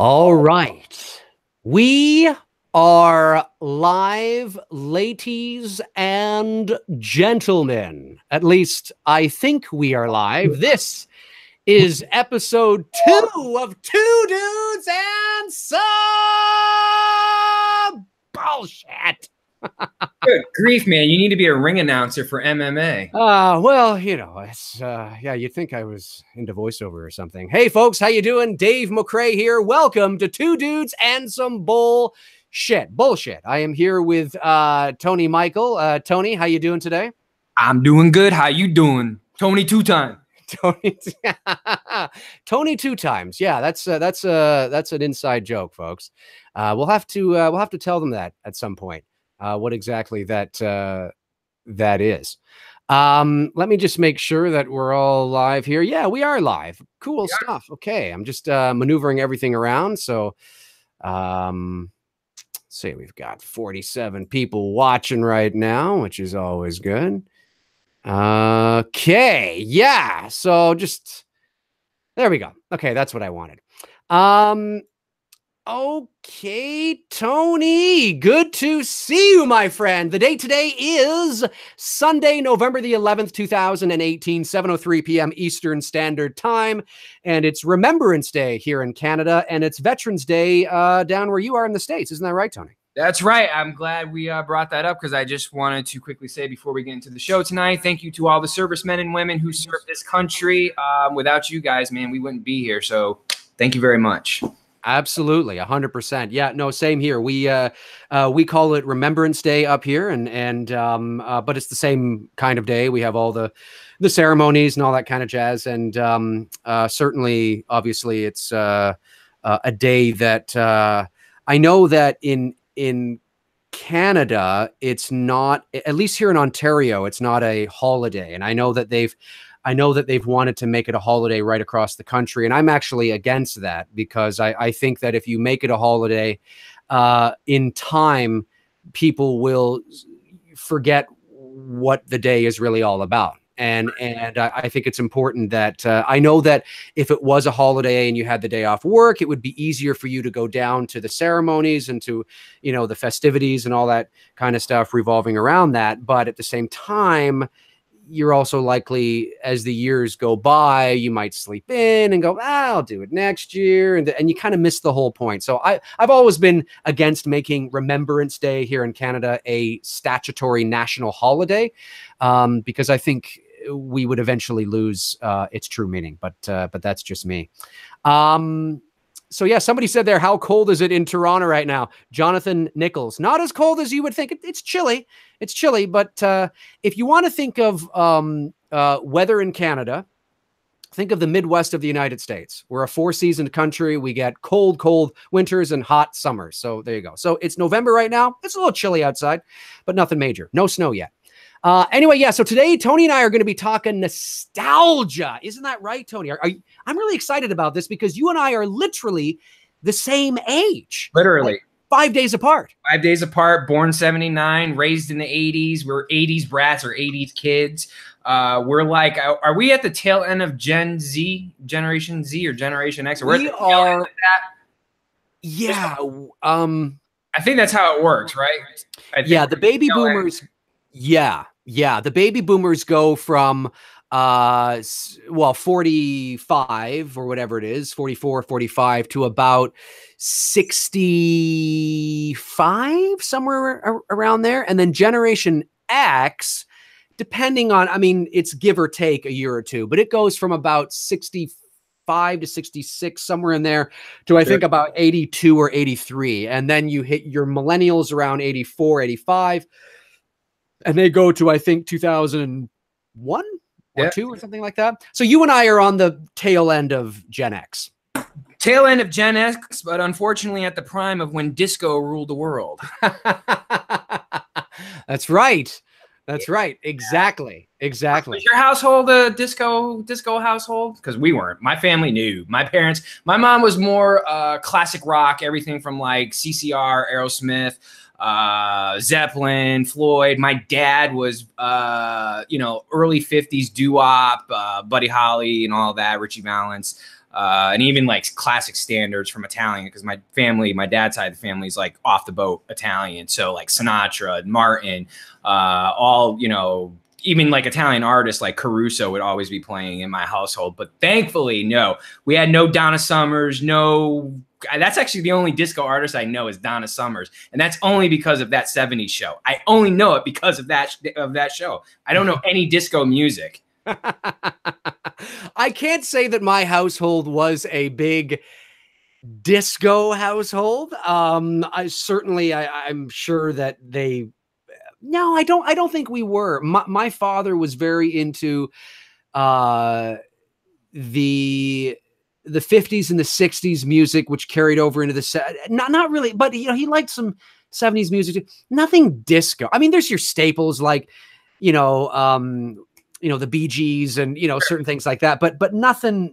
All right. We are live, ladies and gentlemen. At least I think we are live. This is episode 2 of Two Dudes and Some Bullshit. Good grief, man. You need to be a ring announcer for MMA. Well, you know, it's yeah, you'd think I was into voiceover or something. Hey folks, how you doing? Dave McCray here. Welcome to Two Dudes and Some Bullshit. I am here with Tony Michael. Tony, how you doing today? I'm doing good. How you doing? Tony two-time. Tony two times. Yeah, that's an inside joke, folks. We'll have to tell them that at some point. What exactly that is. Let me just make sure that we're all live here. Yeah, we are live. Cool stuff. Okay, I'm just maneuvering everything around. So, say we've got 47 people watching right now, which is always good. Okay, yeah. So just there we go. Okay, that's what I wanted. Okay, Tony, good to see you, my friend. The date today is Sunday, November the 11th, 2018, 7:03 p.m. Eastern Standard Time, and it's Remembrance Day here in Canada, and it's Veterans Day down where you are in the States. Isn't that right, Tony? That's right. I'm glad we brought that up because I just wanted to quickly say before we get into the show tonight, thank you to all the servicemen and women who serve this country. Without you guys, man, we wouldn't be here. So thank you very much. Absolutely, 100%. Yeah, no, same here. We call it Remembrance Day up here, and but it's the same kind of day. We have all the ceremonies and all that kind of jazz, and certainly, obviously, it's a day that I know that in Canada, it's not, at least here in Ontario, it's not a holiday, and I know that they've wanted to make it a holiday right across the country. And I'm actually against that because I think that if you make it a holiday in time, people will forget what the day is really all about. And I think it's important that I know that if it was a holiday and you had the day off work, it would be easier for you to go down to the ceremonies and to, you know, the festivities and all that kind of stuff revolving around that. But at the same time, you're also likely, as the years go by, you might sleep in and go, I'll do it next year. And you kind of miss the whole point. So I've always been against making Remembrance Day here in Canada a statutory national holiday because I think we would eventually lose its true meaning. But that's just me. So yeah, somebody said there, how cold is it in Toronto right now? Jonathan Nichols, not as cold as you would think. It's chilly. It's chilly. But if you want to think of weather in Canada, think of the Midwest of the United States. We're a 4-season country. We get cold winters and hot summers. So there you go. So it's November right now. It's a little chilly outside, but nothing major. No snow yet. Anyway, yeah, so today, Tony and I are going to be talking nostalgia. Isn't that right, Tony? I'm really excited about this because you and I are literally the same age. Literally. Like 5 days apart. 5 days apart, born 79, raised in the 80s. We're 80s brats or 80s kids. We're like, are we at the tail end of Generation Z or Generation X? Or we are. That? Yeah. I think that's how it works, right? Yeah, the baby boomers. Yeah. The baby boomers go from, 45 or whatever it is, 44, 45 to about 65, somewhere around there. And then Generation X, depending on, I mean, it's give or take a year or two, but it goes from about 65 to 66, somewhere in there, to I think about 82 or 83. And then you hit your millennials around 84, 85. And they go to, I think, 2001 or 2 or something like that. So you and I are on the tail end of Gen X. Tail end of Gen X, but unfortunately at the prime of when disco ruled the world. That's right. That's right. Exactly. Was your household a disco household? Because we weren't. My family knew. My parents, my mom was more classic rock, everything from like CCR, Aerosmith, Zeppelin, Floyd. My dad was, early 50s doo-wop, Buddy Holly and all that, Richie Valens. and even like classic standards from Italian, because my dad's side of the family is like off the boat Italian. So like Sinatra, Martin, all, you know, even like Italian artists like Caruso would always be playing in my household. But thankfully, no, we had no Donna Summers, no. That's actually the only disco artist I know is Donna Summers. And that's only because of that 70s show. I only know it because of that show. I don't know any disco music. I can't say that my household was a big disco household. I'm sure that they, no, I don't think we were. My father was very into, the 50s and the 60s music, which carried over into the not really, but you know, he liked some 70s music too. Nothing disco. I mean, there's your staples like, you know, the Bee Gees and, you know, certain things like that, but nothing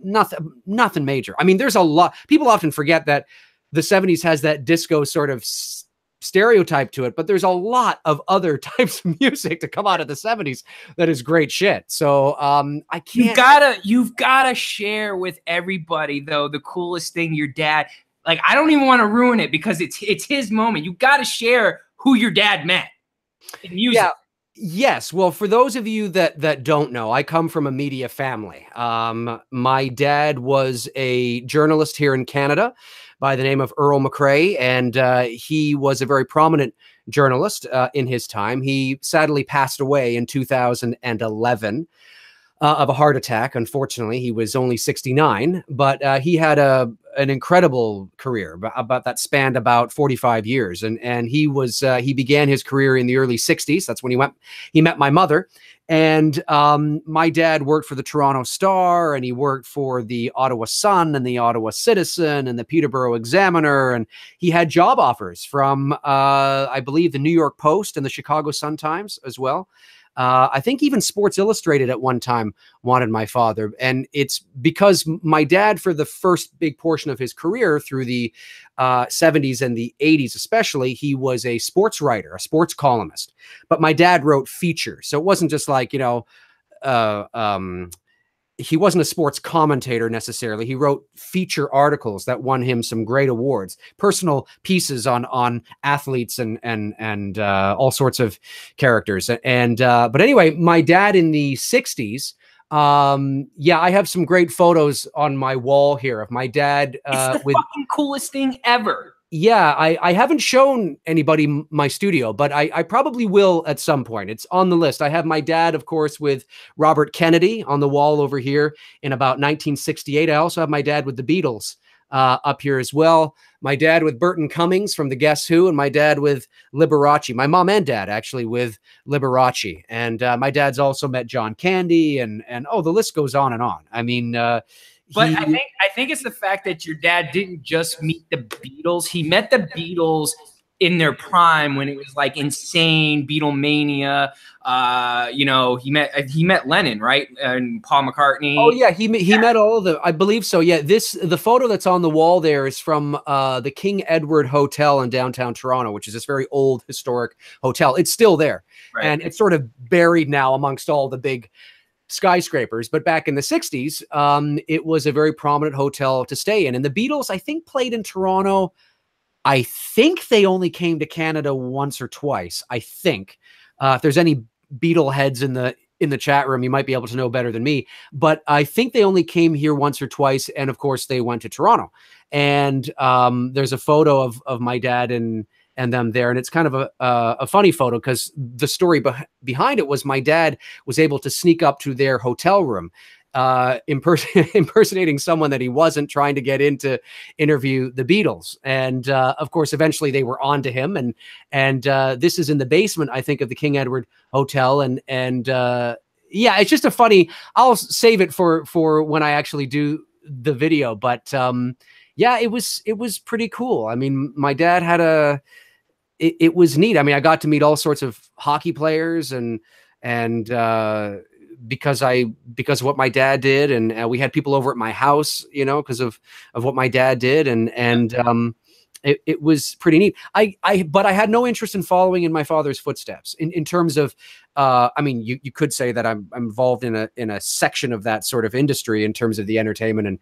major. I mean, there's a lot. People often forget that the 70s has that disco sort of stereotype to it, but there's a lot of other types of music to come out of the 70s that is great shit. So I can't. You've gotta share with everybody though the coolest thing your dad, like, I don't even want to ruin it because it's his moment. You gotta share who your dad met in music. Yeah. Yes. Well, for those of you that don't know, I come from a media family. My dad was a journalist here in Canada by the name of Earl McCray, and he was a very prominent journalist in his time. He sadly passed away in 2011 of a heart attack. Unfortunately, he was only 69, but he had an incredible career about that spanned about 45 years. And he began his career in the early 60s. That's when he met my mother. And my dad worked for the Toronto Star, and he worked for the Ottawa Sun and the Ottawa Citizen and the Peterborough Examiner. And he had job offers from, I believe, the New York Post and the Chicago Sun-Times as well. I think even Sports Illustrated at one time wanted my father. And it's because my dad, for the first big portion of his career through the 70s and the 80s especially, he was a sports writer, a sports columnist. But my dad wrote features. So it wasn't just like, you know, he wasn't a sports commentator necessarily. He wrote feature articles that won him some great awards, personal pieces on athletes and all sorts of characters. And but anyway, my dad in the 60s. Yeah, I have some great photos on my wall here of my dad. It's the fucking coolest thing ever. Yeah, I haven't shown anybody my studio, but I probably will at some point. It's on the list. I have my dad, of course, with Robert Kennedy on the wall over here in about 1968. I also have my dad with the Beatles up here as well. My dad with Burton Cummings from the Guess Who, and my dad with Liberace. My mom and dad actually with Liberace. And my dad's also met John Candy and oh, the list goes on and on. I mean, but I think it's the fact that your dad didn't just meet the Beatles. He met the Beatles in their prime when it was like insane Beatlemania. You know, he met Lennon, right? And Paul McCartney. Oh yeah, he met all of them. I believe so. Yeah, the photo that's on the wall there is from the King Edward Hotel in downtown Toronto, which is this very old historic hotel. It's still there, right. And it's sort of buried now amongst all the big skyscrapers. But back in the 60s, it was a very prominent hotel to stay in. And the Beatles, I think, played in Toronto. I think they only came to Canada once or twice. I think if there's any Beatle heads in the chat room, you might be able to know better than me. But I think they only came here once or twice. And of course, they went to Toronto. And there's a photo of my dad and them there. And it's kind of a funny photo because the story behind it was my dad was able to sneak up to their hotel room, impersonating someone that he wasn't, trying to get in to interview the Beatles. And of course, eventually they were on to him. And this is in the basement, I think, of the King Edward Hotel. And yeah, it's just a funny, I'll save it for when I actually do the video. But yeah, it was pretty cool. I mean, my dad had it was neat. I mean, I got to meet all sorts of hockey players and because of what my dad did, and we had people over at my house, you know, because of what my dad did, and it was pretty neat. But I had no interest in following in my father's footsteps in terms of, I mean, you could say that I'm involved in a section of that sort of industry in terms of the entertainment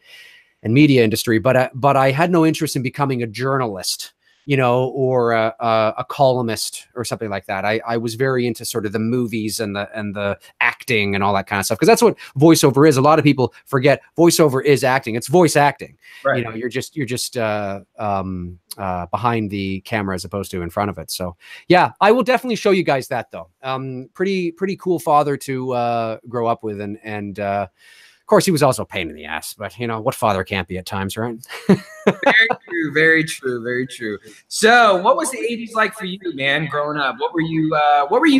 and media industry, but I had no interest in becoming a journalist, or a columnist or something like that. I was very into sort of the movies and the acting and all that kind of stuff, because that's what voiceover is. A lot of people forget voiceover is acting. It's voice acting. Right. You're just behind the camera as opposed to in front of it. So yeah, I will definitely show you guys that though. Pretty cool father to grow up with, and of course, he was also a pain in the ass, but what father can't be at times, right? Very true, very true, very true. So, what was the 80s like for you, man, growing up? What were you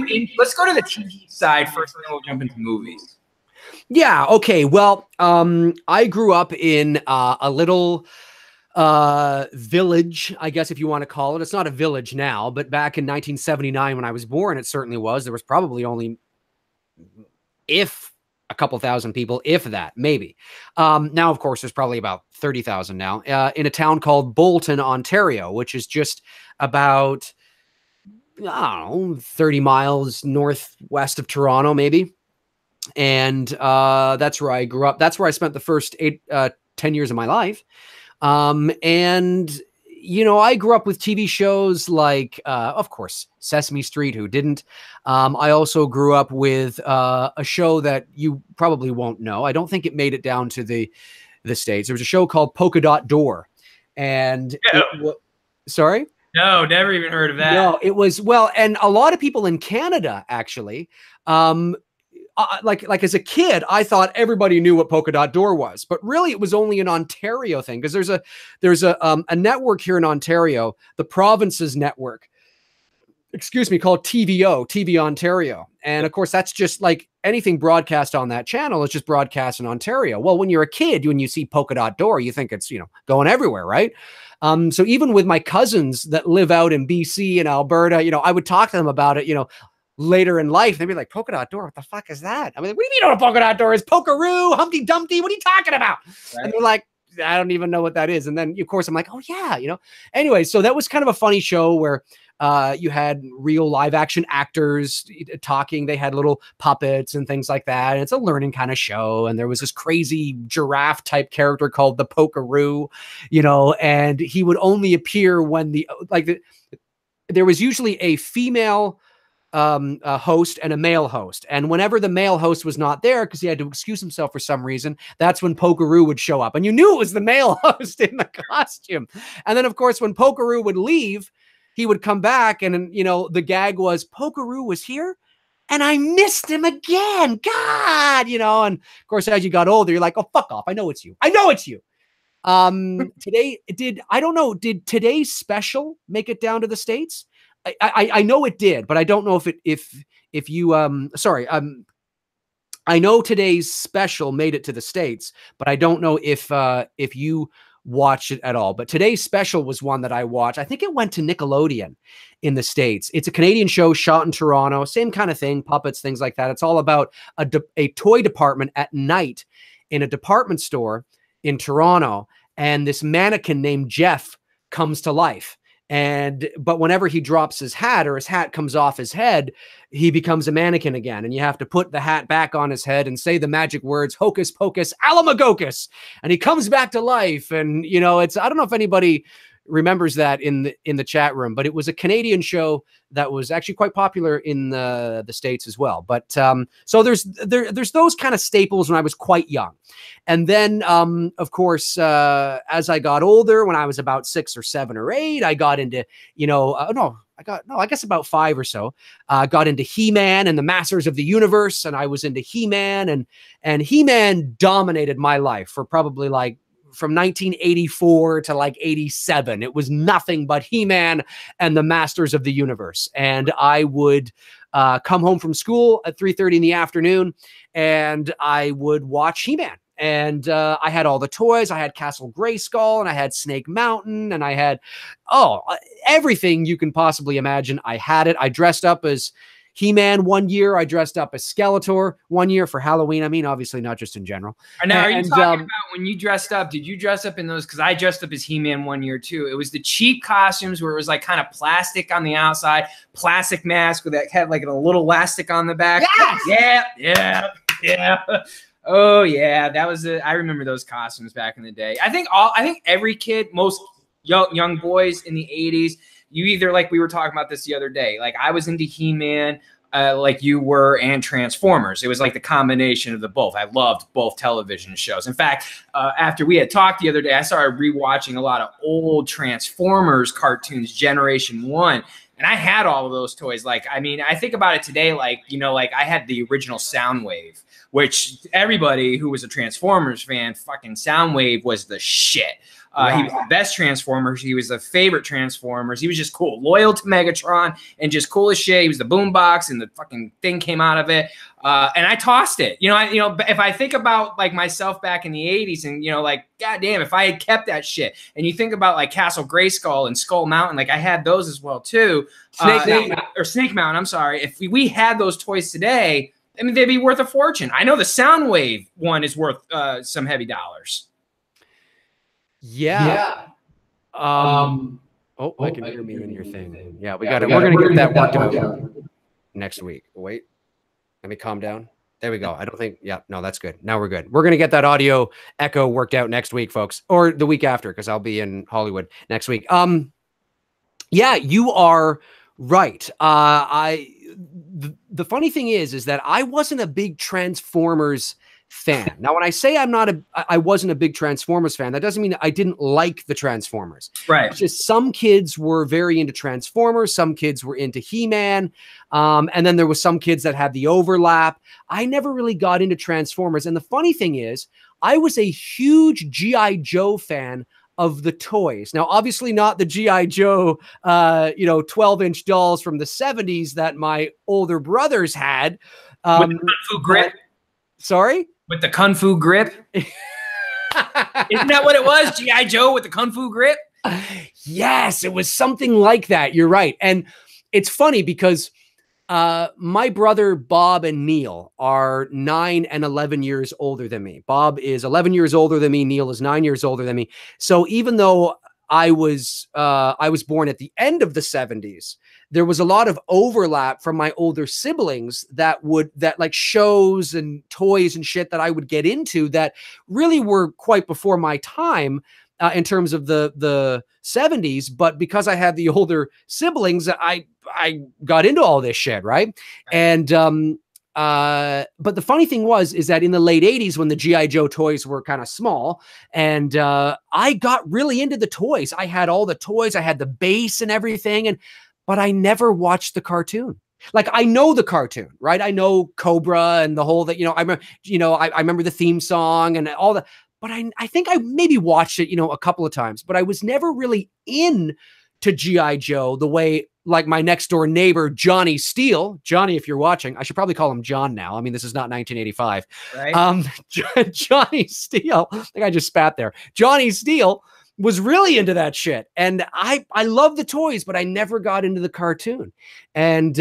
in? Let's go to the TV side first, and then we'll jump into movies. Yeah, okay. Well, I grew up in a little village, I guess, if you want to call it. It's not a village now, but back in 1979 when I was born, it certainly was. There was probably only, if a couple thousand people, if that, maybe. Now, of course, there's probably about 30,000 now, in a town called Bolton, Ontario, which is just about, I don't know, 30 miles northwest of Toronto, maybe. And that's where I grew up. That's where I spent the first 10 years of my life. And I grew up with TV shows like, of course, Sesame Street, who didn't? I also grew up with a show that you probably won't know. I don't think it made it down to the States. There was a show called Polkadot Door. And sorry? No, never even heard of that. No, it was, and a lot of people in Canada, actually, like as a kid, I thought everybody knew what Polkadot Door was, but really it was only an Ontario thing, because there's a network here in Ontario, the Provinces Network, called TVO, TV Ontario. And of course, that's just like anything broadcast on that channel. It's just broadcast in Ontario. Well, when you're a kid, when you see Polkadot Door, you think it's, going everywhere, right? So even with my cousins that live out in BC and Alberta, I would talk to them about it, later in life. They'd be like, Polkadot Door, what the fuck is that? I mean, what do you mean what a Polkadot Door is? Pokeroo, Humpty Dumpty, what are you talking about? Right. And they're like, I don't even know what that is. And then, of course, I'm like, oh, yeah, Anyway, so that was kind of a funny show where you had real live action actors talking. They had little puppets and things like that. And it's a learning kind of show. And there was this crazy giraffe type character called the Pokeroo, and he would only appear when there was usually a female a host and a male host. And whenever the male host was not there, because he had to excuse himself for some reason, that's when Pokeroo would show up. And you knew it was the male host in the costume. And then, of course, when Pokeroo would leave, he would come back and, the gag was Pokeroo was here and I missed him again. God, and of course, as you got older, you're like, oh, fuck off. I know it's you. I know it's you. Did today's special make it down to the States? I know it did, but I don't know if you I know today's special made it to the States, but I don't know if you watched it at all. But today's special was one that I watched. I think it went to Nickelodeon in the States. It's a Canadian show shot in Toronto, same kind of thing, puppets, things like that. It's all about a toy department at night in a department store in Toronto, and this mannequin named Jeff comes to life. But whenever he drops his hat or his hat comes off his head, he becomes a mannequin again. And you have to put the hat back on his head and say the magic words, hocus pocus, alamagokus. And he comes back to life. And, I don't know if anybody remembers that in the chat room, but it was a Canadian show that was actually quite popular in the States as well. But so there's those kind of staples when I was quite young. And then, of course, as I got older, when I was about 6 or 7 or 8, I got into, I guess about 5 or so, got into He-Man and the Masters of the Universe. And I was into He-Man, and He-Man dominated my life for probably from 1984 to 87. It was nothing but He-Man and the Masters of the Universe. And I would come home from school at 3:30 in the afternoon, and I would watch He-Man. And I had all the toys. I had Castle Grayskull, and I had Snake Mountain, and I had, everything you can possibly imagine. I had it. I dressed up as He-Man one year. I dressed up as Skeletor one year for Halloween. I mean, obviously not just in general. Now, are you talking about when you dressed up? Did you dress up in those? Because I dressed up as He-Man one year too. It was the cheap costumes where it was kind of plastic on the outside, plastic mask with that had a little elastic on the back. Yes! Yeah. Oh yeah, that was I remember those costumes back in the day. I think every kid, most young boys in the 80s, you either, like we were talking about this the other day, like I was into He-Man, like you were, and Transformers. It was like the combination of the both. I loved both television shows. In fact, after we had talked the other day, I started rewatching a lot of old Transformers cartoons, Generation 1. And I had all of those toys. Like, I mean, I think about it today, like, you know, like I had the original Soundwave, which everybody who was a Transformers fan, fucking Soundwave was the shit. He was the best Transformers. He was the favorite Transformers. He was just cool, loyal to Megatron, and just cool as shit. He was the boombox, and the fucking thing came out of it. And I tossed it. You know, if I think about like myself back in the 80s, and you know, like, goddamn, if I had kept that shit. And you think about like Castle Grayskull and Skull Mountain, like I had those as well too. Snake Mountain. I'm sorry. If we had those toys today, I mean, they'd be worth a fortune. I know the Soundwave one is worth some heavy dollars. Yeah. Oh, I can hear me in your thing. Yeah, we're gonna get that worked out next week. Wait, let me calm down. There we go. I don't think. Yeah, no, that's good. Now we're good. We're gonna get that audio echo worked out next week, folks, or the week after, because I'll be in Hollywood next week. Yeah, you are right. The funny thing is that I wasn't a big Transformers fan. Now, when I say I wasn't a big Transformers fan, that doesn't mean I didn't like the Transformers. Right. It's just some kids were very into Transformers, some kids were into He-Man, and then there was some kids that had the overlap. I never really got into Transformers. And the funny thing is, I was a huge G.I. Joe fan of the toys. Now, obviously not the G.I. Joe, 12-inch dolls from the 70s that my older brothers had. With the Kung Fu grip? Sorry? With the Kung Fu grip? Isn't that what it was? G.I. Joe with the Kung Fu grip? Yes, it was something like that. You're right. And it's funny because my brother Bob and Neil are 9 and 11 years older than me. Bob is 11 years older than me. Neil is 9 years older than me. So even though I was born at the end of the 70s, there was a lot of overlap from my older siblings that like shows and toys and shit that I would get into that really were quite before my time in terms of the 70s. But because I had the older siblings, I got into all this shit, right? And but the funny thing is that in the late 80s, when the G.I. Joe toys were kind of small, and I got really into the toys. I had all the toys, I had the base and everything, but I never watched the cartoon. Like, I know the cartoon, right? I know Cobra and the whole that, I remember the theme song and all that, but I think I maybe watched it, a couple of times, but I was never really in to G.I. Joe the way, like, my next door neighbor, Johnny Steele. Johnny, if you're watching, I should probably call him John now. I mean, this is not 1985. Right. Johnny Steele, I think I just spat there. Johnny Steele was really into that shit. And I love the toys, but I never got into the cartoon. And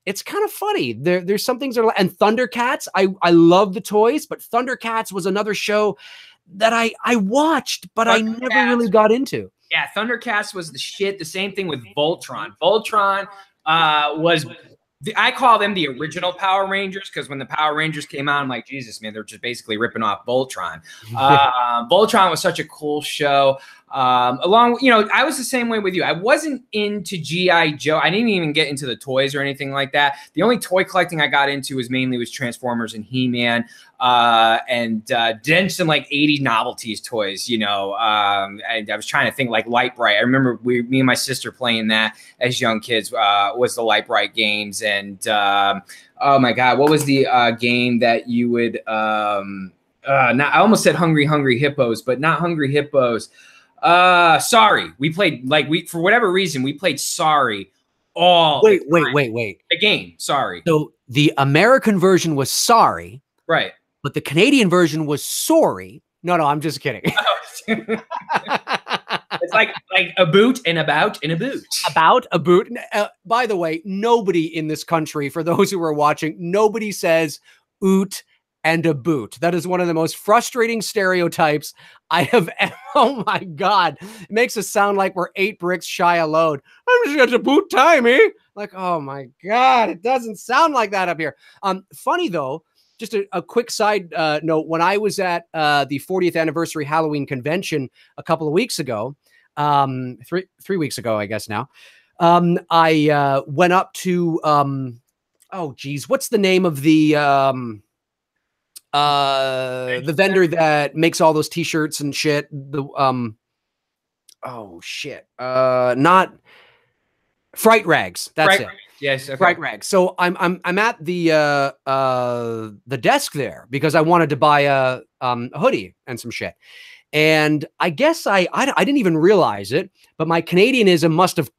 it's kind of funny. There's some things that are, and Thundercats, I love the toys, but Thundercats was another show that I watched, but I never really got into. Yeah, Thundercats was the shit. The same thing with Voltron. Voltron was, I call them the original Power Rangers, because when the Power Rangers came out, I'm like, Jesus, man, they're just basically ripping off Voltron. Voltron was such a cool show. I was the same way with you. I wasn't into G.I. Joe. I didn't even get into the toys or anything like that. The only toy collecting I got into was Transformers and He-Man, and then some like 80 novelties toys, I was trying to think, like Light Bright. I remember me and my sister playing that as young kids, was the Light Bright games. And oh my God, what was the game that you would, I almost said Hungry Hippos, but not Hungry Hippos. Sorry. We played, for whatever reason, we played Sorry all Wait. The game, Sorry. So the American version was Sorry. Right. But the Canadian version was Sorry. No, I'm just kidding. It's like a boot and about and a boot. About a boot. By the way, nobody in this country, for those who are watching, nobody says oot and a boot. That is one of the most frustrating stereotypes I have ever. Oh my God. It makes us sound like we're 8 bricks shy of load. I'm just a boot time, eh? Like, oh my God, it doesn't sound like that up here. Funny though, just a quick side note. When I was at the 40th anniversary Halloween convention a couple of weeks ago, 3 weeks ago, I guess now, I went up to, oh geez, what's the name of the vendor that makes all those t-shirts and shit? Oh shit, not Fright Rags. That's it. Yes, okay. Fright Rags. So I'm at the desk there because I wanted to buy a hoodie and some shit. And I guess I didn't even realize it, but my Canadianism must have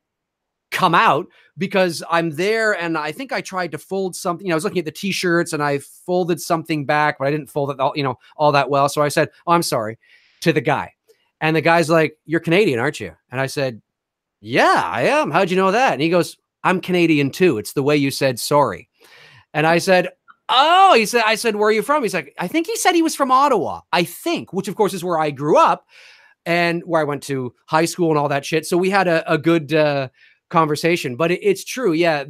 come out because I'm there and I think I tried to fold something. You know, I was looking at the t-shirts and I folded something back, but I didn't fold it all, all that well. So I said, "Oh, I'm sorry," to the guy. And the guy's like, "You're Canadian, aren't you?" And I said, "Yeah, I am. How'd you know that?" And he goes, "I'm Canadian too. It's the way you said sorry." And I said, "Oh," I said, "Where are you from?" He's like, I think he said he was from Ottawa, I think, which of course is where I grew up and where I went to high school and all that shit. So we had a good conversation, but it's true. Yeah.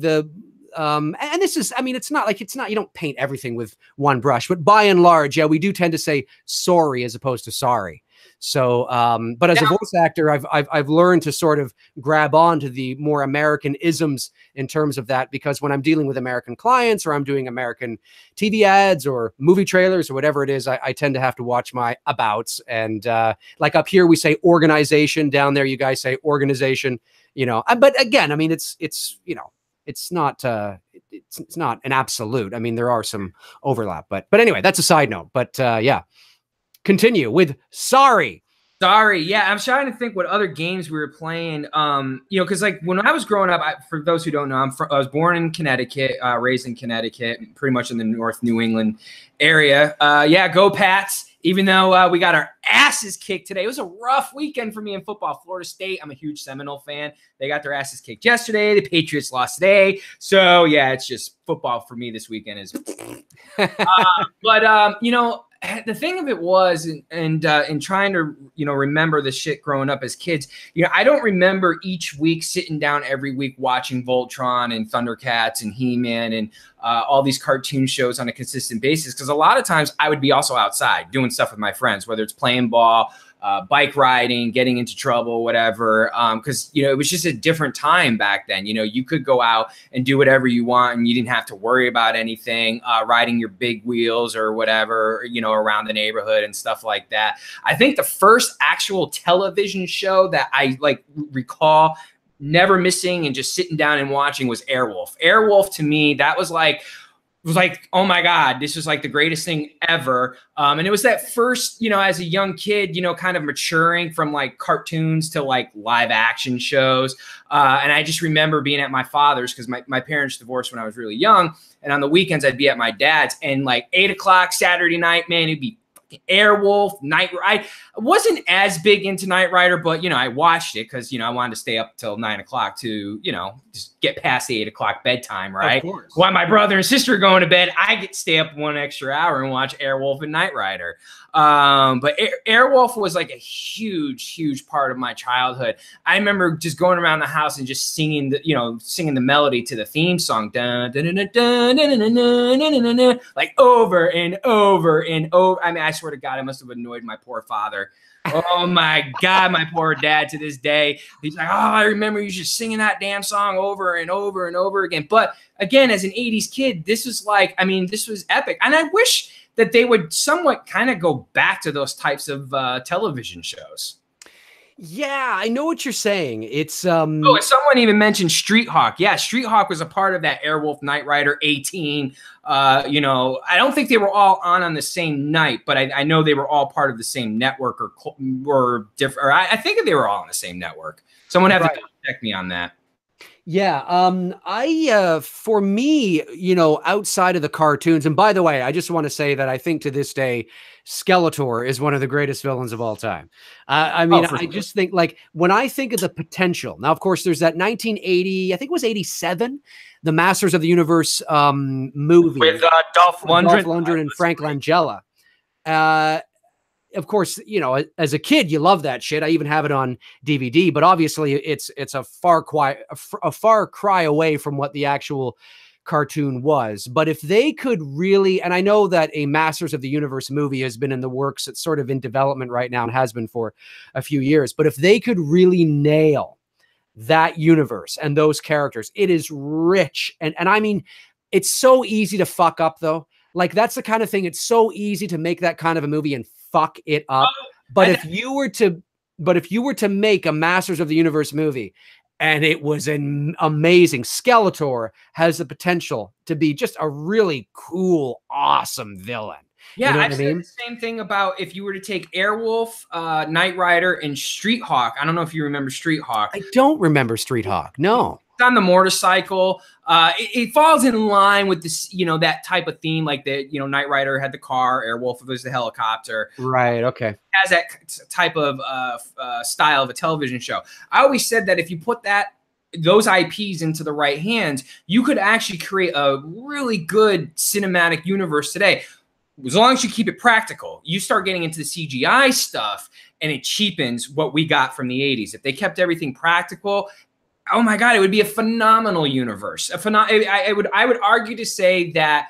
And this is, I mean, it's not, you don't paint everything with one brush, but by and large, yeah, we do tend to say sorry as opposed to sorry. So, but as a voice actor, I've learned to sort of grab on to the more American isms in terms of that, because when I'm dealing with American clients or I'm doing American TV ads or movie trailers or whatever it is, I tend to have to watch my abouts. And like up here, we say organization. Down there, you guys say organization. But again, I mean, it's not an absolute. I mean, there are some overlap, but anyway, that's a side note. But yeah. Continue with sorry. Sorry. Yeah, I'm trying to think what other games we were playing. Because like when I was growing up, for those who don't know, I was born in Connecticut, raised in Connecticut, pretty much in the North New England area. Yeah, go Pats. Even though we got our asses kicked today. It was a rough weekend for me in football. Florida State, I'm a huge Seminole fan. They got their asses kicked yesterday. The Patriots lost today. So, yeah, it's just football for me this weekend is. The thing of it was, and trying to, remember the shit growing up as kids, I don't remember each week sitting down every week watching Voltron and Thundercats and He-Man and all these cartoon shows on a consistent basis. Because a lot of times I would be also outside doing stuff with my friends, whether it's playing ball, bike riding, getting into trouble, whatever. Because, it was just a different time back then. You could go out and do whatever you want and you didn't have to worry about anything, riding your big wheels or whatever, around the neighborhood and stuff like that. I think the first actual television show that I recall never missing and just sitting down and watching was Airwolf. Airwolf to me, that was like, oh my God, this was like the greatest thing ever. And it was that first, as a young kid, kind of maturing from like cartoons to like live action shows. And I just remember being at my father's because my parents divorced when I was really young. And on the weekends, I'd be at my dad's and like 8 o'clock Saturday night, man, it'd be Airwolf, I wasn't as big into Knight Rider, but I watched it because I wanted to stay up till 9 o'clock to just get past the 8 o'clock bedtime, right? While my brother and sister are going to bed, I get to stay up 1 extra hour and watch Airwolf and Knight Rider. But Airwolf was like a huge part of my childhood. I remember just going around the house and just singing the melody to the theme song, dun, dun, dun, dun, dun, dun, dun, dun, dun, dun, dun, like over and over and over. I mean, I swear to God, I must have annoyed my poor father. Oh my God, my poor dad to this day. He's like, "Oh, I remember you just singing that damn song over and over and over again." But again, as an 80s kid, this was this was epic. And I wish that they would somewhat kind of go back to those types of television shows. Yeah, I know what you're saying. It's and someone even mentioned Street Hawk. Yeah, Street Hawk was a part of that Airwolf, Knight Rider, 18. I don't think they were all on the same night, but I know they were all part of the same network or different. Or I think they were all on the same network. Someone have to check me on that. Yeah. For me, outside of the cartoons, and by the way, I just want to say that I think to this day, Skeletor is one of the greatest villains of all time. I just think like when I think of the potential now, of course, there's that 1980, I think it was 87, the Masters of the Universe movie with Dolph Lundgren and Frank Langella. Of course, as a kid, you love that shit. I even have it on DVD, but obviously it's a far cry away from what the actual cartoon was. But if they could really, and I know that a Masters of the Universe movie has been in the works, it's sort of in development right now and has been for a few years, but if they could really nail that universe and those characters, it is rich. And I mean, it's so easy to fuck up though. Like that's the kind of thing, it's so easy to make that kind of a movie and fuck it up. But if you were to make a Masters of the Universe movie and it was an amazing, Skeletor has the potential to be just a really cool, awesome villain. Yeah, you know I've said the same thing about if you were to take Airwolf, Knight Rider, and Street Hawk. I don't know if you remember Street Hawk. I don't remember Street Hawk. No. It's on the motorcycle. It falls in line with this, you know, that type of theme. Like the, you know, Knight Rider had the car, Airwolf was the helicopter. Right. Okay. It has that type of style of a television show. I always said that if you put those IPs into the right hands, you could actually create a really good cinematic universe today. As long as you keep it practical. You start getting into the CGI stuff and it cheapens what we got from the 80s. If they kept everything practical, oh my God, it would be a phenomenal universe. I would argue to say that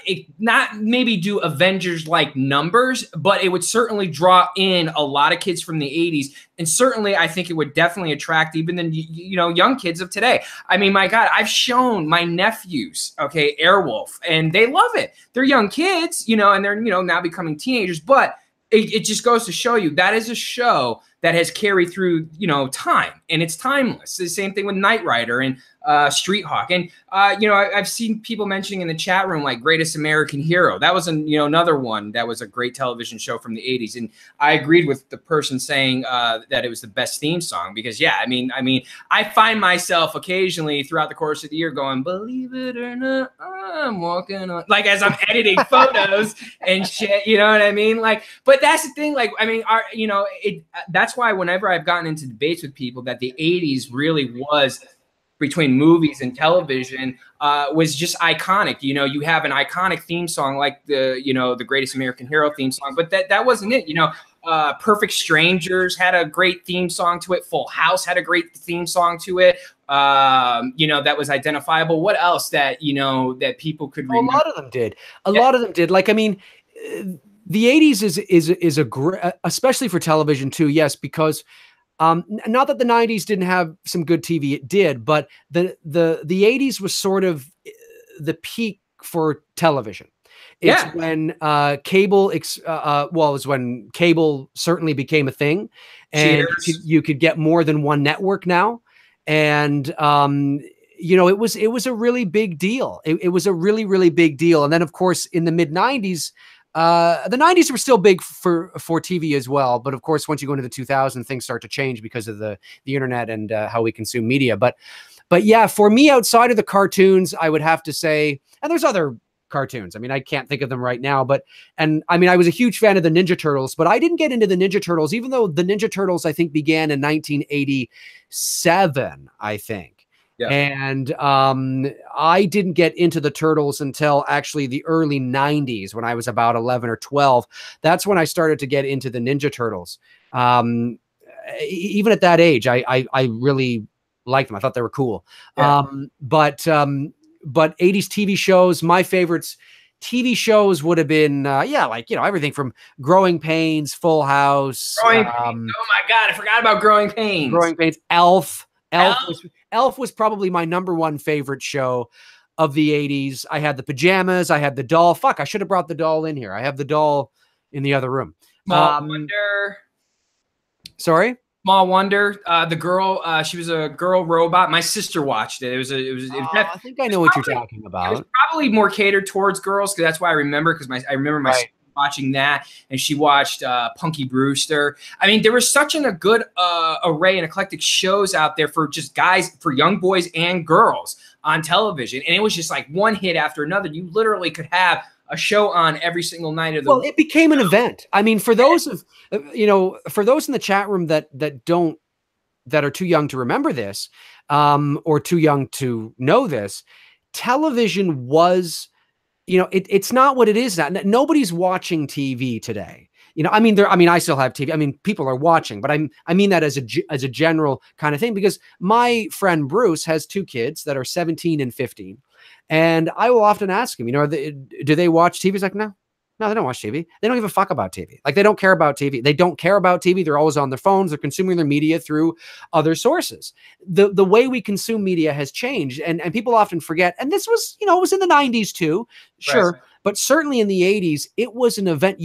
it not maybe do Avengers-like numbers, but it would certainly draw in a lot of kids from the 80s. And certainly I think it would definitely attract even the, you know, young kids of today. I mean, my God, I've shown my nephews, okay, Airwolf, and they love it. They're young kids, you know, and they're, you know, now becoming teenagers, but it just goes to show you that is a show that has carried through, you know, time, and it's timeless. The same thing with Knight Rider and Street Hawk. And, you know, I've seen people mentioning in the chat room, like Greatest American Hero. That was, you know, another one that was a great television show from the 80s. And I agreed with the person saying that it was the best theme song because, yeah, I mean, I find myself occasionally throughout the course of the year going, believe it or not, I'm walking on, like as I'm editing photos and shit, you know what I mean? Like, but that's the thing. Like, I mean, you know, that's why whenever I've gotten into debates with people that the 80s really was between movies and television was just iconic. You know, you have an iconic theme song like the, you know, the Greatest American Hero theme song, but that wasn't it. You know, Perfect Strangers had a great theme song to it. Full House had a great theme song to it. You know, that was identifiable. What else that, you know, that people could remember? A lot of them did. A lot of them did. Like, I mean, the 80s is a great, especially for television too. Yes, because not that the 90s didn't have some good TV, it did, but the 80s was sort of the peak for television. It's when cable, well, it was when cable certainly became a thing, and you could get more than one network now, and you know, it was a really big deal. It was a really, really big deal. And then, of course, in the mid 90s. The 90s were still big for TV as well, but of course, once you go into the 2000s, things start to change because of the internet and how we consume media. But yeah, for me, outside of the cartoons, I would have to say, and there's other cartoons. I mean, I can't think of them right now, and I mean, I was a huge fan of the Ninja Turtles, but I didn't get into the Ninja Turtles, even though the Ninja Turtles, I think, began in 1987, I think. Yeah. And I didn't get into the Turtles until actually the early 90s when I was about 11 or 12. That's when I started to get into the Ninja Turtles. Even at that age, I really liked them. I thought they were cool. Yeah. But 80s TV shows, my favorites TV shows would have been, yeah, like, you know, everything from Growing Pains, Full House. Oh my God, I forgot about Growing Pains. Growing Pains, Elf was probably my #1 favorite show of the 80s. I had the pajamas. I had the doll. Fuck, I should have brought the doll in here. I have the doll in the other room. Small Wonder. Sorry? Small Wonder. The girl, she was a girl robot. My sister watched it. I think I know what you're talking about. It was probably more catered towards girls because that's why I remember, because I remember my sister watching that, and she watched Punky Brewster. I mean, there was such a good array and eclectic shows out there for just guys, for young boys and girls on television, and it was just like one hit after another. You literally could have a show on every single night of the week. It became an event. I mean, for those of you know, for those in the chat room that are too young to remember this, or too young to know this, television was, you know, it's not what it is now. Nobody's watching TV today. You know, I mean, I still have TV. I mean, people are watching, but I mean that as a general kind of thing, because my friend Bruce has 2 kids that are 17 and 15. And I will often ask him, do they watch TV? He's like, no, they don't watch TV. They don't give a fuck about TV. Like, they don't care about TV. They don't care about TV. They're always on their phones. They're consuming their media through other sources. The way we consume media has changed. And people often forget. And this was, it was in the 90s too. Sure. Right. But certainly in the 80s, it was an event.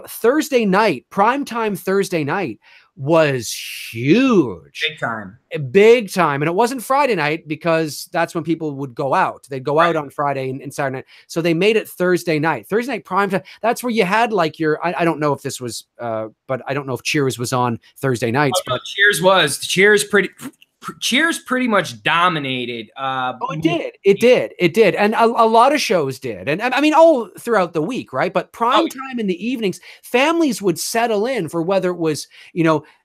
Thursday night, primetime Thursday night was huge. Big time. And it wasn't Friday night because that's when people would go out. They'd go out on Friday and Saturday night. So they made it Thursday night. Thursday night primetime. That's where you had like I don't know if this was, but I don't know if Cheers was on Thursday nights. Oh, but no, Cheers pretty much dominated. It did. And a lot of shows did. And I mean, all throughout the week, right? But prime time in the evenings, families would settle in for whether it was,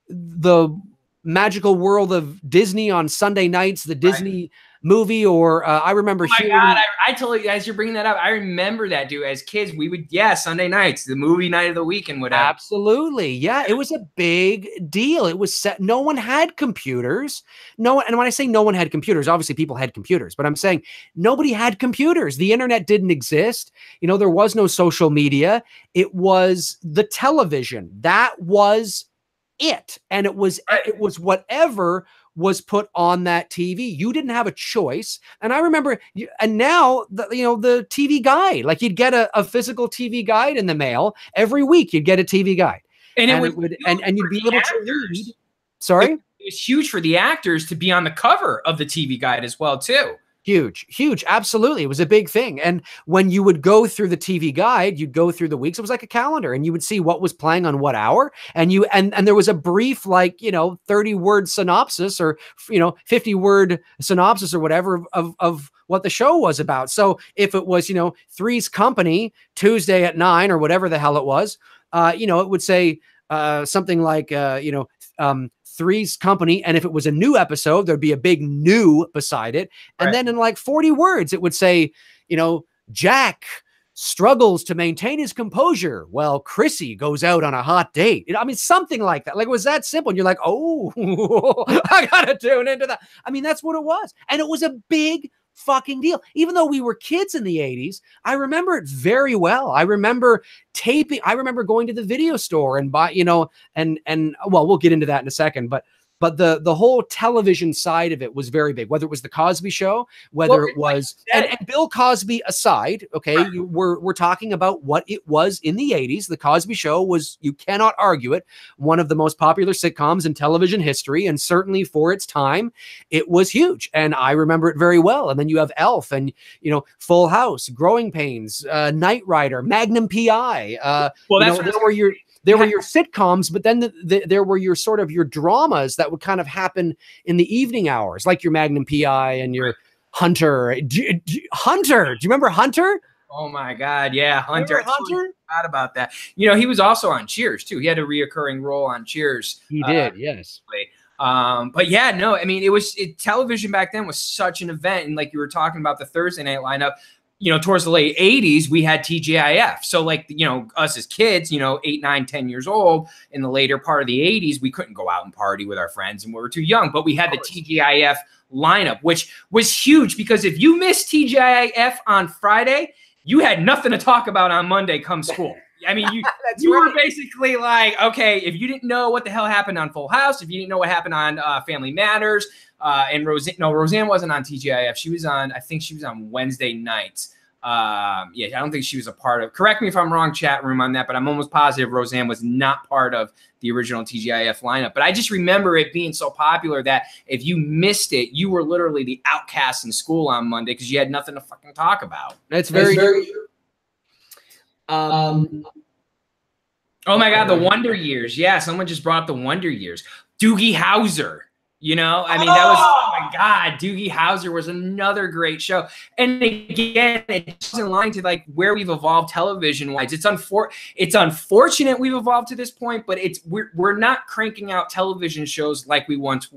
the magical world of Disney on Sunday nights, the Disney movie, or I remember I totally, as you're bringing that up, I remember that, dude. As kids, we would, Sunday nights, the movie night of the week and whatever. Absolutely. Yeah, it was a big deal. It was set. No one had computers. And when I say no one had computers, obviously people had computers, but I'm saying nobody had computers. The internet didn't exist. There was no social media. It was the television. That was it. And it was whatever was put on that TV. You didn't have a choice. And I remember, and now the TV guide, like you'd get a physical TV guide in the mail every week. You'd get a TV guide, and you'd be able to read. Sorry, it was huge for the actors to be on the cover of the TV guide as well, too. Huge. Absolutely. It was a big thing. And when you would go through the TV guide, you'd go through the weeks. It was like a calendar, and you would see what was playing on what hour. And there was a brief, 30-word synopsis or, 50-word synopsis or whatever of what the show was about. So if it was, Three's Company, Tuesday at 9 or whatever the hell it was, it would say something like, Three's Company. And if it was a new episode, there'd be a big new beside it. And then in like 40 words, it would say, Jack struggles to maintain his composure while Chrissy goes out on a hot date. Something like that. Like, it was that simple. And you're like, oh, I got to tune into that. That's what it was. And it was a big fucking deal. Even though we were kids in the 80s, I remember it very well. I remember taping. I remember going to the video store and buy, we'll get into that in a second, but the whole television side of it was very big, whether it was the Cosby Show, whether it was, and Bill Cosby aside, okay, we're talking about what it was in the 80s. The Cosby Show was, you cannot argue it, one of the most popular sitcoms in television history, and certainly for its time, it was huge. And I remember it very well. And then you have Elf and, Full House, Growing Pains, Knight Rider, Magnum PI. There were your sitcoms, but then there were your sort of your dramas that would kind of happen in the evening hours, like your Magnum PI and your Hunter. Hunter, do you remember Hunter? Oh my God, yeah, Hunter. Hunter? Forgot about that. He was also on Cheers too. He had a reoccurring role on Cheers. He did, yes. But yeah, no, television back then was such an event, and like you were talking about the Thursday night lineup. Towards the late 80s, we had TGIF. So us as kids, 8, 9, 10 years old in the later part of the 80s, we couldn't go out and party with our friends and we were too young, but we had the TGIF lineup, which was huge because if you missed TGIF on Friday, you had nothing to talk about on Monday come school. You were basically like, okay, if you didn't know what the hell happened on Full House, if you didn't know what happened on Family Matters, and Roseanne wasn't on TGIF. I think she was on Wednesday nights. I don't think she was a part of, correct me if I'm wrong, chat room on that, but I'm almost positive Roseanne was not part of the original TGIF lineup. But I just remember it being so popular that if you missed it, you were literally the outcast in school on Monday because you had nothing to fucking talk about. That's very true. Oh my God, the Wonder Years. Yeah, someone just brought up the Wonder Years. Doogie Howser. That was, oh my God, Doogie Howser was another great show. And again, it's in line to like where we've evolved television wise. It's unfortunate we've evolved to this point, but we're not cranking out television shows like we once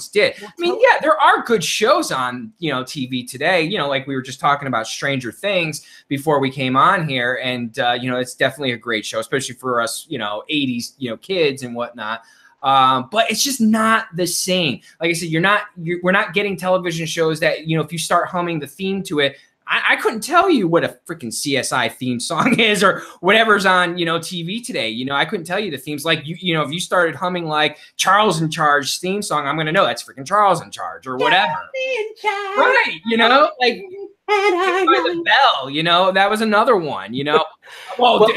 did. There are good shows on, TV today, like we were just talking about Stranger Things before we came on here. And, it's definitely a great show, especially for us, 80s, kids and whatnot. But it's just not the same. Like I said, we're not getting television shows that, you know, if you start humming the theme to it, I couldn't tell you what a freaking CSI theme song is or whatever's on, you know, TV today. You know, I couldn't tell you the themes. Like, you know, if you started humming like Charles in Charge theme song, I'm going to know that's freaking Charles in Charge or whatever. Right. You know, like Saved by the Bell, you know, that was another one, you know. Well,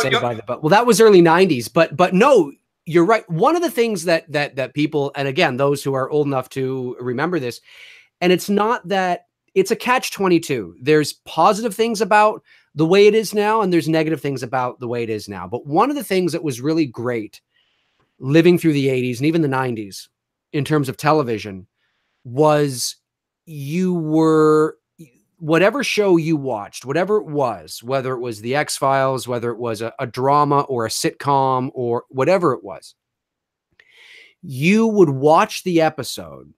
Saved by the Bell. Well, that was early 90s, but no, you're right. One of the things that people, and again, those who are old enough to remember this, and it's not that, it's a catch-22. There's positive things about the way it is now, and there's negative things about the way it is now. But one of the things that was really great living through the 80s and even the 90s in terms of television was whatever show you watched, whatever it was, whether it was The X-Files, whether it was a drama or a sitcom or whatever it was, you would watch the episode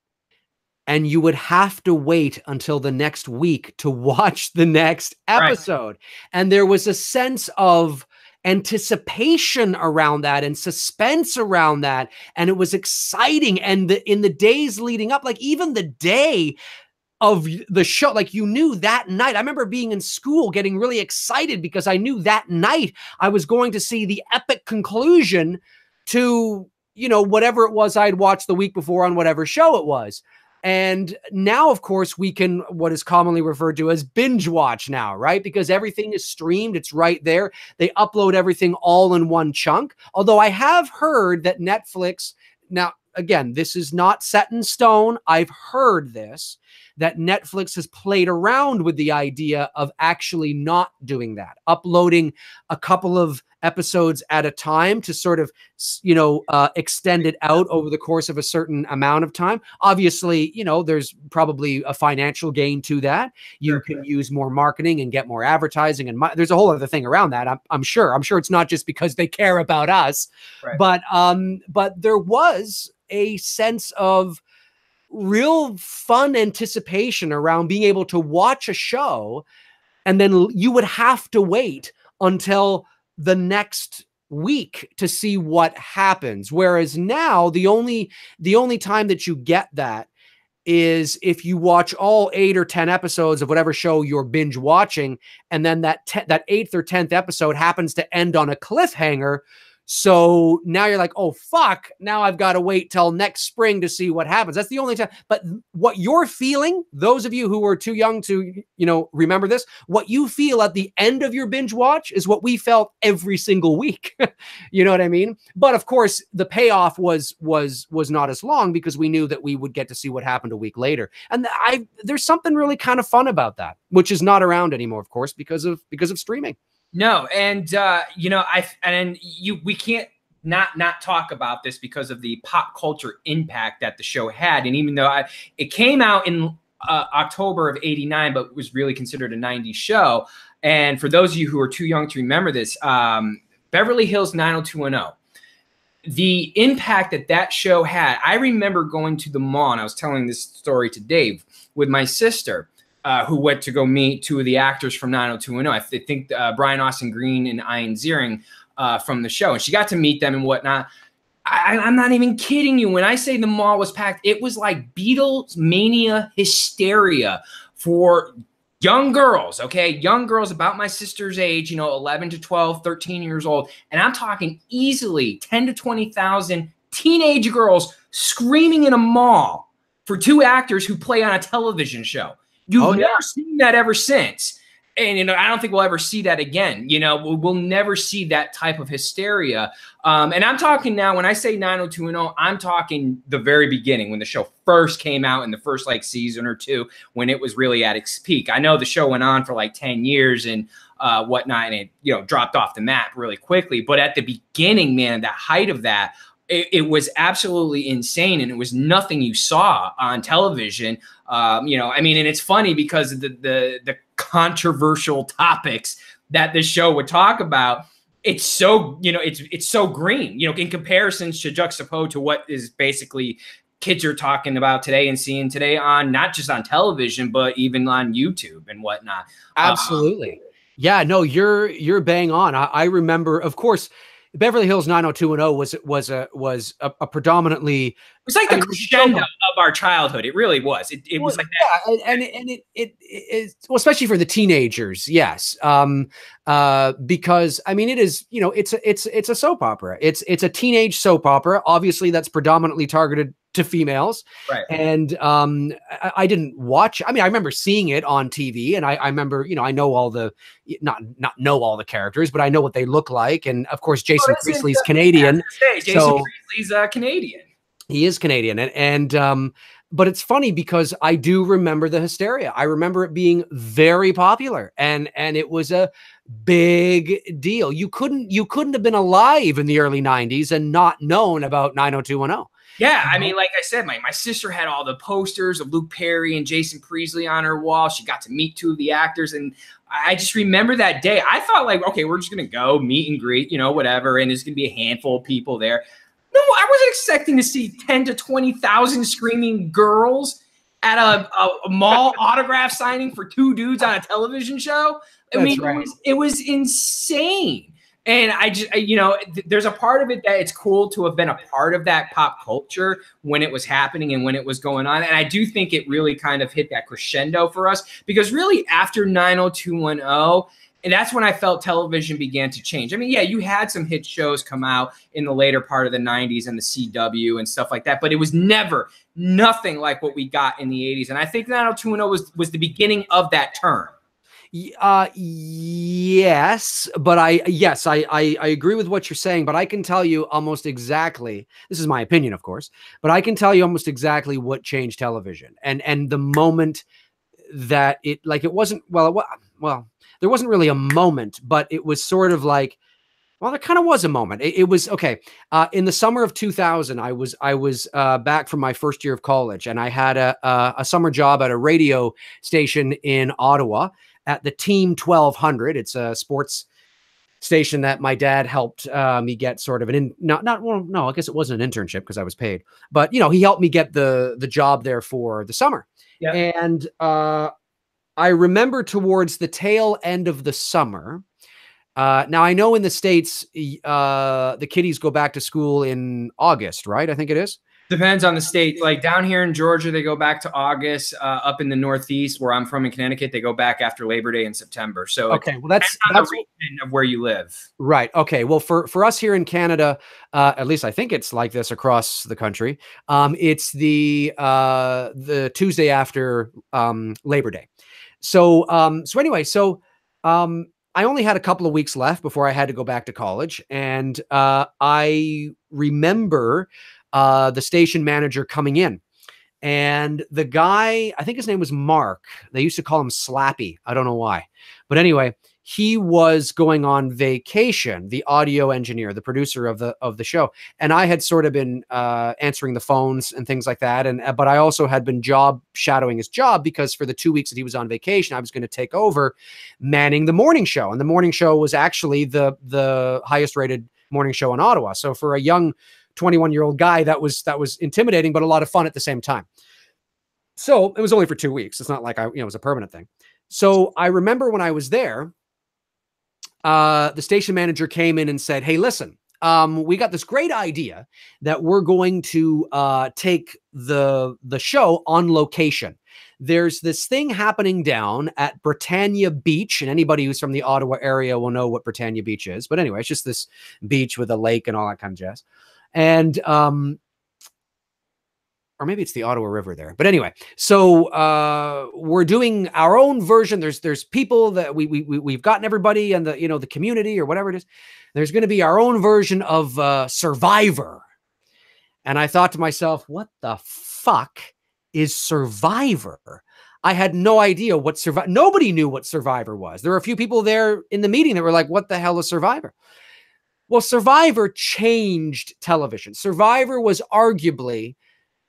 and you would have to wait until the next week to watch the next episode. Right. And there was a sense of anticipation around that and suspense around that. And it was exciting. And in the days leading up, like even the day of the show, like you knew that night. I remember being in school getting really excited because I knew that night I was going to see the epic conclusion to, you know, whatever it was I'd watched the week before on whatever show it was. And now, of course, we can, what is commonly referred to as binge watch now, right? Because everything is streamed. It's right there. They upload everything all in one chunk. Although I have heard that Netflix, now, again, this is not set in stone. I've heard this, that Netflix has played around with the idea of actually not doing that, uploading a couple of episodes at a time to sort of, you know, extend it out over the course of a certain amount of time. Obviously, you know, there's probably a financial gain to that. You can use more marketing and get more advertising, and there's a whole other thing around that. I'm sure it's not just because they care about us, right. But there was a sense of real fun anticipation around being able to watch a show, and then you would have to wait until the next week to see what happens. Whereas now the only time that you get that is if you watch all 8 or 10 episodes of whatever show you're binge watching, and then that 8th or 10th episode happens to end on a cliffhanger. So now you're like, oh, fuck, now I've got to wait till next spring to see what happens. That's the only time. But what you're feeling, those of you who are too young to, you know, remember this, what you feel at the end of your binge watch is what we felt every single week. You know what I mean? But of course, the payoff was not as long because we knew that we would get to see what happened a week later. And there's something really kind of fun about that, which is not around anymore, of course, because of streaming. No, and you know, we can't not talk about this because of the pop culture impact that the show had. And even though it came out in October of '89, but was really considered a '90s show. And for those of you who are too young to remember this, Beverly Hills 90210. The impact that show had. I remember going to the mall, and I was telling this story to Dave with my sister. Who went to go meet 2 of the actors from 90210. I think Brian Austin Green and Ian Ziering from the show. And she got to meet them and whatnot. I'm not even kidding you. When I say the mall was packed, it was like Beatles mania hysteria for young girls, okay? Young girls about my sister's age, you know, 11 to 12, 13 years old. And I'm talking easily 10 to 20,000 teenage girls screaming in a mall for 2 actors who play on a television show. You've never seen that ever since. And, you know, I don't think we'll ever see that again. You know, we'll never see that type of hysteria. And I'm talking now, when I say 90210, I'm talking the very beginning, when the show first came out in the first like season or 2, when it was really at its peak. I know the show went on for like 10 years and whatnot, and it, you know, dropped off the map really quickly. But at the beginning, man, the height of that, it was absolutely insane, and it was nothing you saw on television. You know, I mean, and it's funny because of the controversial topics that this show would talk about. It's so, you know, it's so green, you know, in comparison to juxtaposed to what is basically kids are talking about today and seeing today on not just on television, but even on YouTube and whatnot. Absolutely. Yeah, no, you're bang on. I remember, of course, Beverly Hills 90210 was a predominantly, was like I the mean, crescendo of our childhood. It really was. It was like that. yeah, and it well, especially for the teenagers, yes. Because I mean, it is, you know, it's a soap opera. It's a teenage soap opera. Obviously, that's predominantly targeted to females. Right. And I didn't watch. I mean, I remember seeing it on TV, and I remember, you know, I know all the not know all the characters, but I know what they look like. And of course, Jason Priestley's Canadian. Jason Priestley's Canadian. He is Canadian, and but it's funny because I do remember the hysteria. I remember it being very popular, and it was a big deal. You couldn't have been alive in the early 90s and not known about 90210. Yeah, I mean, like I said, my sister had all the posters of Luke Perry and Jason Priestley on her wall. She got to meet two of the actors, and I just remember that day. I thought, like, okay, we're just gonna go meet and greet, you know, whatever, and there's gonna be a handful of people there. No, I wasn't expecting to see 10 to 20,000 screaming girls at a mall autograph signing for two dudes on a television show. I mean, right. It was insane. And you know, there's a part of it that it's cool to have been a part of that pop culture when it was happening and when it was going on. And I do think it really kind of hit that crescendo for us, because really after 90210, and that's when I felt television began to change. I mean, yeah, you had some hit shows come out in the later part of the 90s and the CW and stuff like that, but it was nothing like what we got in the 80s. And I think 90210 was the beginning of that turn. Yes, but I agree with what you're saying, but I can tell you almost exactly, this is my opinion, of course, but I can tell you almost exactly what changed television and the moment that it, like, it wasn't, well, there wasn't really a moment, but it was sort of like, well, there kind of was a moment. It was okay. In the summer of 2000, I was back from my first year of college, and I had a summer job at a radio station in Ottawa at the Team 1200. It's a sports station that my dad helped me get sort of no, I guess it wasn't an internship because I was paid, but you know, he helped me get the job there for the summer. Yeah. And I remember towards the tail end of the summer. Now I know in the States, the kiddies go back to school in August, right? I think it is. Depends on the state. Like down here in Georgia, they go back to August. Up in the Northeast, where I'm from in Connecticut, they go back after Labor Day in September. So okay, well that's the region of where you live, right? Okay, well for us here in Canada, at least I think it's like this across the country. It's the Tuesday after Labor Day. So anyway, I only had a couple of weeks left before I had to go back to college, and I remember the station manager coming in, and the guy, I think his name was Mark. They used to call him Slappy. I don't know why, but anyway, he was going on vacation, the audio engineer, the producer of the show. And I had sort of been answering the phones and things like that. But I also had been job shadowing his job, because for the 2 weeks that he was on vacation, I was going to take over manning the morning show. And the morning show was actually the highest rated morning show in Ottawa. So for a young 21-year-old guy, that was intimidating, but a lot of fun at the same time. So it was only for 2 weeks. It's not like it was a permanent thing. So I remember when I was there, the station manager came in and said, "Hey, listen, we got this great idea that we're going to take the show on location. There's this thing happening down at Britannia Beach," and anybody who's from the Ottawa area will know what Britannia Beach is. But anyway, it's just this beach with a lake and all that kind of jazz. And or maybe it's the Ottawa River there. But anyway, so we're doing our own version. There's people that we've gotten everybody and the community or whatever it is. There's going to be our own version of Survivor. And I thought to myself, what the fuck is Survivor? I had no idea what Survivor. Nobody knew what Survivor was. There were a few people there in the meeting that were like, what the hell is Survivor? Well, Survivor changed television. Survivor was arguably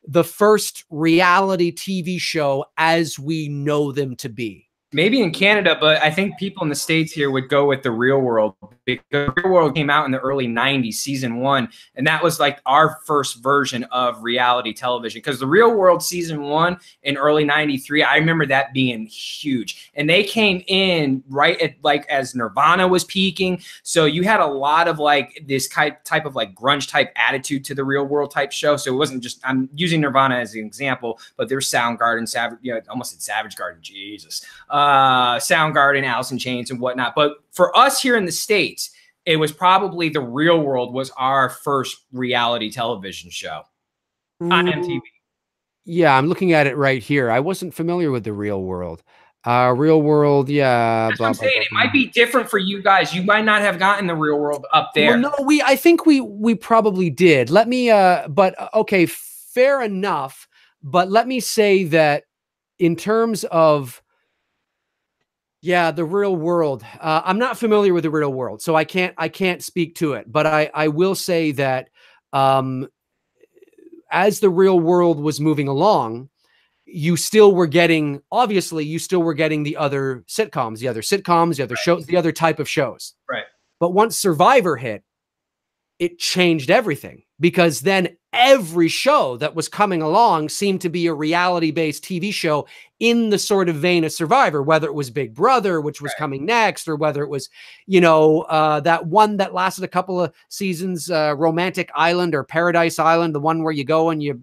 the first reality TV show as we know them to be. Maybe in Canada, but I think people in the States here would go with The Real World, because The Real World came out in the early 90s, season 1. And that was like our first version of reality television. Because The Real World season 1 in early 93, I remember that being huge. And they came in right at like as Nirvana was peaking. So you had a lot of like this type of like grunge type attitude to The Real World type show. So it wasn't just, I'm using Nirvana as an example, but there's Soundgarden, Savage, you know, almost said Savage Garden, Jesus. Soundgarden, Alice in Chains, and whatnot. But for us here in the States, it was probably The Real World was our first reality television show on MTV. Yeah, I'm looking at it right here. I wasn't familiar with The Real World. Real World, yeah. That's what I'm saying. It might be different for you guys. You might not have gotten The Real World up there. Well, no, I think we probably did. Let me, but okay, fair enough. But let me say that in terms of, yeah, The Real World. I'm not familiar with The Real World, so I can't speak to it. But I will say that as The Real World was moving along, you still were getting, obviously, you still were getting the other sitcoms, the other shows, the other type of shows. Right. But once Survivor hit, it changed everything, because then every show that was coming along seemed to be a reality-based TV show in the sort of vein of Survivor, whether it was Big Brother, which was coming next, or whether it was, you know, that one that lasted a couple of seasons, Romantic Island or Paradise Island, the one where you go and you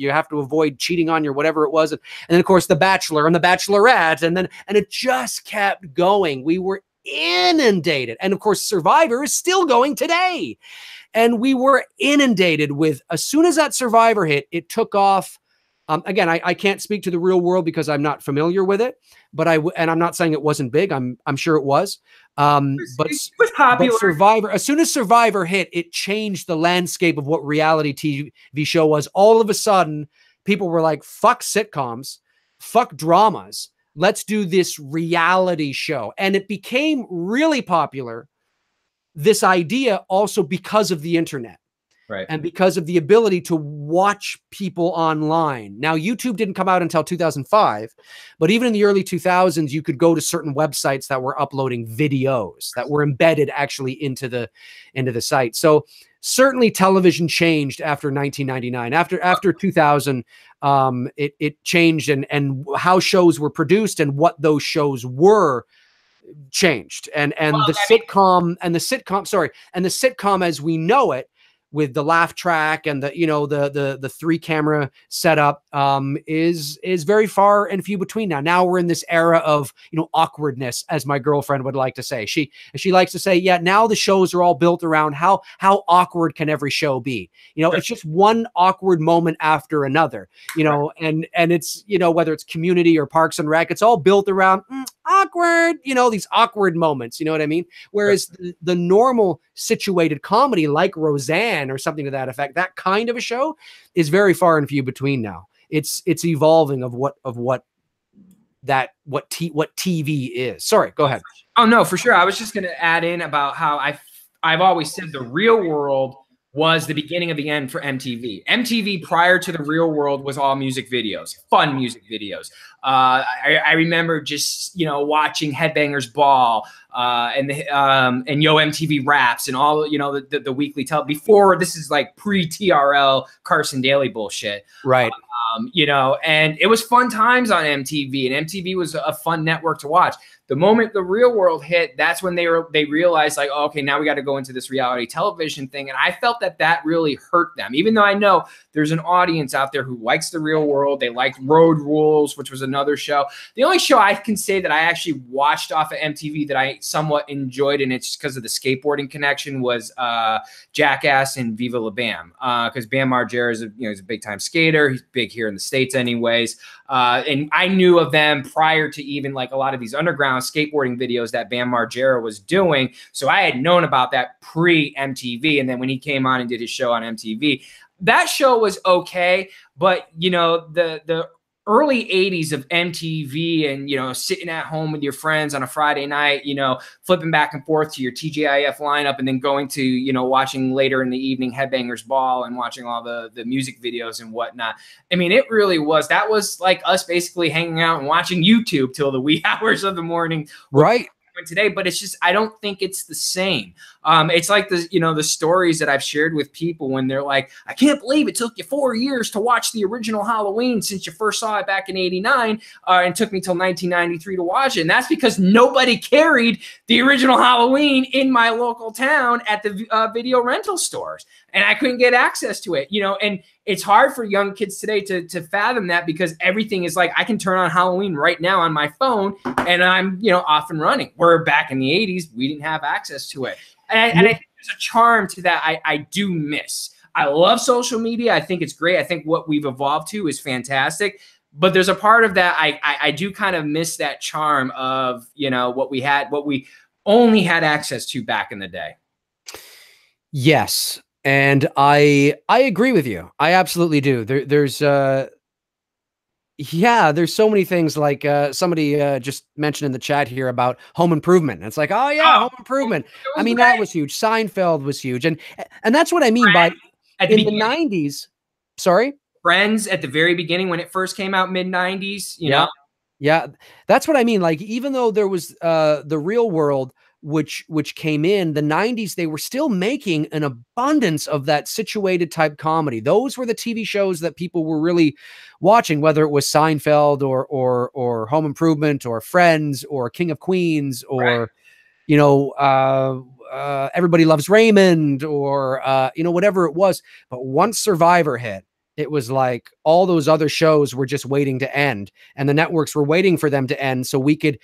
have to avoid cheating on your whatever it was. And then, of course, The Bachelor and The Bachelorette. And it just kept going. We were inundated. And of course, Survivor is still going today. And we were inundated with, as soon as that Survivor hit, it took off. Again, I can't speak to The Real World because I'm not familiar with it, but and I'm not saying it wasn't big. I'm sure it was. But it was popular. But Survivor, as soon as Survivor hit, it changed the landscape of what reality TV show was. All of a sudden, people were like, fuck sitcoms, fuck dramas. Let's do this reality show. And it became really popular, this idea, also because of the internet. Right. And because of the ability to watch people online. Now, YouTube didn't come out until 2005, but even in the early 2000s, you could go to certain websites that were uploading videos that were embedded actually into the site. So certainly television changed after 1999. After 2000, it changed, and how shows were produced and what those shows were changed. And the sitcom as we know it, with the laugh track and the, you know, the 3-camera setup, is very far and few between now. Now we're in this era of, you know, awkwardness, as my girlfriend would like to say. She likes to say, yeah, now the shows are all built around how awkward can every show be? You know, it's just one awkward moment after another, you know, and it's, you know, whether it's Community or Parks and Rec, it's all built around awkward, you know, these awkward moments, you know what I mean? Whereas the normal situated comedy like Roseanne or something to that effect, that kind of a show is very far and few between now. It's evolving of what TV is. Sorry, go ahead. Oh no, for sure. I was just going to add in about how I've always said The Real World was the beginning of the end for MTV. MTV prior to The Real World was all music videos, fun music videos. I remember just, you know, watching Headbangers Ball and Yo MTV Raps and all, you know, the weekly before this is like pre-TRL Carson Daly bullshit. Right. You know, and it was fun times on MTV, and MTV was a fun network to watch. The moment The Real World hit, that's when they realized, like, oh, okay, now we got to go into this reality television thing. And I felt that really hurt them, even though I know there's an audience out there who likes The Real World. They liked Road Rules, which was another show. The only show I can say that I actually watched off of MTV that I somewhat enjoyed, and it's because of the skateboarding connection, was Jackass and Viva La Bam. Because Bam Margera is he's a big time skater. He's big here in the States anyways. And I knew of them prior to even like a lot of these underground skateboarding videos that Bam Margera was doing. So I had known about that pre-MTV. And then when he came on and did his show on MTV, that show was okay. But, you know, the early 80s of MTV and, you know, sitting at home with your friends on a Friday night, you know, flipping back and forth to your TGIF lineup and then going to, you know, watching later in the evening Headbangers Ball and watching all the music videos and whatnot. I mean, it really was, that was like us basically hanging out and watching YouTube till the wee hours of the morning. Right. Today, but it's just, I don't think it's the same. It's like the, you know, the stories that I've shared with people when they're like, I can't believe it took you 4 years to watch the original Halloween since you first saw it back in '89, and took me till 1993 to watch it. And that's because nobody carried the original Halloween in my local town at the video rental stores, and I couldn't get access to it, you know. And it's hard for young kids today to fathom that, because everything is like, I can turn on Halloween right now on my phone and I'm, you know, off and running. Where back in the 80s, we didn't have access to it. And I think there's a charm to that I do miss. I love social media. I think it's great. I think what we've evolved to is fantastic. But there's a part of that I do kind of miss that charm of, you know, what we only had access to back in the day. Yes. And I agree with you. I absolutely do. There's so many things, like somebody just mentioned in the chat here about Home Improvement. And it's like, oh yeah, Home Improvement. I mean, that was huge. Seinfeld was huge. And that's what I mean by in the 90s. Sorry? Friends at the very beginning when it first came out, mid-90s, you know? Yeah, that's what I mean. Like, even though there was The Real World, which came in the 90s, they were still making an abundance of that situated type comedy. Those were the TV shows that people were really watching, whether it was Seinfeld or Home Improvement or Friends or King of Queens or, you know, Everybody Loves Raymond or, you know, whatever it was. But once Survivor hit, it was like all those other shows were just waiting to end, and the networks were waiting for them to end so we could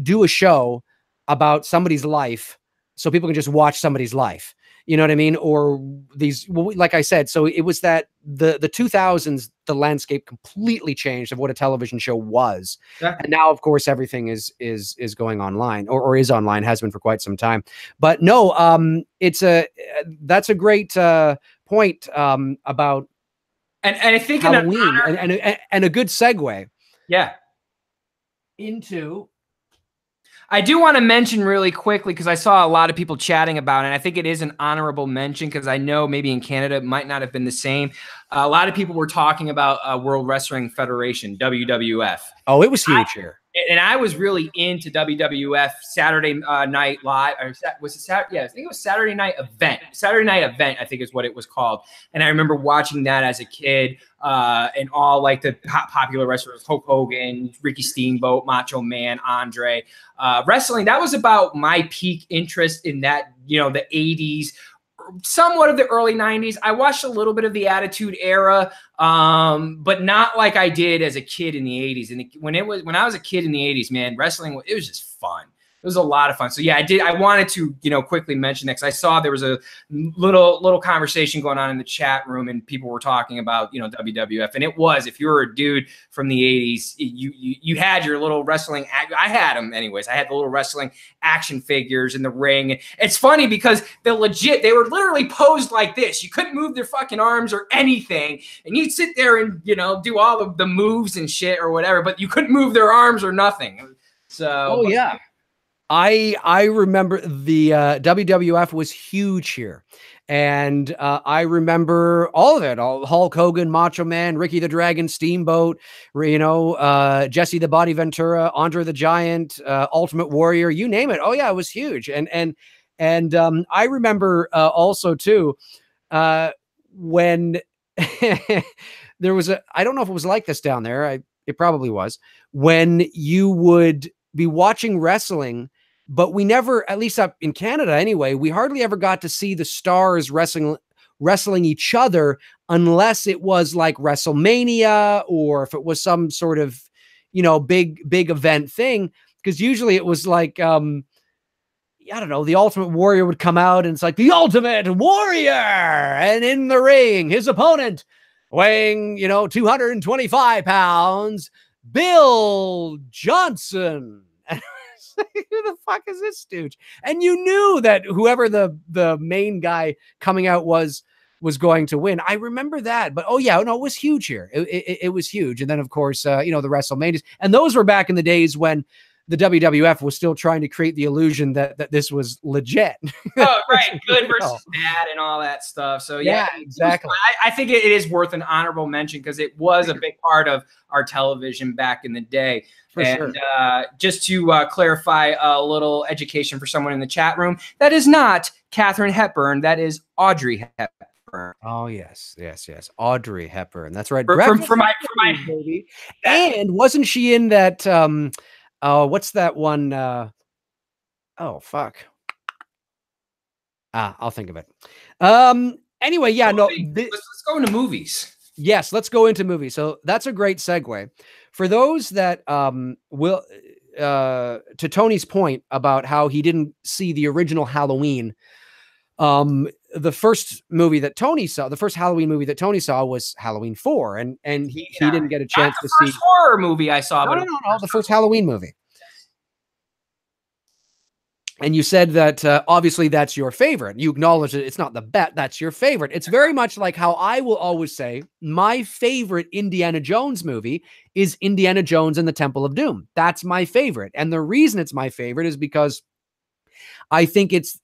do a show about somebody's life, so people can just watch somebody's life. You know what I mean? Or these, well, like I said, so it was that the 2000s, the landscape completely changed of what a television show was. Yeah. And now, of course, everything is going online or is online, has been for quite some time. But no, that's a great point about and I think Halloween and a good segue. Yeah. Into, I do want to mention really quickly, because I saw a lot of people chatting about it, and I think it is an honorable mention, because I know maybe in Canada it might not have been the same. A lot of people were talking about World Wrestling Federation, WWF. Oh, it was huge here. And I was really into WWF Saturday Night Live. Or was it Saturday? Yeah, I think it was Saturday Night Event. Saturday Night Event, I think is what it was called. And I remember watching that as a kid, and all like the popular wrestlers, Hulk Hogan, Ricky Steamboat, Macho Man, Andre. Wrestling, that was about my peak interest in that, you know, the 80s, somewhat of the early 90s. I watched a little bit of the Attitude Era, but not like I did as a kid in the 80s. And when I was a kid in the 80s, man, wrestling, it was just fun. It was a lot of fun. So yeah, I wanted to, you know, quickly mention that, because I saw there was a little conversation going on in the chat room, and people were talking about, you know, WWF. And it was, if you were a dude from the 80s, you had your little wrestling. I had them anyways. I had the little wrestling action figures in the ring. It's funny because they were literally posed like this. You couldn't move their fucking arms or anything, and you'd sit there and, you know, do all of the moves and shit or whatever, but you couldn't move their arms or nothing. So, yeah. I remember the WWF was huge here, and I remember all of it. All Hulk Hogan, Macho Man, Ricky the Dragon Steamboat, you know, Jesse the Body Ventura, Andre the Giant, Ultimate Warrior, you name it. Oh yeah, it was huge. And I remember also too when there was I don't know if it was like this down there. It probably was, when you would be watching wrestling, but we never, at least up in Canada anyway, we hardly ever got to see the stars wrestling each other, unless it was like WrestleMania, or if it was some sort of, you know, big event thing. Because usually it was like, I don't know, the Ultimate Warrior would come out, and it's like the Ultimate Warrior, and in the ring, his opponent, weighing, you know, 225 pounds, Bill Johnson. Who the fuck is this stooge? And you knew that whoever the main guy coming out was was going to win. I remember that, but oh yeah, no, it was huge here. It was huge. And then of course, you know, the WrestleManias, and those were back in the days when the WWF was still trying to create the illusion that this was legit. Oh, right. Good versus bad and all that stuff. So yeah, exactly. I think it is worth an honorable mention because it was a big part of our television back in the day. For and sure. Just to clarify a little education for someone in the chat room, that is not Katharine Hepburn. That is Audrey Hepburn. Oh yes, Audrey Hepburn. That's right. For my baby. And wasn't she in that? What's that one? Oh fuck. I'll think of it. Anyway, yeah, no. Let's go into movies. Yes, let's go into movies. So that's a great segue. For those that will, to Tony's point about how he didn't see the original Halloween, the first movie that Tony saw, the first Halloween movie that Tony saw was Halloween 4, and he didn't get a chance to see the first horror movie I saw. No, the first Halloween movie. And you said that obviously that's your favorite. You acknowledge that it's not the bet, that's your favorite. It's very much like how I will always say my favorite Indiana Jones movie is Indiana Jones and the Temple of Doom. That's my favorite. And the reason it's my favorite is because I think it's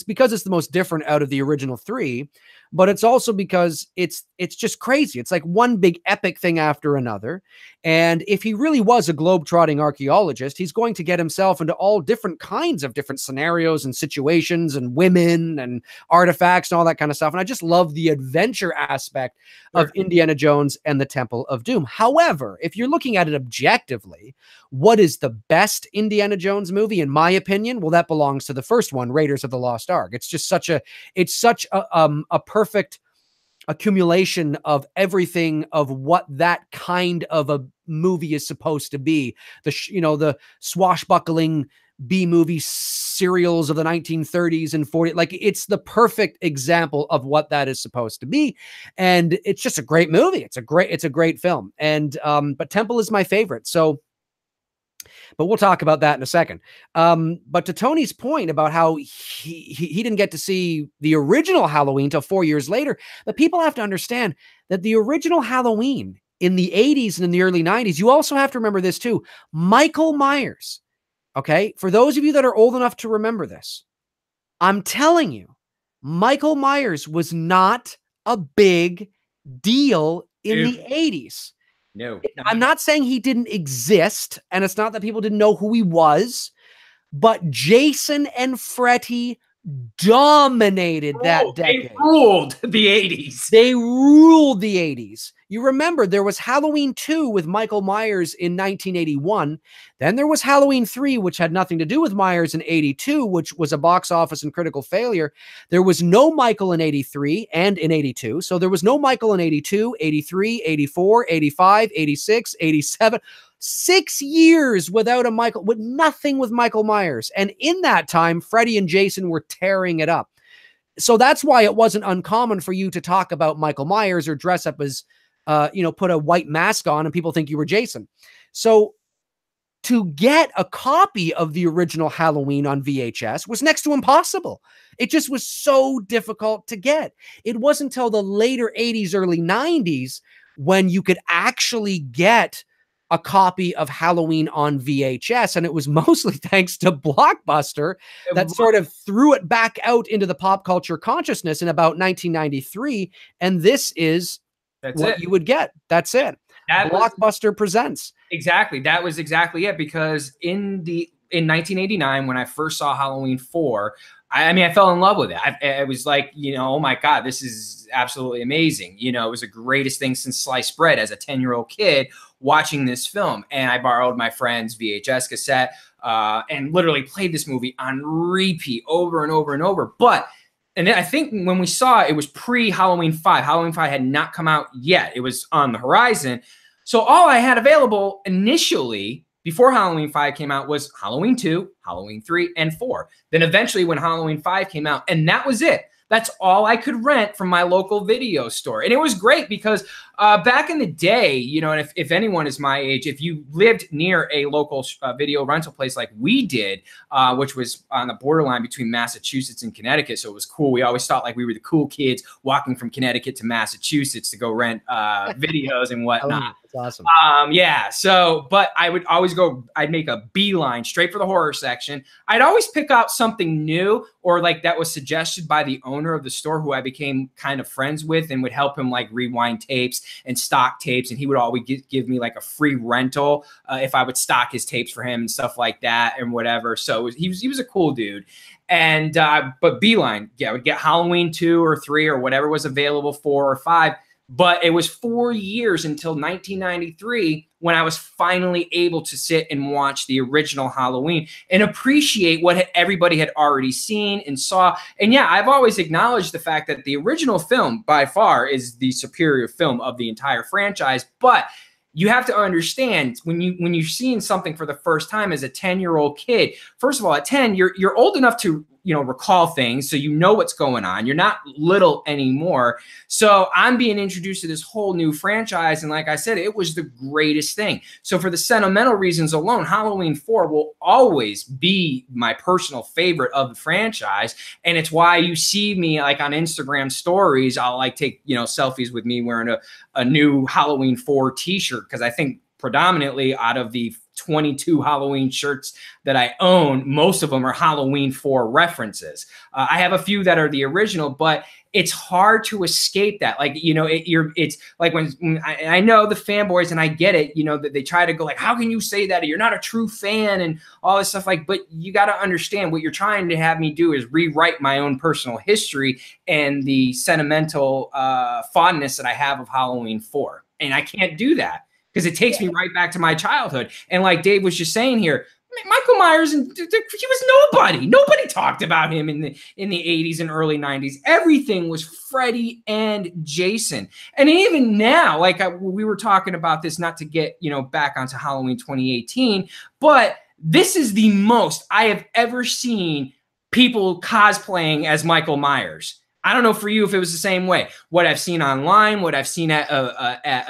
because it's the most different out of the original 3, but it's also because it's just crazy. It's like one big epic thing after another. And if he really was a globe-trotting archaeologist, he's going to get himself into all different kinds of different scenarios and situations and women and artifacts and all that kind of stuff. And I just love the adventure aspect of Indiana Jones and the Temple of Doom. However, if you're looking at it objectively, what is the best Indiana Jones movie, in my opinion? Well, that belongs to the first one, Raiders of the Lost Ark. It's just such a perfect accumulation of everything of what that kind of a movie is supposed to be. The swashbuckling B-movie serials of the 1930s and 40s. Like, it's the perfect example of what that is supposed to be. And it's just a great movie. It's a great film. And, but Temple is my favorite. So, but we'll talk about that in a second. But to Tony's point about how he didn't get to see the original Halloween till 4 years later, but people have to understand that the original Halloween in the 80s and in the early 90s, you also have to remember this too. Michael Myers, okay? For those of you that are old enough to remember this, I'm telling you, Michael Myers was not a big deal in the 80s. No, I'm not saying he didn't exist, and it's not that people didn't know who he was, but Jason and Freddy dominated that decade. They ruled the 80s. They ruled the 80s. You remember there was Halloween 2 with Michael Myers in 1981. Then there was Halloween 3, which had nothing to do with Myers, in 82, which was a box office and critical failure. There was no Michael in 83 and in 82. So there was no Michael in 82, 83, 84, 85, 86, 87. 6 years without a Michael, with nothing with Michael Myers. And in that time, Freddy and Jason were tearing it up. So that's why it wasn't uncommon for you to talk about Michael Myers or dress up as, put a white mask on and people think you were Jason. So to get a copy of the original Halloween on VHS was next to impossible. It just was so difficult to get. It wasn't until the later 80s, early 90s when you could actually get a copy of Halloween on VHS. And it was mostly thanks to Blockbuster that sort of threw it back out into the pop culture consciousness in about 1993. And this is what you would get. That's it. Blockbuster presents. Exactly. That was exactly it. Because in 1989, when I first saw Halloween 4, I fell in love with it. I was like, oh my God, this is absolutely amazing. It was the greatest thing since sliced bread as a 10-year-old kid watching this film. And I borrowed my friend's VHS cassette and literally played this movie on repeat over and over and over. And then I think when we saw it, it was pre-Halloween 5. Halloween 5 had not come out yet. It was on the horizon. So all I had available initially before Halloween 5 came out was Halloween 2, Halloween 3, and 4. Then eventually when Halloween 5 came out, and that was it. That's all I could rent from my local video store. And it was great because Back in the day, you know, and if anyone is my age, if you lived near a local video rental place like we did, which was on the borderline between Massachusetts and Connecticut, so it was cool. We always thought like we were the cool kids walking from Connecticut to Massachusetts to go rent videos and whatnot. That's awesome. Yeah. So, but I would always go, I'd make a beeline straight for the horror section. I'd always pick out something new or like that was suggested by the owner of the store who I became kind of friends with and would help him like rewind tapes and stock tapes. And he would always give me like a free rental if I would stock his tapes for him and stuff like that and whatever. So he was a cool dude. And, but Beeline, yeah, I would get Halloween 2 or 3 or whatever was available, 4 or 5. But it was 4 years until 1993 when I was finally able to sit and watch the original Halloween and appreciate what everybody had already seen and saw. And yeah, I've always acknowledged the fact that the original film by far is the superior film of the entire franchise. But you have to understand when you're seeing something for the first time as a 10-year-old kid, first of all, at 10, you're old enough to, you know, recall things. So you know what's going on. You're not little anymore. So I'm being introduced to this whole new franchise. And like I said, it was the greatest thing. So for the sentimental reasons alone, Halloween 4 will always be my personal favorite of the franchise. And it's why you see me like on Instagram stories, I'll like take, you know, selfies with me wearing a new Halloween 4 t-shirt. Cause I think predominantly out of the 22 Halloween shirts that I own, most of them are Halloween 4 references. I have a few that are the original, but it's hard to escape that. Like, you know, it's like when I know the fanboys and I get it, you know, that they try to go like, how can you say that? You're not a true fan and all this stuff like, but you got to understand what you're trying to have me do is rewrite my own personal history and the sentimental fondness that I have of Halloween 4. And I can't do that, because it takes me right back to my childhood. And like Dave was just saying here, Michael Myers, and he was nobody. Nobody talked about him in the 80s and early 90s. Everything was Freddy and Jason. And even now, like we were talking about this, not to get, you know, back onto Halloween 2018, but this is the most I have ever seen people cosplaying as Michael Myers. I don't know for you if it was the same way. What I've seen online, what I've seen at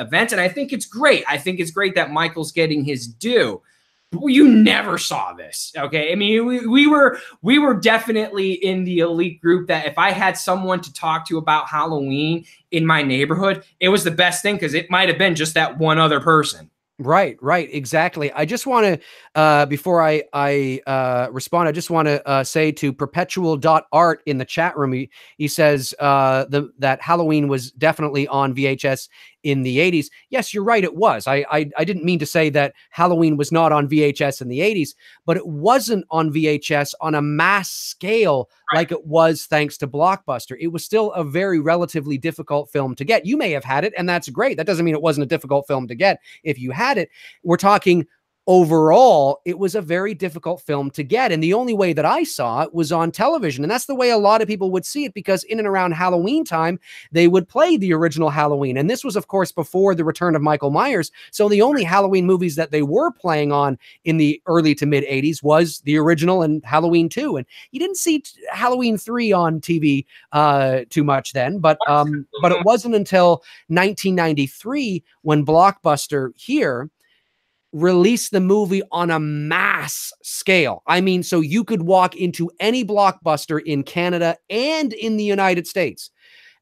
events, and I think it's great. I think it's great that Michael's getting his due. But you never saw this, okay? I mean, we were definitely in the elite group that if I had someone to talk to about Halloween in my neighborhood, it was the best thing because it might have been just that one other person. Right, exactly. I just want to, before I respond, I just want to say to perpetual.art in the chat room, he says that Halloween was definitely on VHS in the 80s. Yes, you're right, it was. I didn't mean to say that Halloween was not on VHS in the 80s, but it wasn't on VHS on a mass scale like it was thanks to Blockbuster. It was still a very relatively difficult film to get. You may have had it, and that's great. That doesn't mean it wasn't a difficult film to get if you had it. We're talking overall, it was a very difficult film to get. And the only way that I saw it was on television. And that's the way a lot of people would see it, because in and around Halloween time, they would play the original Halloween. And this was, of course, before the return of Michael Myers. So the only Halloween movies that they were playing on in the early to mid 80s was the original and Halloween 2. And you didn't see Halloween 3 on TV too much then. But it wasn't until 1993 when Blockbuster here release the movie on a mass scale. I mean, so you could walk into any Blockbuster in Canada and in the United States,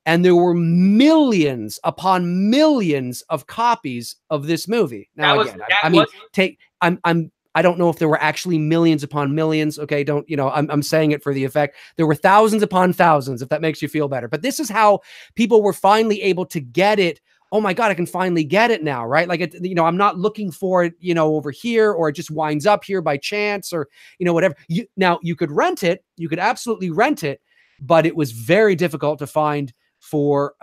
and there were millions upon millions of copies of this movie. Now, I don't know if there were actually millions upon millions. Okay, don't, you know, I'm saying it for the effect. There were thousands upon thousands, if that makes you feel better. But this is how people were finally able to get it. Oh my God, I can finally get it now, right? Like, you know, I'm not looking for it, you know, over here, or it just winds up here by chance, or, you know, whatever. Now, you could rent it. You could absolutely rent it, but it was very difficult to find for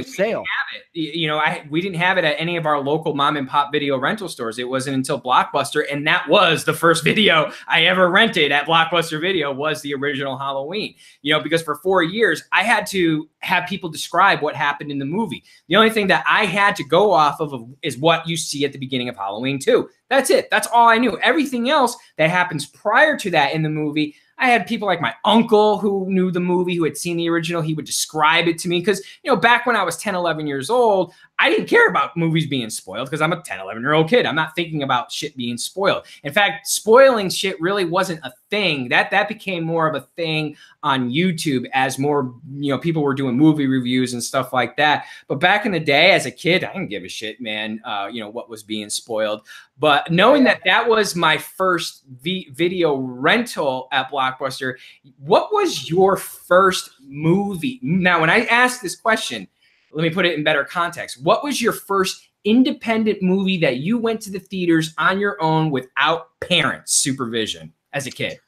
sale. You know, we didn't have it at any of our local mom and pop video rental stores. It wasn't until Blockbuster, and that was the first video I ever rented at Blockbuster Video, was the original Halloween. You know, because for 4 years I had to have people describe what happened in the movie. The only thing that I had to go off of is what you see at the beginning of Halloween 2. That's it. That's all I knew. Everything else that happens prior to that in the movie, I had people like my uncle who knew the movie, who had seen the original. He would describe it to me because, back when I was 10, 11 years old, I didn't care about movies being spoiled because I'm a 10, 11-year-old kid. I'm not thinking about shit being spoiled. In fact, spoiling shit really wasn't a thing. That became more of a thing on YouTube as more, people were doing movie reviews and stuff like that. But back in the day, as a kid, I didn't give a shit, man, what was being spoiled. But knowing that was my first video rental at Blockbuster, what was your first movie? Now, when I ask this question, let me put it in better context. What was your first independent movie that you went to the theaters on your own without parents' supervision as a kid?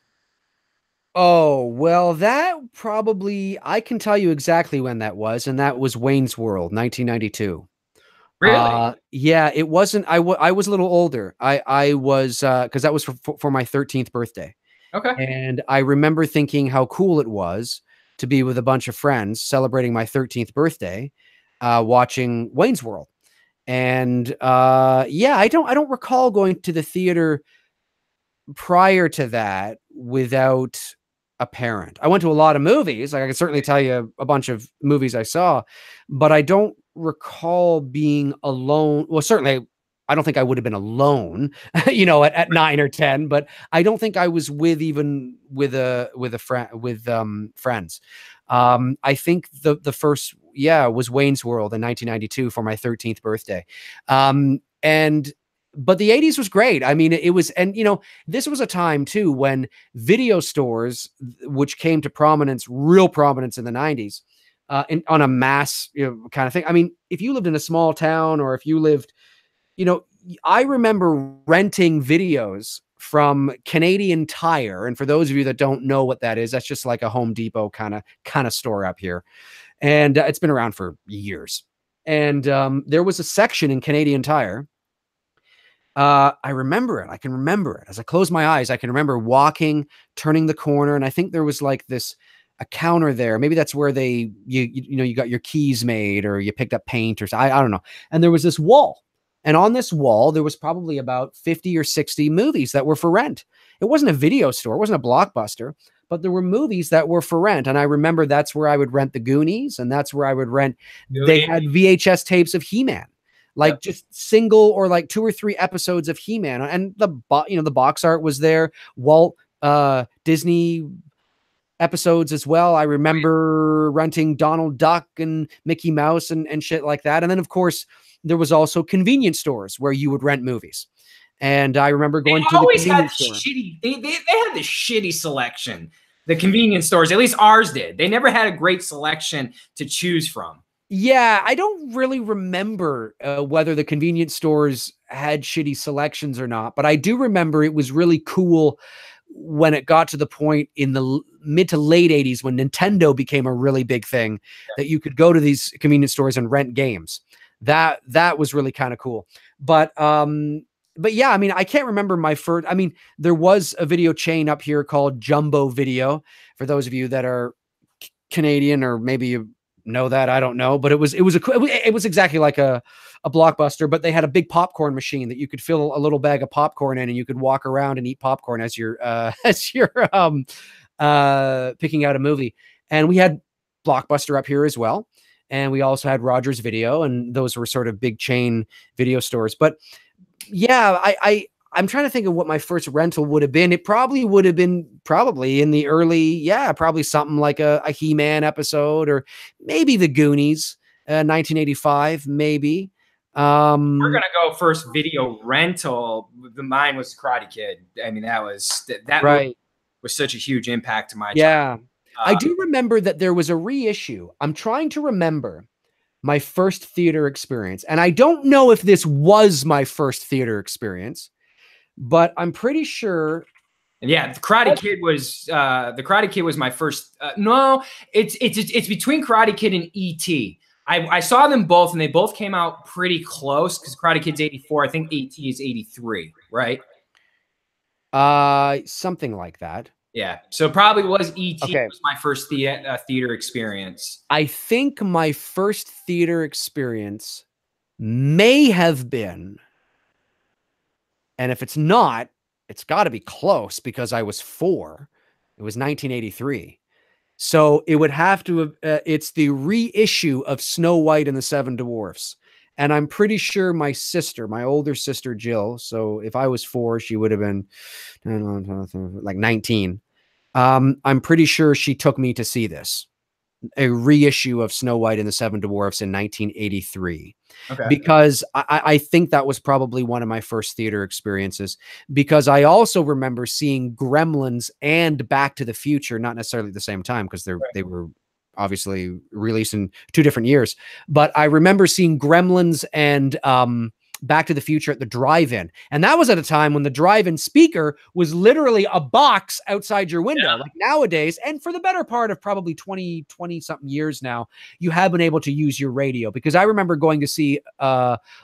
Oh, well, that probably, I can tell you exactly when that was, and that was Wayne's World, 1992. Really? Yeah, it wasn't, I was a little older. I was, because that was for my 13th birthday. Okay. And I remember thinking how cool it was to be with a bunch of friends celebrating my 13th birthday, watching Wayne's World. And yeah, I don't recall going to the theater prior to that without a parent. I went to a lot of movies. Like I can certainly tell you a bunch of movies I saw, but I don't recall being alone. Well, certainly I don't think I would have been alone, at 9 or 10, but I don't think I was with a friend with friends. I think the first, was Wayne's World in 1992 for my 13th birthday. But the 80s was great. I mean, it was, and this was a time too when video stores, which came to real prominence in the 90s, on a mass kind of thing. I mean, if you lived in a small town or if you lived, I remember renting videos from Canadian Tire. And for those of you that don't know what that is, that's just like a Home Depot kind of store up here. And it's been around for years. And there was a section in Canadian Tire. I remember it. I can remember it. As I close my eyes, I can remember walking, turning the corner. And I think there was like a counter there. Maybe that's where you got your keys made or you picked up paint or something. I don't know. And there was this wall. And on this wall, there was probably about 50 or 60 movies that were for rent. It wasn't a video store. It wasn't a Blockbuster, but there were movies that were for rent. And I remember that's where I would rent The Goonies. And that's where I would rent. They had VHS tapes of He-Man. Like just single or like 2 or 3 episodes of He-Man, and the box art was there. Walt Disney episodes as well. I remember renting Donald Duck and Mickey Mouse and shit like that. And then of course there was also convenience stores where you would rent movies. And I remember going to the convenience store. They had the shitty selection. The convenience stores, at least ours did. They never had a great selection to choose from. Yeah, I don't really remember whether the convenience stores had shitty selections or not, but I do remember it was really cool when it got to the point in the mid to late 80s when Nintendo became a really big thing, that you could go to these convenience stores and rent games. That was really kind of cool. But yeah, I mean, I can't remember my first. I mean, there was a video chain up here called Jumbo Video. For those of you that are Canadian, or maybe you know that, I don't know, but it was exactly like a Blockbuster, but they had a big popcorn machine that you could fill a little bag of popcorn in, and you could walk around and eat popcorn as you're picking out a movie. And we had Blockbuster up here as well, and we also had Rogers Video, and those were sort of big chain video stores. But yeah, I'm trying to think of what my first rental would have been. It probably would have been in the early, probably something like a He-Man episode, or maybe The Goonies, 1985, maybe. We're going to go first video rental. Mine was Karate Kid. I mean, that right. Was such a huge impact to my childhood. I do remember that there was a reissue. I'm trying to remember my first theater experience. And I don't know if this was my first theater experience, but I'm pretty sure. Yeah, the Karate Kid was my first. No, it's between Karate Kid and E.T. I saw them both, and they both came out pretty close because Karate Kid's 84. I think E.T. is 83, right? Something like that. Yeah, so probably was E.T. was my first theater experience. I think my first theater experience may have been, and if it's not, it's got to be close because I was 4. It was 1983. So it would have to have, it's the reissue of Snow White and the Seven Dwarfs. And I'm pretty sure my sister, my older sister, Jill, so if I was 4, she would have been like 19. I'm pretty sure she took me to see this, a reissue of Snow White and the Seven Dwarfs in 1983. Okay. Because I think that was probably one of my first theater experiences, because I also remember seeing Gremlins and Back to the Future, not necessarily at the same time, because they were obviously released in 2 different years. But I remember seeing Gremlins and Back to the Future at the drive-in. And that was at a time when the drive-in speaker was literally a box outside your window. Like nowadays, and for the better part of probably 20 something years now, you have been able to use your radio. Because I remember going to see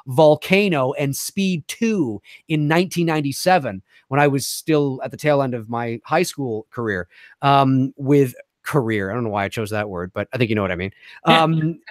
Volcano and Speed 2 in 1997 when I was still at the tail end of my high school career, with career. I don't know why I chose that word, but I think you know what I mean.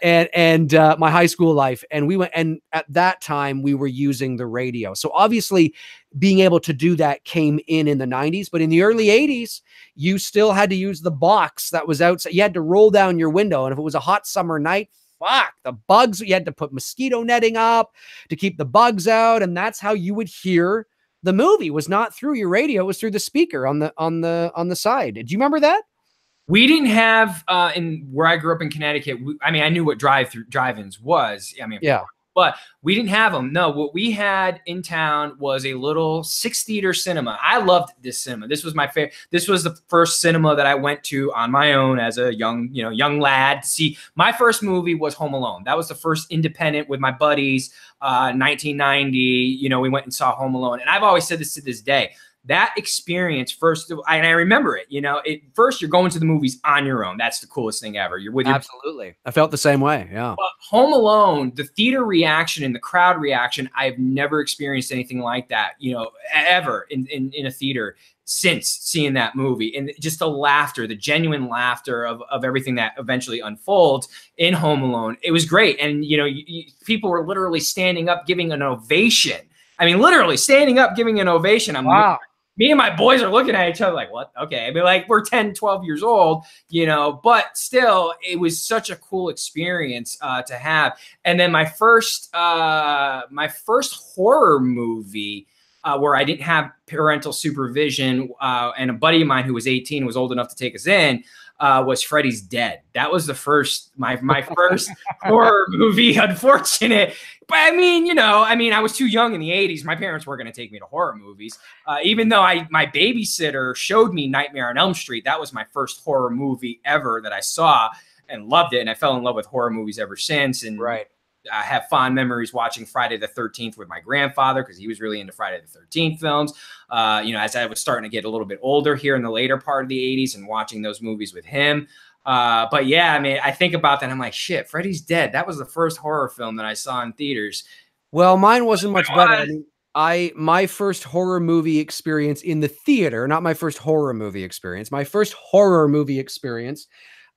And my high school life. And we went, and at that time we were using the radio. So obviously being able to do that came in the 90s, but in the early 80s, you still had to use the box that was outside. You had to roll down your window. And if it was a hot summer night, fuck, the bugs, you had to put mosquito netting up to keep the bugs out. And that's how you would hear the movie. Was not through your radio. It was through the speaker on the side. Do you remember that? We didn't have in where I grew up in Connecticut. I mean, I knew what drive-ins was. I mean, yeah, but we didn't have them. No, what we had in town was a little 6-theater cinema. I loved this cinema. This was my favorite. This was the first cinema that I went to on my own as a young lad to see. My first movie was Home Alone. That was the first independent with my buddies. 1990. We went and saw Home Alone, and I've always said this to this day. That experience first, and I remember it, first you're going to the movies on your own. That's the coolest thing ever. You're with your absolutely. I felt the same way. Yeah. But Home Alone, the theater reaction and the crowd reaction, I've never experienced anything like that, ever in a theater since seeing that movie. And just the laughter, the genuine laughter of everything that eventually unfolds in Home Alone. It was great. And, people were literally standing up, giving an ovation. I mean, literally standing up, giving an ovation. Wow. Me and my boys are looking at each other like, what? Okay. I mean, like, we're 10, 12 years old, but still, it was such a cool experience to have. And then my first horror movie where I didn't have parental supervision, and a buddy of mine who was 18 was old enough to take us in, was Freddy's Dead. That was the my first horror movie. Unfortunate, but I mean, I was too young in the 80s. My parents weren't going to take me to horror movies, even though my babysitter showed me Nightmare on Elm Street. That was my first horror movie ever that I saw and loved it, and I fell in love with horror movies ever since. And right. I have fond memories watching Friday the 13th with my grandfather because he was really into Friday the 13th films. As I was starting to get a little bit older here in the later part of the 80s and watching those movies with him. But yeah, I mean, I think about that. And I'm like, shit, Freddy's Dead. That was the first horror film that I saw in theaters. Well, mine wasn't much better. My first horror movie experience in the theater, not my first horror movie experience. My first horror movie experience,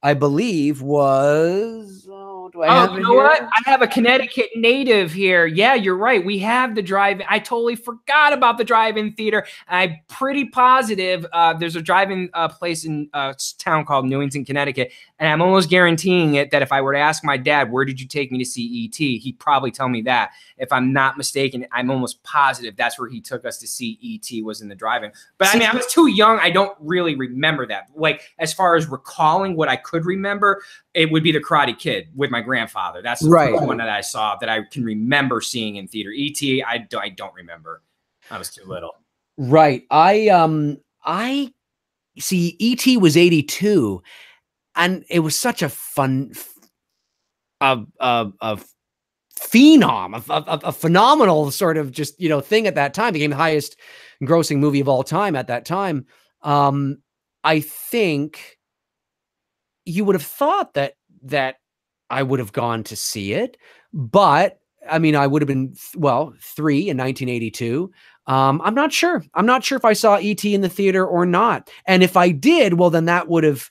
I believe, was do I have you know what? I have a Connecticut native here. Yeah, you're right. We have the drive-in. I totally forgot about the drive-in theater. I'm pretty positive there's a drive-in place in a town called Newington, Connecticut, and I'm almost guaranteeing it that if I were to ask my dad, where did you take me to see E.T., he'd probably tell me that. If I'm not mistaken, I'm almost positive that's where he took us to see E.T. was in the drive-in. But I mean, I was too young. I don't really remember that. Like, as far as recalling what I could remember, it would be The Karate Kid with my grandfather. That's the first one that I saw that I can remember seeing in theater. E.T., I don't remember. I was too little. Right. I see E.T. was 82, and it was such a fun, phenom, a phenomenal sort of just, thing at that time. It became the highest grossing movie of all time at that time. I think you would have thought that I would have gone to see it, but I mean, I would have been 3 in 1982. I'm not sure. I'm not sure if I saw E.T. in the theater or not. And if I did, well, then that would have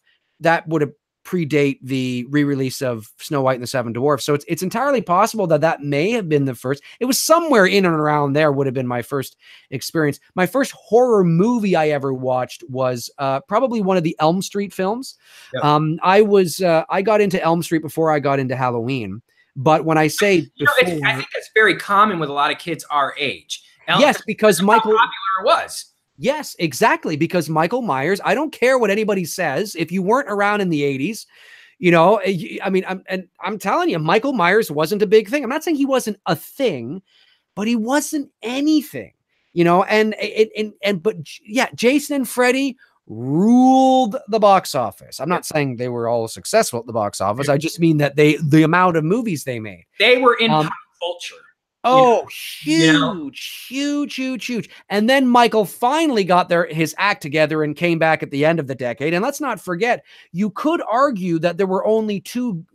predate the re-release of Snow White and the Seven Dwarfs. So it's entirely possible that may have been the first. It was somewhere in and around there would have been my first experience. My first horror movie I ever watched was probably one of the Elm Street films. Yep. I got into Elm Street before I got into Halloween. But when I say before, I think that's very common with a lot of kids our age. Yes, because Michael, how popular it was. Yes, exactly. Because Michael Myers, I don't care what anybody says. If you weren't around in the 80s, I mean, I'm telling you, Michael Myers wasn't a big thing. I'm not saying he wasn't a thing, but he wasn't anything, but Jason and Freddy ruled the box office. I'm not saying they were all successful at the box office. I just mean that the amount of movies they made. They were in pop culture. Oh, huge. And then Michael finally got his act together and came back at the end of the decade. And let's not forget, you could argue that there were only two,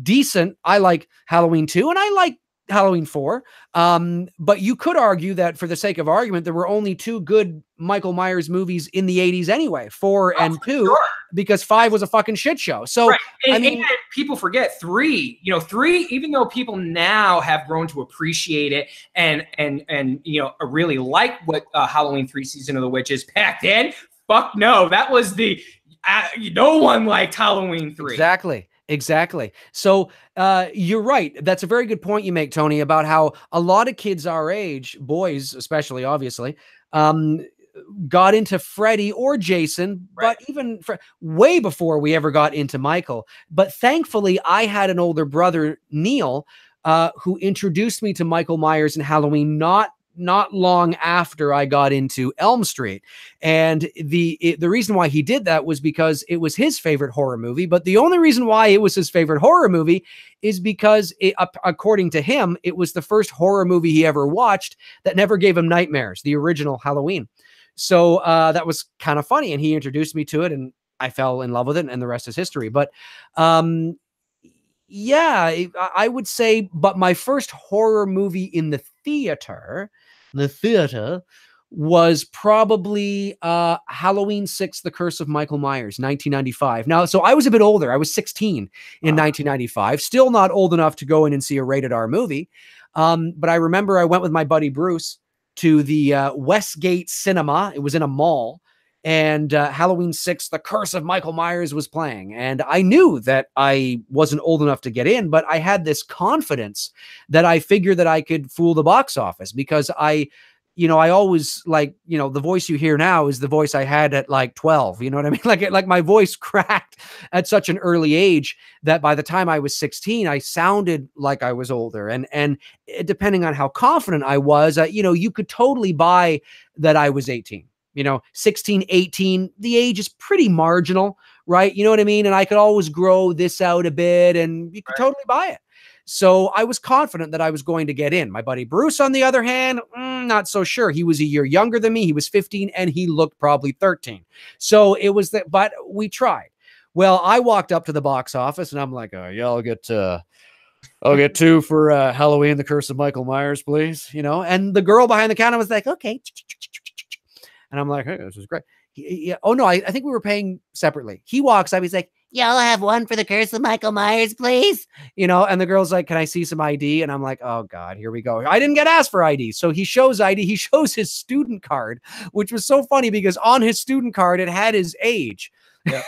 decent. I like Halloween 2 and I like Halloween 4. But you could argue that for the sake of argument, there were only two good Michael Myers movies in the 80s anyway, 4 and 2, sure. Because 5 was a fucking shit show. So, right. And people forget 3, 3, even though people now have grown to appreciate it and really like what Halloween 3 Season of the Witch is, back then, fuck no, that was no one liked Halloween 3. Exactly. So you're right. That's a very good point you make, Tony, about how a lot of kids our age, boys especially, obviously, got into Freddy or Jason, right. But even way before we ever got into Michael. But thankfully, I had an older brother, Neil, who introduced me to Michael Myers and Halloween not long after I got into Elm Street. And the reason why he did that was because it was his favorite horror movie. But the only reason why it was his favorite horror movie is because according to him, it was the first horror movie he ever watched that never gave him nightmares, the original Halloween. So that was kind of funny. And he introduced me to it and I fell in love with it and the rest is history. But yeah, I would say, but my first horror movie in the theater was probably Halloween 6, The Curse of Michael Myers, 1995. Now, so I was a bit older. I was 16 in 1995, still not old enough to go in and see a rated R movie. But I remember I went with my buddy Bruce to the Westgate Cinema. It was in a mall. And Halloween 6, The Curse of Michael Myers was playing. And I knew that I wasn't old enough to get in, but I had this confidence that I figured that I could fool the box office because I always the voice you hear now is the voice I had at like 12. You know what I mean? Like my voice cracked at such an early age that by the time I was 16, I sounded like I was older. And depending on how confident I was, you could totally buy that I was 18. 16, 18, the age is pretty marginal, right? You know what I mean? And I could always grow this out a bit and you could totally buy it. So I was confident that I was going to get in. My buddy Bruce, on the other hand, not so sure. He was a year younger than me. He was 15 and he looked probably 13. So it was that, but we tried. Well, I walked up to the box office and I'm like, oh yeah, I'll get 2 for Halloween, The Curse of Michael Myers, please. And the girl behind the counter was like, okay. And I'm like, hey, this is great. Oh, no, I think we were paying separately. He walks up. He's like, yeah, I'll have 1 for The Curse of Michael Myers, please. And the girl's like, can I see some ID? And I'm like, oh, God, here we go. I didn't get asked for ID. So he shows ID. He shows his student card, which was so funny because on his student card, it had his age. Yeah.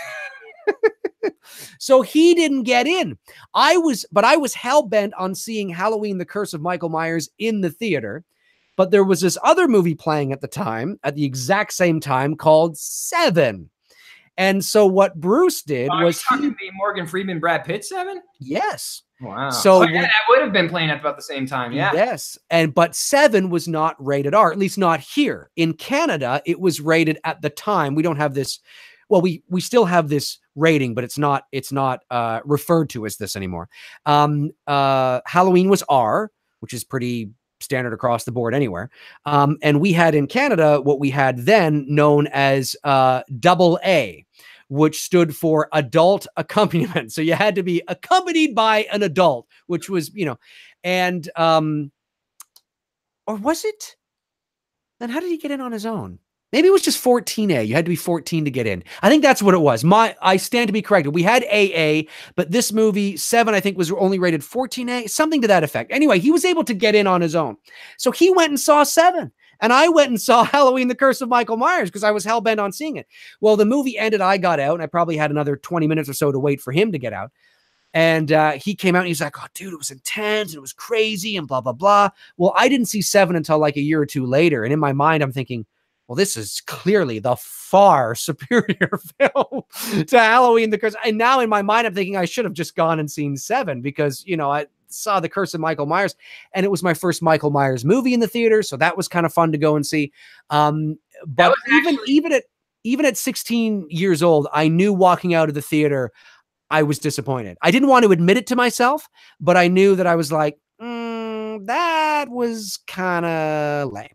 So he didn't get in. I was hell-bent on seeing Halloween, The Curse of Michael Myers in the theater. But there was this other movie playing at the time, at the exact same time, called Seven. And so what Bruce did was the Morgan Freeman, Brad Pitt 7? Yes. Wow. So yeah, that would have been playing at about the same time. Yeah. Yes. But 7 was not rated R, at least not here. In Canada, it was rated at the time. We don't have this. Well, we still have this rating, but it's not referred to as this anymore. Halloween was R, which is pretty standard across the board anywhere. And we had in Canada what we had then known as AA, which stood for adult accompaniment. So you had to be accompanied by an adult, which was, and or was it? Then how did he get in on his own? Maybe it was just 14A. You had to be 14 to get in. I think that's what it was. I stand to be corrected. We had AA, but this movie, 7, I think, was only rated 14A, something to that effect. Anyway, he was able to get in on his own. So he went and saw 7. And I went and saw Halloween, The Curse of Michael Myers, because I was hell-bent on seeing it. Well, the movie ended. I got out, and I probably had another 20 minutes or so to wait for him to get out. And he came out, and he's like, oh, dude, it was intense, and it was crazy, and blah, blah, blah. Well, I didn't see 7 until like a year or two later. And in my mind, I'm thinking, well, this is clearly the far superior film to Halloween, The Curse. And now in my mind, I'm thinking I should have just gone and seen 7 because, you know, I saw The Curse of Michael Myers, and it was my first Michael Myers movie in the theater. So that was kind of fun to go and see. But even at 16 years old, I knew walking out of the theater, I was disappointed. I didn't want to admit it to myself, but I knew that I was like, that was kind of lame.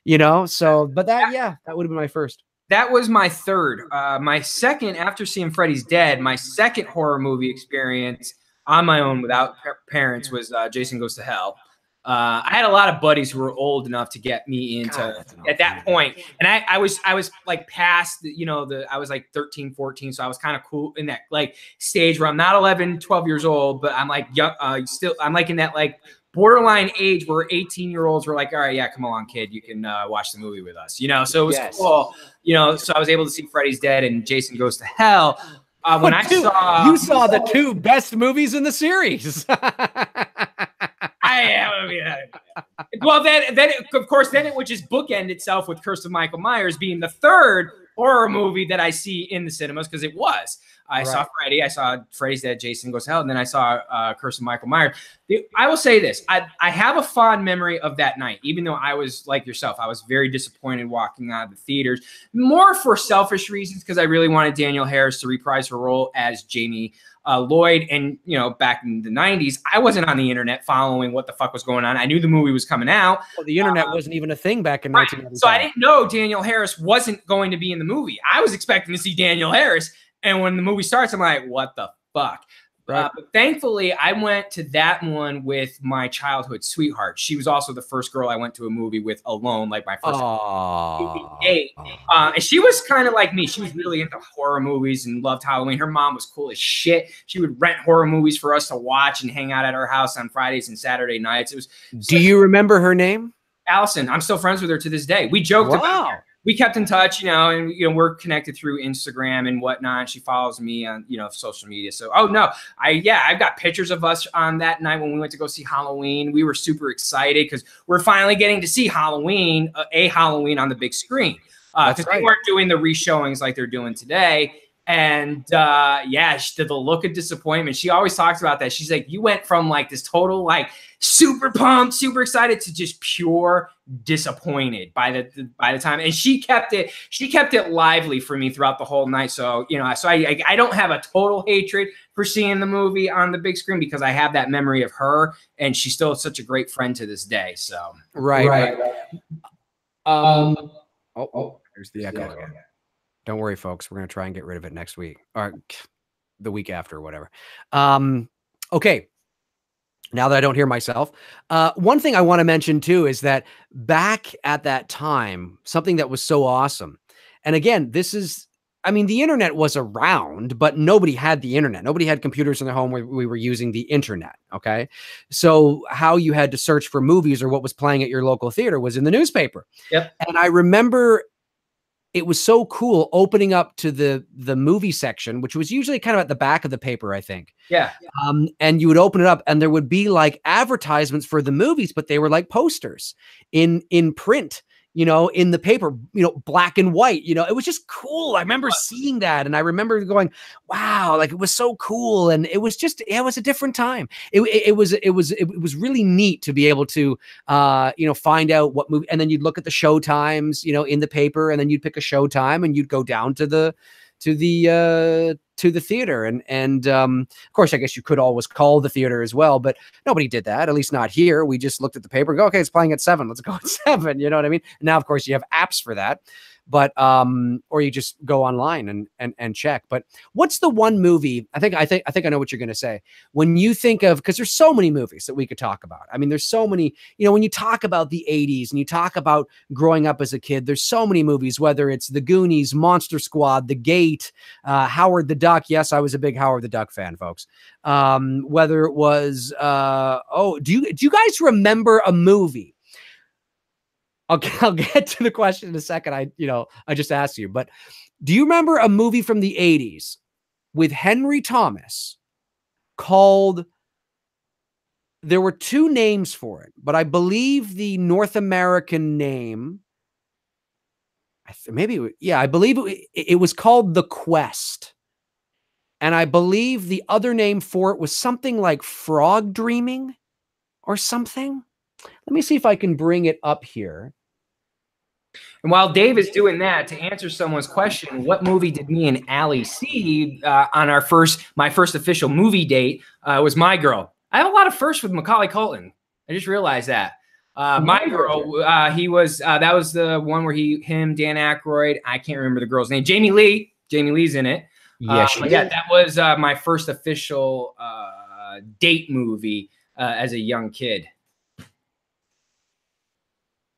You know, so, but that, yeah, that would have been my first. That was my third. My second, after seeing Freddy's Dead, my second horror movie experience on my own without parents was Jason Goes to Hell. I had a lot of buddies who were old enough to get me into at that point. And I was like past, you know, I was like 13, 14. So I was kind of cool in that like stage where I'm not 11, 12 years old, but I'm like young, still, I'm like in that like borderline age where 18-year-olds were like, all right, yeah, come along, kid, you can watch the movie with us, you know? So it was cool, you know, so I was able to see Freddy's Dead and Jason Goes to Hell. When you saw the 2 best movies in the series. Well, then of course, then it would just bookend itself with Curse of Michael Myers being the third horror movie that I see in the cinemas, because it was. I saw Freddy, I saw Freddy's Dead, Jason Goes to Hell, and then I saw Curse of Michael Myers. I will say this. I have a fond memory of that night, even though I was like yourself. I was very disappointed walking out of the theaters, more for selfish reasons, because I really wanted Danielle Harris to reprise her role as Jamie Lloyd. And, you know, back in the 90s, I wasn't on the internet following what the fuck was going on. I knew the movie was coming out. Well, the internet wasn't even a thing back in 1995. So I didn't know Danielle Harris wasn't going to be in the movie. I was expecting to see Danielle Harris. And when the movie starts, I'm like, what the fuck? Right. But thankfully, I went to that one with my childhood sweetheart. She was also the first girl I went to a movie with alone, like my first movie date. And she was kind of like me. She was really into horror movies and loved Halloween. Her mom was cool as shit. She would rent horror movies for us to watch and hang out at our house on Fridays and Saturday nights. It was. Do you remember her name? Allison. I'm still friends with her to this day. We joked about her. We kept in touch, you know, and, you know, we're connected through Instagram and whatnot. She follows me on, you know, social media. So, I've got pictures of us on that night when we went to go see Halloween. We were super excited because we're finally getting to see Halloween, a Halloween on the big screen. Because they weren't doing the re-showings like they're doing today. And the look of disappointment. She always talks about that. She's like, you went from like this total like super pumped, super excited to just pure disappointed by the time. And she kept it lively for me throughout the whole night. So, you know, I don't have a total hatred for seeing the movie on the big screen because I have that memory of her, and she's still such a great friend to this day. So right. There's the echo again. Don't worry, folks. We're going to try and get rid of it next week or the week after or whatever. Okay. Now that I don't hear myself, one thing I want to mention too is that back at that time, something that was so awesome. And again, the internet was around, but nobody had the internet. Nobody had computers in their home where we were using the internet. Okay. So how you had to search for movies or what was playing at your local theater was in the newspaper. Yep. And I remember it was so cool opening up to the movie section, which was usually kind of at the back of the paper, I think. Yeah. And you would open it up and there would be like advertisements for the movies, but they were like posters in print, you know, in the paper, you know, black and white, you know, it was just cool. I remember seeing that. And I remember going, wow, like it was so cool. And it was a different time. It was really neat to be able to, you know, find out what movie, and then you'd look at the show times, you know, in the paper, and then you'd pick a show time and you'd go down to the theater. And of course, I guess you could always call the theater as well, but nobody did that, at least not here. We just looked at the paper and go, okay, it's playing at 7. Let's go at 7. You know what I mean? And now, of course, you have apps for that. but or you just go online and check. But what's the one movie? I think I know what you're going to say when you think of, because there's so many movies that we could talk about. I mean, there's so many, when you talk about the 80s and you talk about growing up as a kid, there's so many movies, whether it's The Goonies, Monster Squad, The Gate, Howard the Duck. Yes, I was a big Howard the Duck fan, folks. Whether it was do you guys remember a movie? I'll get to the question in a second. I just asked you, but do you remember a movie from the 80s with Henry Thomas called, there were two names for it, but I believe the North American name, I believe it was called The Quest. And I believe the other name for it was something like Frog Dreaming or something. Let me see if I can bring it up here. And while Dave is doing that, to answer someone's question, what movie did me and Allie see on my first official movie date was My Girl. I have a lot of firsts with Macaulay Culkin. I just realized that. My Girl, that was the one where Dan Aykroyd, I can't remember the girl's name, Jamie Lee. Jamie Lee's in it. Yeah, that was my first official date movie as a young kid.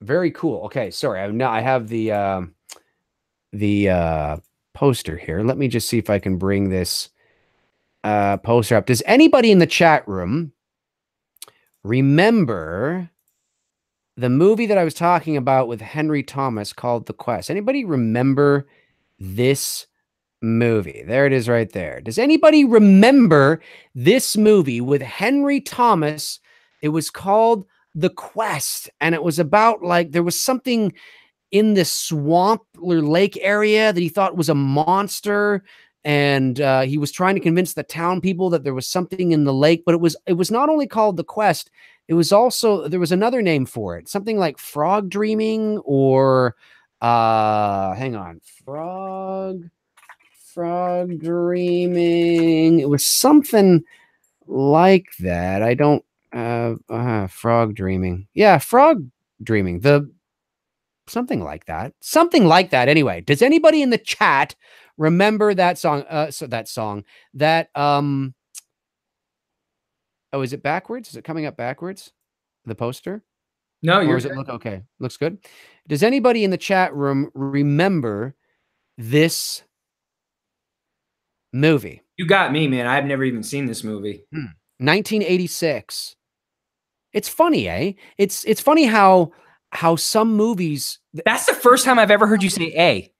Very cool. Okay, sorry. I have the poster here. Let me just see if I can bring this poster up. Does anybody in the chat room remember the movie that I was talking about with Henry Thomas called The Quest? Anybody remember this movie? There it is right there. Does anybody remember this movie with Henry Thomas? It was called The Quest, and it was about, like, there was something in this swamp or lake area that he thought was a monster, and he was trying to convince the town people that there was something in the lake. But it was not only called The Quest, it was also, there was another name for it, something like Frog Dreaming, or hang on, Frog Dreaming. It was something like that. I don't Frog Dreaming. Yeah, Frog Dreaming. Something like that. Anyway, does anybody in the chat remember that song? Oh, is it backwards? Is it coming up backwards? The poster? No, or does it look okay? Looks good. Does anybody in the chat room remember this movie? You got me, man. I've never even seen this movie. 1986. It's funny, eh? It's funny how some movies. That's the first time I've ever heard you say A.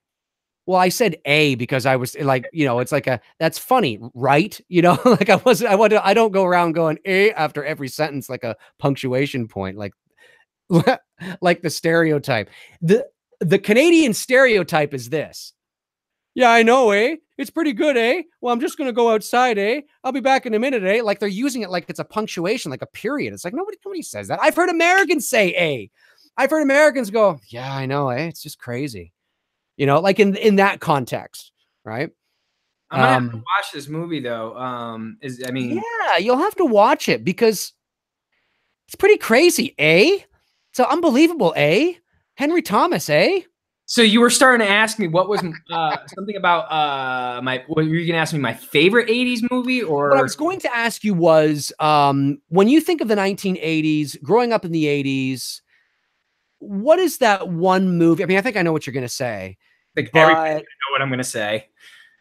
Well, I said A because I was like, it's like that's funny, right? Like I don't go around going A after every sentence like a punctuation point, like the stereotype. The Canadian stereotype is this. Yeah, I know, eh? It's pretty good, eh? Well, I'm just going to go outside, eh? I'll be back in a minute, eh? Like they're using it like it's a punctuation, like a period. It's like nobody says that. I've heard Americans say A. I've heard Americans go, yeah, I know, eh? It's just crazy. Like in that context, right? I'm gonna have to watch this movie though. Yeah, you'll have to watch it because it's pretty crazy, eh? It's unbelievable, eh? Henry Thomas, eh? So you were starting to ask me what was something about were you gonna ask me my favorite 80s movie? Or what I was going to ask you was when you think of the 1980s, growing up in the 80s, what is that one movie? I mean, I think I know what you're gonna say. Like everybody know what I'm gonna say.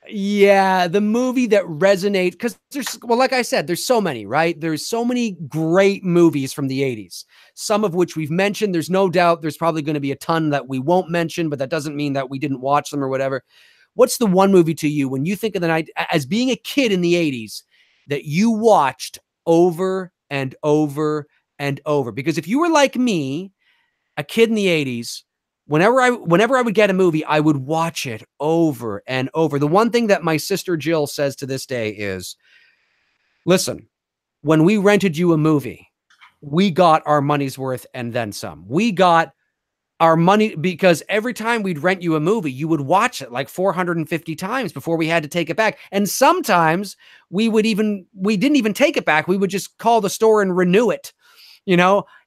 Yeah, the movie that resonates, because like I said, there's so many, right? There's so many great movies from the 80s, some of which we've mentioned. There's no doubt there's probably going to be a ton that we won't mention, but that doesn't mean that we didn't watch them or whatever. What's the one movie to you when you think of the night as being a kid in the 80s that you watched over and over and over? Because if you were like me, a kid in the 80s, whenever I would get a movie, I would watch it over and over. The one thing that my sister Jill says to this day is, listen, when we rented you a movie, we got our money's worth and then some. We got our money because every time we'd rent you a movie, you would watch it like 450 times before we had to take it back. And sometimes we didn't even take it back. We would just call the store and renew it.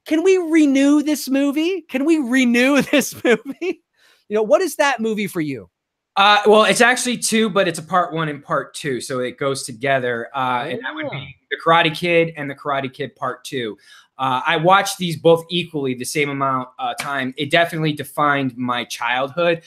Can we renew this movie? Can we renew this movie? You know, what is that movie for you? Well, it's actually two, but it's a part one and part two, so it goes together. And that would be The Karate Kid and The Karate Kid Part Two. I watched these both equally, the same amount of time. It definitely defined my childhood.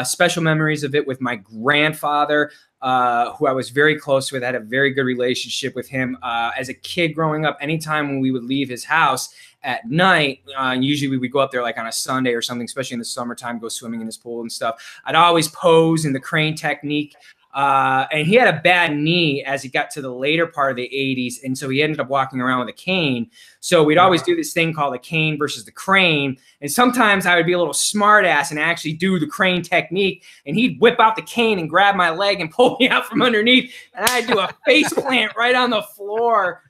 Special memories of it with my grandfather, who I was very close with. I had a very good relationship with him. As a kid growing up, anytime when we would leave his house at night, usually we would go up there like on a Sunday or something, especially in the summertime, go swimming in his pool and stuff. I'd always pose in the crane technique. And he had a bad knee as he got to the later part of the 80s. And so he ended up walking around with a cane. So we'd always do this thing called the cane versus the crane. And sometimes I would be a little smart ass and actually do the crane technique. And he'd whip out the cane and grab my leg and pull me out from underneath. And I'd do a face plant right on the floor.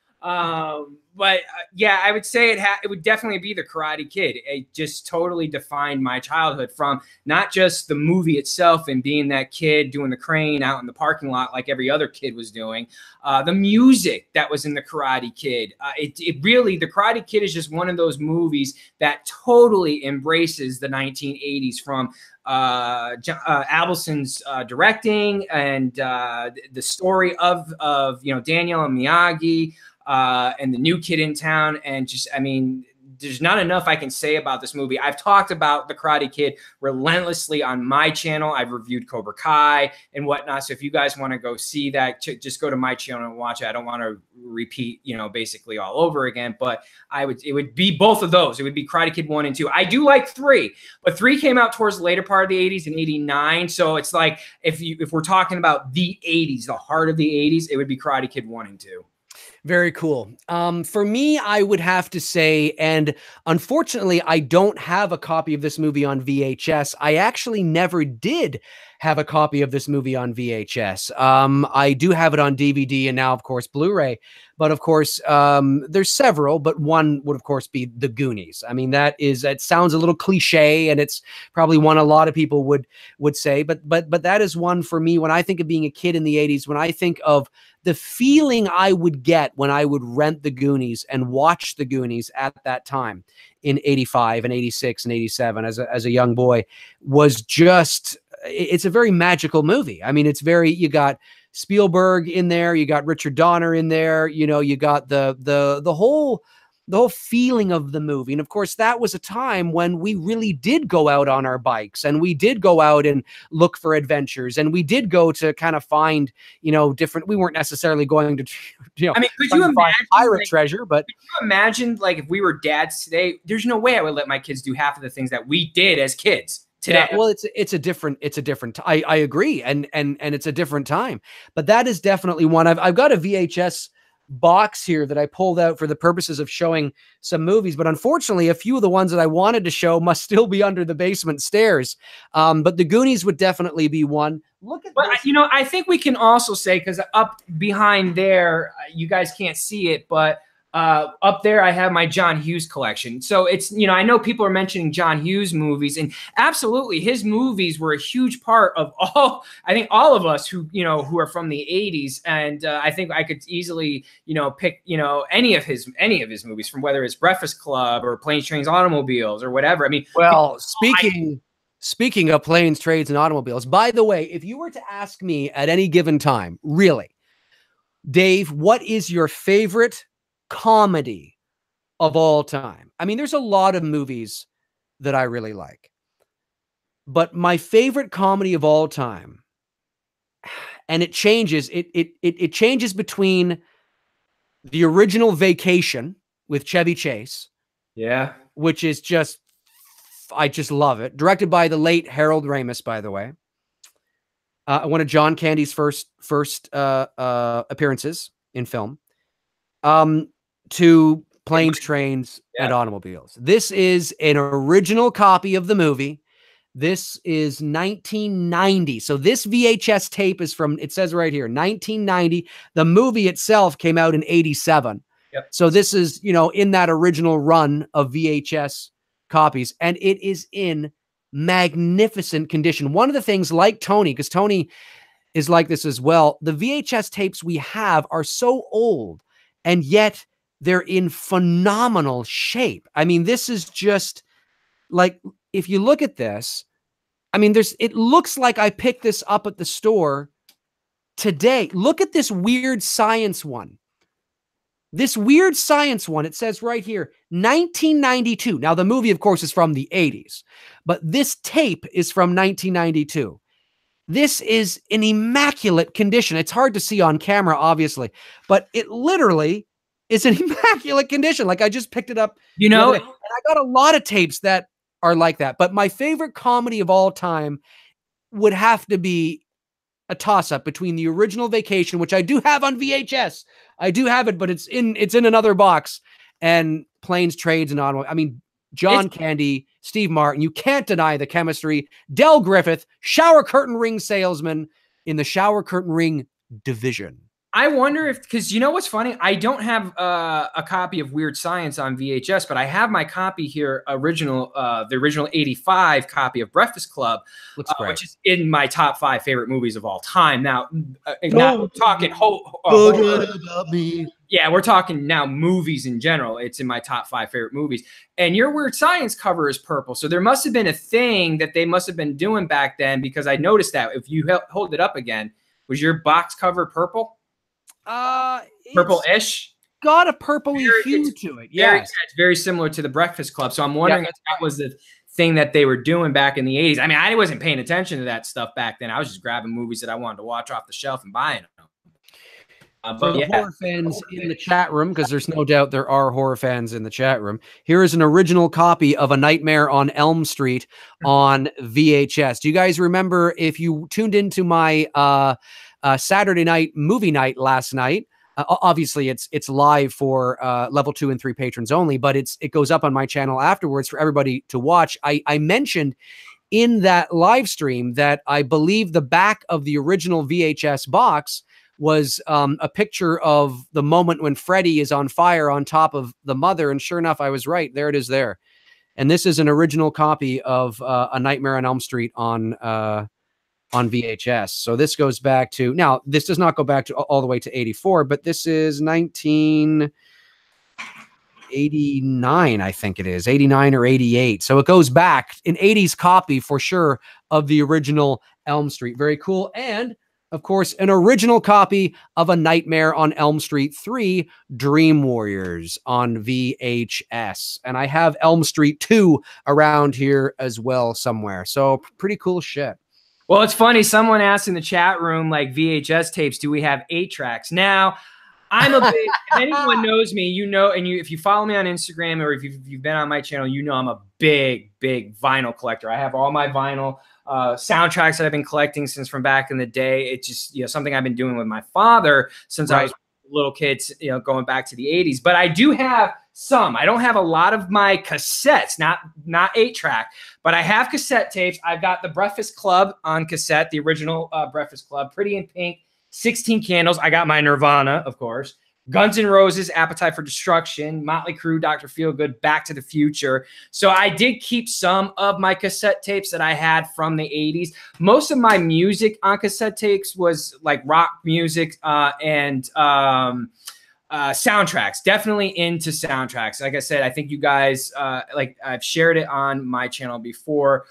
But yeah, I would say it would definitely be The Karate Kid. It just totally defined my childhood, from not just the movie itself and being that kid doing the crane out in the parking lot like every other kid was doing. The music that was in The Karate Kid. It really, The Karate Kid is just one of those movies that totally embraces the 1980s, from Avildsen's directing and the story of Daniel and Miyagi. And the new kid in town. And just, I mean, there's not enough I can say about this movie. I've talked about The Karate Kid relentlessly on my channel. I've reviewed Cobra Kai and whatnot. So if you guys want to go see that, just go to my channel and watch it. I don't want to repeat, basically all over again, but it would be both of those. It would be Karate Kid 1 and 2. I do like 3, but 3 came out towards the later part of the 80s in 89. So it's like, if we're talking about the 80s, the heart of the 80s, it would be Karate Kid 1 and 2. Very cool. For me, I would have to say, and unfortunately, I don't have a copy of this movie on VHS. I actually never did have a copy of this movie on VHS. I do have it on DVD and now, of course, Blu-ray. But of course, there's several, but one would, of course, be The Goonies. I mean, that sounds a little cliche, and it's probably one a lot of people would say, but that is one for me. When I think of being a kid in the 80s, when I think of the feeling I would get when I would rent The Goonies and watch The Goonies at that time in 85 and 86 and 87 as a young boy, was just, it's a very magical movie. I mean, you got Spielberg in there, you got Richard Donner in there, you got the whole feeling of the movie. And of course, that was a time when we really did go out on our bikes, and we did go out and look for adventures, and we did go to kind of find, different, we weren't necessarily going to, I mean, could you imagine pirate treasure, but could you imagine, like, if we were dads today, there's no way I would let my kids do half of the things that we did as kids. Today. Yeah, well, it's a different. I agree, and it's a different time. But that is definitely one. I've got a VHS box here that I pulled out for the purposes of showing some movies, but unfortunately, a few of the ones that I wanted to show must still be under the basement stairs. But The Goonies would definitely be one. Look at this. I think we can also say, because up behind there, you guys can't see it, but up there, I have my John Hughes collection. So it's, I know people are mentioning John Hughes movies, and absolutely his movies were a huge part of all of us who are from the 80s. And I think I could easily, pick, any of his movies, from whether it's Breakfast Club or Planes, Trains, Automobiles or whatever. I mean, well, speaking of planes, trains, and automobiles, by the way, if you were to ask me at any given time, really, Dave, what is your favorite comedy of all time? I mean, there's a lot of movies that I really like, but my favorite comedy of all time, and it changes, it changes between the original Vacation with Chevy Chase, which is just, I just love it, directed by the late Harold Ramis, by the way, one of John Candy's first appearances in film, to Planes, Trains, and Automobiles. This is an original copy of the movie. This is 1990. So this VHS tape is from, it says right here, 1990. The movie itself came out in 87. Yep. So this is, in that original run of VHS copies, and it is in magnificent condition. One of the things, like Tony, because Tony is like this as well, the VHS tapes we have are so old, and yet they're in phenomenal shape. I mean, this is just like, if you look at this, I mean, it looks like I picked this up at the store today. Look at this weird science one. This weird science one, it says right here, 1992. Now, the movie, of course, is from the 80s, but this tape is from 1992. This is in immaculate condition. It's hard to see on camera, obviously, but it literally is in immaculate condition. Like, I just picked it up. You know, and I got a lot of tapes that are like that. But my favorite comedy of all time would have to be a toss-up between the original Vacation, which I do have on VHS. I do have it, but it's in another box, and Planes, Trades, and On. I mean, John Candy, Steve Martin, you can't deny the chemistry. Del Griffith, shower curtain ring salesman in the shower curtain ring division. I wonder if, because you know what's funny? I don't have a copy of Weird Science on VHS, but I have my copy here, the original 85 copy of Breakfast Club, which is in my top 5 favorite movies of all time. Now, not talking yeah, we're talking now movies in general. It's in my top 5 favorite movies. And your Weird Science cover is purple. So there must have been a thing that they must have been doing back then, because I noticed that if you hold it up again, was your box cover purple? Purple-ish. Got a purpley hue to it. Yeah, it's very similar to the Breakfast Club. So I'm wondering if that was the thing that they were doing back in the 80s. I mean, I wasn't paying attention to that stuff back then. I was just grabbing movies that I wanted to watch off the shelf and buying them. For the horror fans in the chat room, because there's no doubt there are horror fans in the chat room, here is an original copy of A Nightmare on Elm Street on VHS. Do you guys remember, if you tuned into my Saturday night movie night last night? Obviously, it's live for level 2 and 3 patrons only, but it goes up on my channel afterwards for everybody to watch. I mentioned in that live stream that I believe the back of the original VHS box was a picture of the moment when Freddy is on fire on top of the mother, and sure enough, I was right. There it is there. And this is an original copy of A Nightmare on Elm Street on VHS. So this goes back to, now this does not go back to all the way to 84, but this is 1989, I think it is, 89 or 88. So it goes back, an 80s copy for sure of the original Elm Street. Very cool. And of course, an original copy of A Nightmare on Elm Street 3, Dream Warriors on VHS. And I have Elm Street 2 around here as well somewhere. So pretty cool shit. Well, it's funny. Someone asked in the chat room, like, VHS tapes, do we have 8 tracks? Now, I'm a big, if anyone knows me, you know, and if you follow me on Instagram, or if you've been on my channel, you know I'm a big vinyl collector. I have all my vinyl soundtracks that I've been collecting since from back in the day. It's just, something I've been doing with my father since I was a little kid, going back to the 80s. But I do have some. I don't have a lot of my cassettes, not 8-track, but I have cassette tapes. I've got the Breakfast Club on cassette, the original Breakfast Club, Pretty in Pink, 16 Candles. I got my Nirvana, of course. Guns N' Roses, Appetite for Destruction, Motley Crue, Dr. Feelgood, Back to the Future. So I did keep some of my cassette tapes that I had from the 80s. Most of my music on cassette tapes was like rock music and soundtracks. Definitely into soundtracks. Like I said, I think you guys, like I've shared it on my channel before.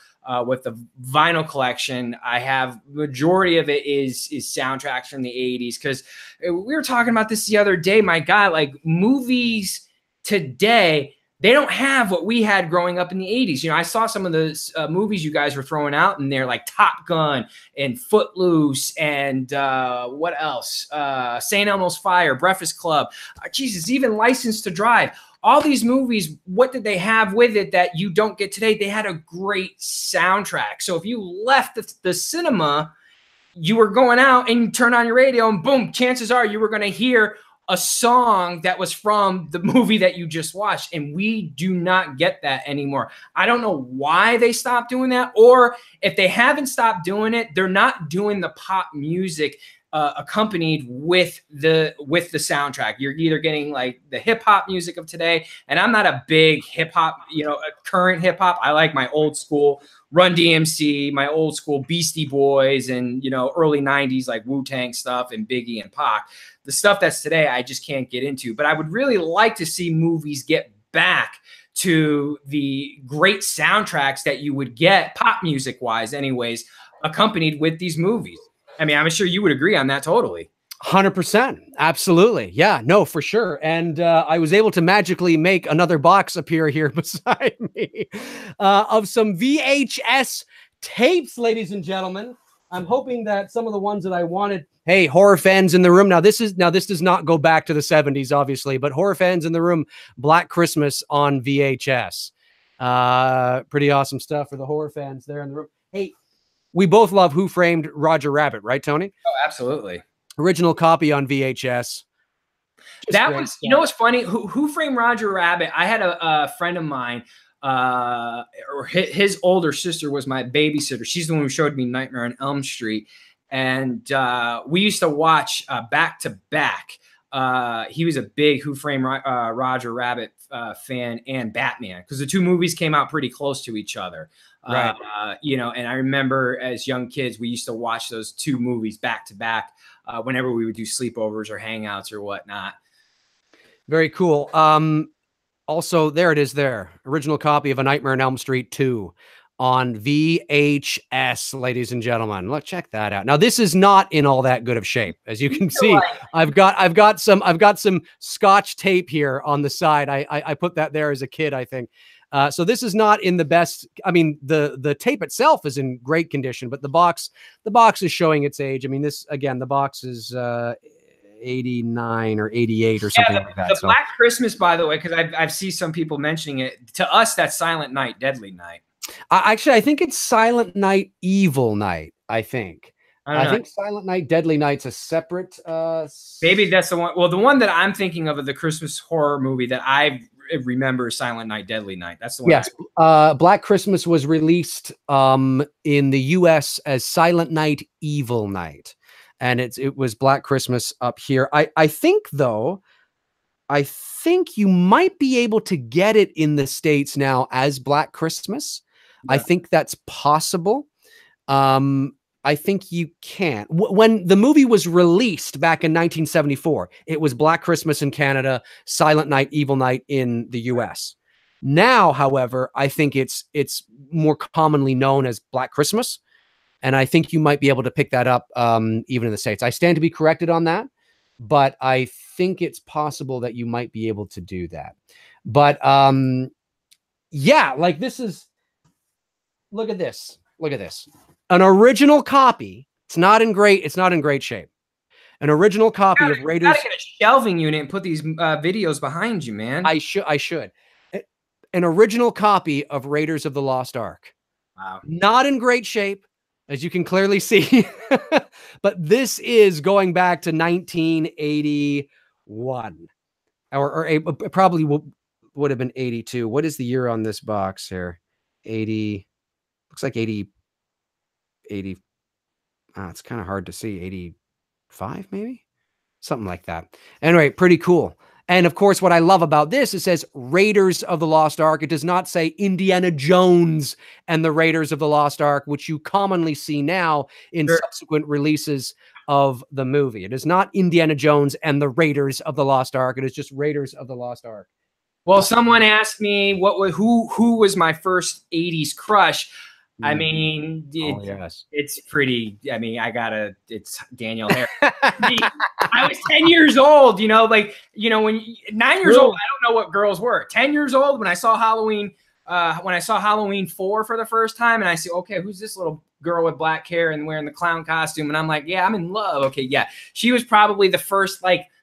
With the vinyl collection, I have majority of it is soundtracks from the 80s, because we were talking about this the other day. My God, like movies today, they don't have what we had growing up in the 80s. I saw some of the movies you guys were throwing out in there, like Top Gun and Footloose and what else? St. Elmo's Fire, Breakfast Club, Jesus, even License to Drive. All these movies, what did they have with it that you don't get today? They had a great soundtrack. So if you left the cinema, you were going out and you turn on your radio and boom, chances are you were going to hear a song that was from the movie that you just watched. And we do not get that anymore. I don't know why they stopped doing that, or if they haven't stopped doing it, they're not doing the pop music accompanied with the soundtrack. You're either getting like the hip hop music of today, and I'm not a big hip hop, current hip hop. I like my old school Run DMC, my old school Beastie Boys, and early 90s like Wu-Tang stuff and Biggie and Pac. The stuff that's today I just can't get into. But I would really like to see movies get back to the great soundtracks that you would get pop music wise anyways, accompanied with these movies. I mean, I'm sure you would agree on that totally. 100%. Absolutely. Yeah, no, for sure. And I was able to magically make another box appear here beside me of some VHS tapes, ladies and gentlemen. I'm hoping that some of the ones that I wanted. Hey, horror fans in the room. Now this does not go back to the 70s, obviously, but horror fans in the room, Black Christmas on VHS. Pretty awesome stuff for the horror fans there in the room. Hey, we both love Who Framed Roger Rabbit, right, Tony? Oh, absolutely. Original copy on VHS. That was, you know what's funny? Who Framed Roger Rabbit? I had a friend of mine, or his older sister was my babysitter. She's the one who showed me Nightmare on Elm Street. And we used to watch back to back. He was a big Who Framed Roger Rabbit fan and Batman, because the two movies came out pretty close to each other. Right. You know, and I remember as young kids, we used to watch those two movies back to back whenever we would do sleepovers or hangouts or whatnot. Very cool. Also, there it is there. Original copy of A Nightmare on Elm Street 2 on VHS, ladies and gentlemen. Look, check that out. Now, this is not in all that good of shape. As you can see, I've got some Scotch tape here on the side. I put that there as a kid, I think. So this is not in the best. I mean, the tape itself is in great condition, but the box is showing its age. I mean, this, again, the box is 89 or 88 or something like that. The Black Christmas, by the way, because I've seen some people mentioning it. To us, that's Silent Night, Deadly Night. Actually, I think it's Silent Night, Evil Night. I think Silent Night, Deadly Night's a separate. Maybe that's the one. Well, the one that I'm thinking of the Christmas horror movie that I remember is Silent Night, Deadly Night. That's the one. Yes. Black Christmas was released in the U.S. as Silent Night, Evil Night. And it was Black Christmas up here. I think, though, I think you might be able to get it in the States now as Black Christmas. Yeah. I think that's possible. I think you can. When the movie was released back in 1974, it was Black Christmas in Canada, Silent Night, Evil Night in the US. Now, however, I think it's more commonly known as Black Christmas. And I think you might be able to pick that up even in the States. I stand to be corrected on that, but I think it's possible that you might be able to do that. But yeah, like this is, look at this. Look at this. An original copy. It's not in great shape. An original copy of Raiders. You gotta get a shelving unit and put these videos behind you, man. I should. An original copy of Raiders of the Lost Ark. Wow. Not in great shape, as you can clearly see. But this is going back to 1981. Or probably would have been 82. What is the year on this box here? 80. Looks like 80. It's kind of hard to see. 85, maybe? Something like that. Anyway, pretty cool. And of course, what I love about this, it says Raiders of the Lost Ark. It does not say Indiana Jones and the Raiders of the Lost Ark, which you commonly see now in subsequent releases of the movie. It is not Indiana Jones and the Raiders of the Lost Ark. It is just Raiders of the Lost Ark. Well, someone asked me who was my first 80s crush. I mean, it's pretty. I mean, it's Daniel Harris. I was 10 years old, when 9 years old, I don't know what girls were. 10 years old when I saw Halloween, Halloween 4 for the first time, and I see, okay, who's this little girl with black hair and wearing the clown costume? And I'm like, yeah, I'm in love. Okay, yeah. She was probably the first,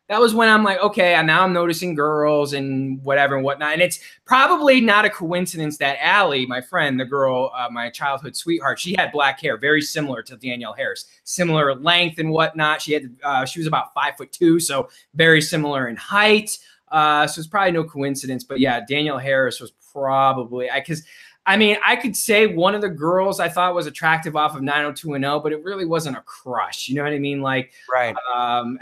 that was when I'm like, okay, and now I'm noticing girls and whatever and whatnot. And it's probably not a coincidence that Allie, my friend, the girl, my childhood sweetheart, she had black hair, very similar to Danielle Harris, similar length and whatnot. She was about 5'2", so very similar in height. So it's probably no coincidence. But yeah, Danielle Harris was probably, because I could say one of the girls I thought was attractive off of 90210, but it really wasn't a crush. You know what I mean? Right.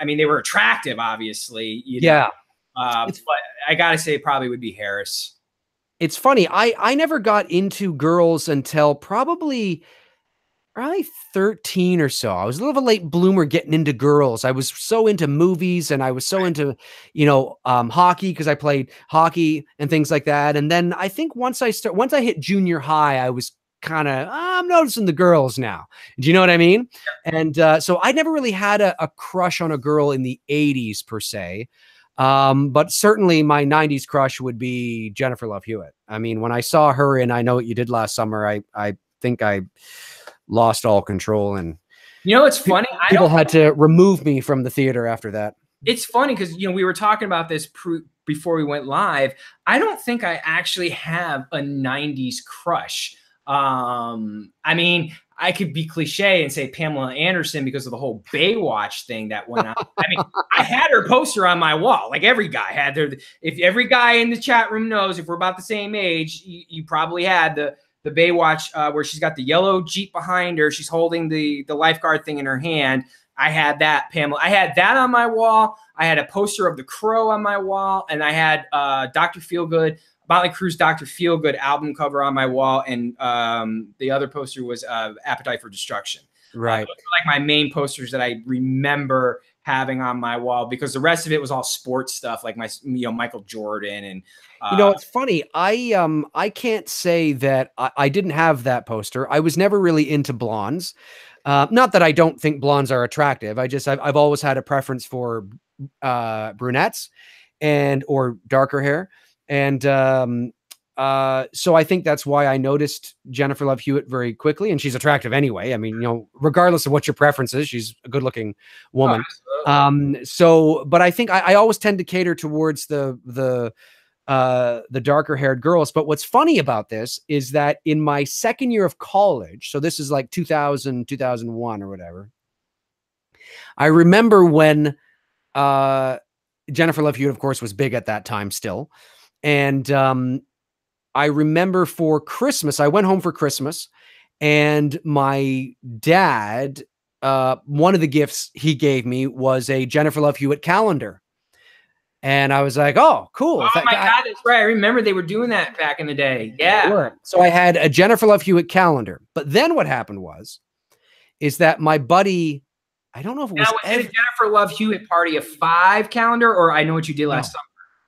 They were attractive, obviously. Yeah. But I got to say it probably would be Harris. It's funny. I never got into girls until probably probably 13 or so. I was a little of a late bloomer getting into girls. I was so into movies and I was so into, hockey because I played hockey and things like that. And then I think once I hit junior high, I was kind of, I'm noticing the girls now. Do you know what I mean? And so I never really had a crush on a girl in the 80s per se. But certainly my 90s crush would be Jennifer Love Hewitt. I mean, when I saw her in I Know What You Did Last Summer, I think I lost all control, and it's funny. People had to remove me from the theater after that. It's funny because we were talking about this before we went live. I don't think I actually have a 90s crush. I mean, I could be cliche and say Pamela Anderson because of the whole Baywatch thing that went on. I mean, I had her poster on my wall. Like every guy had their. If every guy in the chat room knows, if we're about the same age, you probably had the Baywatch where she's got the yellow Jeep behind her. She's holding the lifeguard thing in her hand. I had that, Pamela. I had that on my wall. I had a poster of The Crow on my wall, and I had Dr. Feelgood. Motley Crue's Dr. Feelgood album cover on my wall, and the other poster was Appetite for Destruction. Right. Those are like my main posters that I remember having on my wall, because the rest of it was all sports stuff, like Michael Jordan and. It's funny. I can't say that I didn't have that poster. I was never really into blondes. Not that I don't think blondes are attractive. I've always had a preference for brunettes or darker hair. And so I think that's why I noticed Jennifer Love Hewitt very quickly, and she's attractive anyway. I mean, regardless of what your preference is, she's a good-looking woman. But I think I always tend to cater towards the darker-haired girls. But what's funny about this is that in my second year of college, so this is like 2000, 2001 or whatever, I remember when Jennifer Love Hewitt, of course, was big at that time still. And I remember for Christmas, I went home for Christmas, and my dad, one of the gifts he gave me was a Jennifer Love Hewitt calendar. And I was like, oh, cool. Oh my God, that's right. I remember they were doing that back in the day. Yeah. Sure. So I had a Jennifer Love Hewitt calendar. But then what happened is that my buddy, I don't know if it was a Jennifer Love Hewitt Party of 5 calendar, or I Know What You Did Last Summer.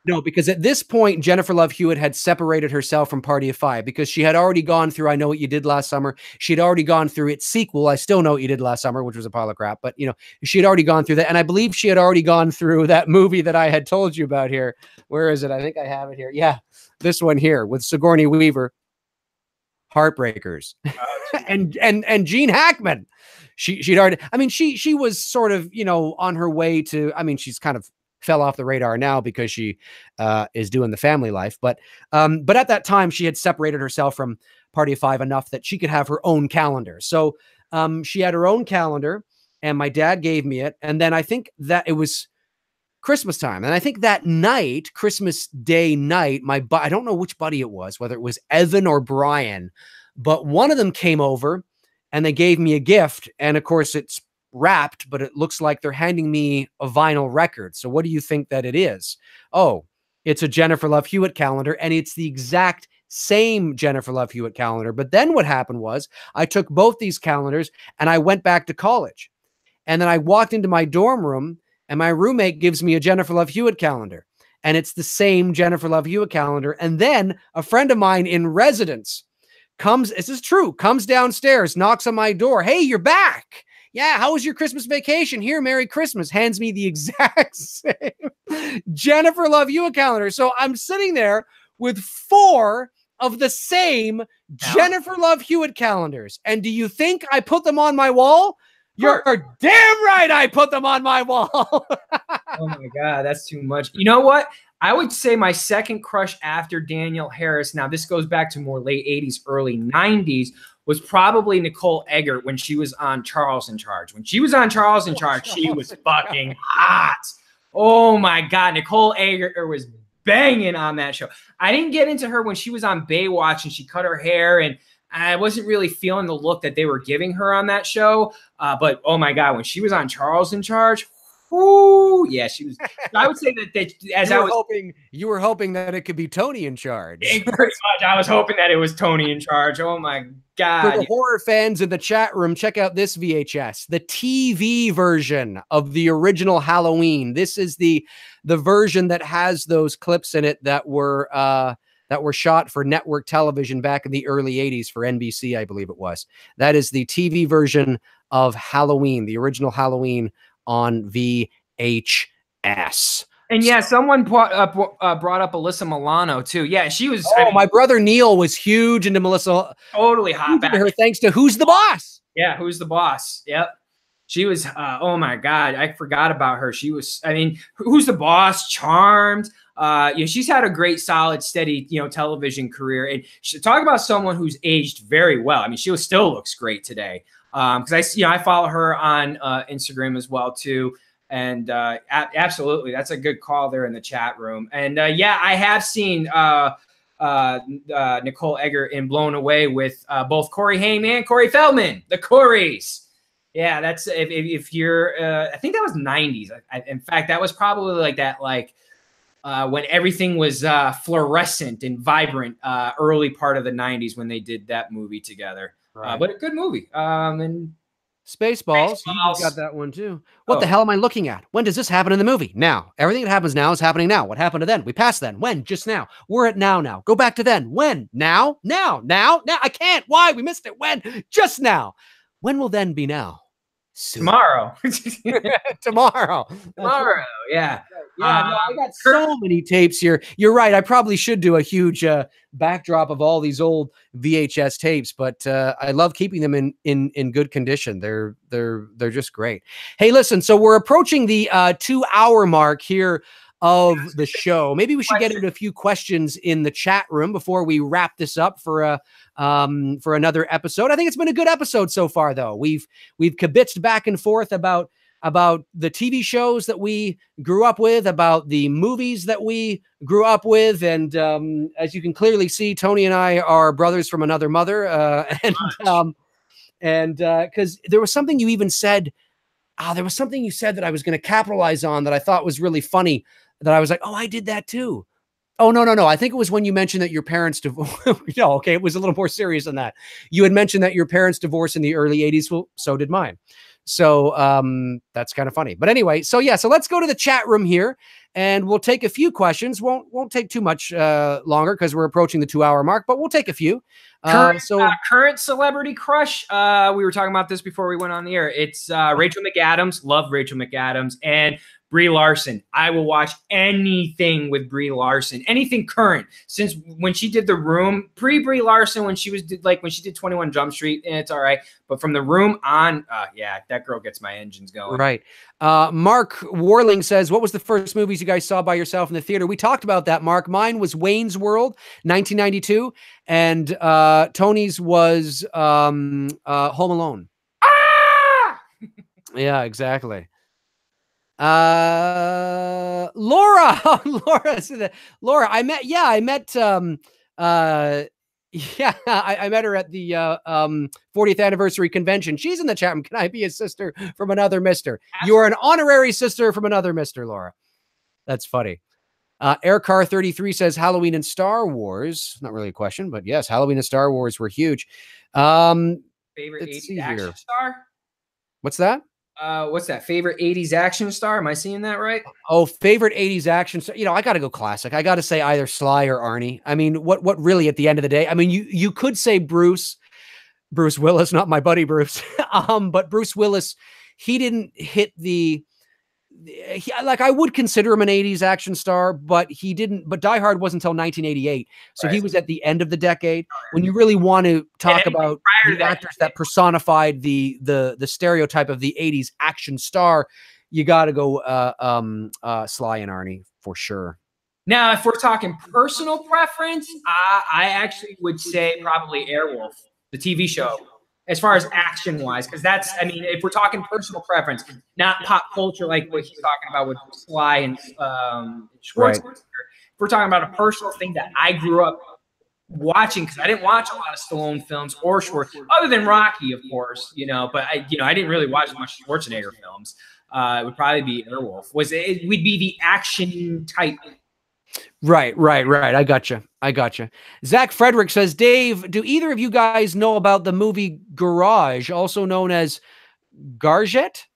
No, because at this point, Jennifer Love Hewitt had separated herself from Party of 5 because she had already gone through I Know What You Did Last Summer. She'd already gone through its sequel, I Still Know What You Did Last Summer, which was a pile of crap. But, she had already gone through that. And I believe she had already gone through that movie that I had told you about here. Where is it? I think I have it here. Yeah, this one here with Sigourney Weaver, Heartbreakers, and Gene Hackman. She'd already, I mean, she was sort of, on her way to, I mean, she's kind of fell off the radar now because she is doing the family life. But at that time, she had separated herself from Party of 5 enough that she could have her own calendar. So she had her own calendar, and my dad gave me it. And then I think that it was Christmas time. And I think that night, Christmas Day night, I don't know which buddy it was, whether it was Evan or Brian, but one of them came over and they gave me a gift. And of course, it's wrapped, but it looks like they're handing me a vinyl record. So what do you think that it is? Oh, it's a Jennifer Love Hewitt calendar, and it's the exact same Jennifer Love Hewitt calendar. But then what happened was I took both these calendars and I went back to college. And then I walked into my dorm room, and my roommate gives me a Jennifer Love Hewitt calendar, and it's the same Jennifer Love Hewitt calendar. And then a friend of mine in residence comes downstairs, knocks on my door. Hey, you're back. Yeah, how was your Christmas vacation? Here, Merry Christmas. Hands me the exact same Jennifer Love Hewitt calendar. So I'm sitting there with 4 of the same Jennifer Love Hewitt calendars. And do you think I put them on my wall? You're damn right I put them on my wall. Oh my God, that's too much. You know what? I would say my second crush after Danielle Harris, now this goes back to more late 80s, early 90s, was probably Nicole Eggert when she was on Charles in Charge. When she was on Charles in Charge, she was fucking hot. Oh my God, Nicole Eggert was banging on that show. I didn't get into her when she was on Baywatch and she cut her hair, and I wasn't really feeling the look that they were giving her on that show. But oh my God, when she was on Charles in Charge, Ooh, yeah, she was. I would say that as you were hoping that it could be Tony in charge. Pretty much, I was hoping that it was Tony in charge. Oh my God! For the horror fans in the chat room, check out this VHS, the TV version of the original Halloween. This is the version that has those clips in it that were shot for network television back in the early 80s for NBC, I believe it was. That is the TV version of Halloween, the original Halloween on VHS. And yeah, someone brought up Alyssa Milano too. Yeah, she was. Oh, my brother Neil was huge into Melissa. Totally hot back. Her thanks to Who's the Boss? Yeah, Who's the Boss? Yep. She was. Oh my God, I forgot about her. She was. I mean, Who's the Boss? Charmed. She's had a great, solid, steady, television career. And talk about someone who's aged very well. I mean, she still looks great today. Because I follow her on Instagram as well too. And absolutely, that's a good call there in the chat room. And yeah, I have seen Nicole Egger in Blown Away with both Corey Haim and Corey Feldman, the Coreys. Yeah, that's if you're. I think that was 90s. In fact, that was probably like that, when everything was fluorescent and vibrant. Early part of the 90s when they did that movie together. Right. But a good movie. And Spaceballs. You got that one too. What the hell am I looking at? When does this happen in the movie? Now. Everything that happens now is happening now. What happened to then? We passed then. When? Just now. We're at now. Go back to then. When? Now. I can't. Why? We missed it. When? Just now. When will then be now? Soon. Tomorrow. Tomorrow. Yeah. Yeah, I got so many tapes here. You're right. I probably should do a huge backdrop of all these old VHS tapes, but I love keeping them in good condition. They're just great. Hey, listen. So we're approaching the 2-hour mark here of the show. Maybe we should get into a few questions in the chat room before we wrap this up for another episode. I think it's been a good episode so far, though. We've kibitzed back and forth about the TV shows that we grew up with, about the movies that we grew up with. And as you can clearly see, Tony and I are brothers from another mother. And because there was something you even said, there was something you said that I was going to capitalize on that I thought was really funny, that I was like, oh, I did that too. Oh, no. I think it was when you mentioned that your parents divorced. No, okay. It was a little more serious than that. You had mentioned that your parents divorced in the early 80s. Well, so did mine. So that's kind of funny. But anyway, so let's go to the chat room here and we'll take a few questions. Won't take too much longer because we're approaching the 2-hour mark, but we'll take a few. Current celebrity crush. We were talking about this before we went on the air. It's Rachel McAdams. Love Rachel McAdams. And Brie Larson. I will watch anything with Brie Larson, anything current. Since when she did The Room, Brie Larson, when she did 21 Jump Street, it's all right. But from The Room on, yeah, that girl gets my engines going. Right. Mark Warling says, what was the first movies you guys saw by yourself in the theater? We talked about that, Mark. Mine was Wayne's World, 1992. And Tony's was Home Alone. Ah! Yeah, exactly. Laura, Laura, I met her at the 40th anniversary convention. She's in the chat room. Can I be a sister from another mister? You are an honorary sister from another mister, Laura. That's funny. Aircar 33 says Halloween and Star Wars. Not really a question, but yes, Halloween and Star Wars were huge. Favorite 80s action star? What's that? What's that? Favorite 80s action star? Am I seeing that right? Oh, favorite 80s action star. I got to go classic. I got to say either Sly or Arnie. I mean, what really at the end of the day? I mean, you could say Bruce Willis, not my buddy Bruce. But Bruce Willis, he didn't hit I would consider him an 80s action star, but he didn't. But Die Hard wasn't until 1988. So right. He was at the end of the decade. When you really want to talk about the actors that personified the stereotype of the 80s action star, you got to go Sly and Arnie for sure. Now, if we're talking personal preference, I actually would say probably Airwolf, the TV show. As far as action-wise, because that's, I mean, if we're talking personal preference, not pop culture like what he's talking about with Sly and Schwarzenegger. Right. If we're talking about a personal thing that I grew up watching, because I didn't watch a lot of Stallone films or other than Rocky, of course, but I didn't really watch much Schwarzenegger films. it would probably be Airwolf. We'd be the action type. Right. I gotcha. Zach Frederick says, Dave, do either of you guys know about the movie Garage, also known as Garjet,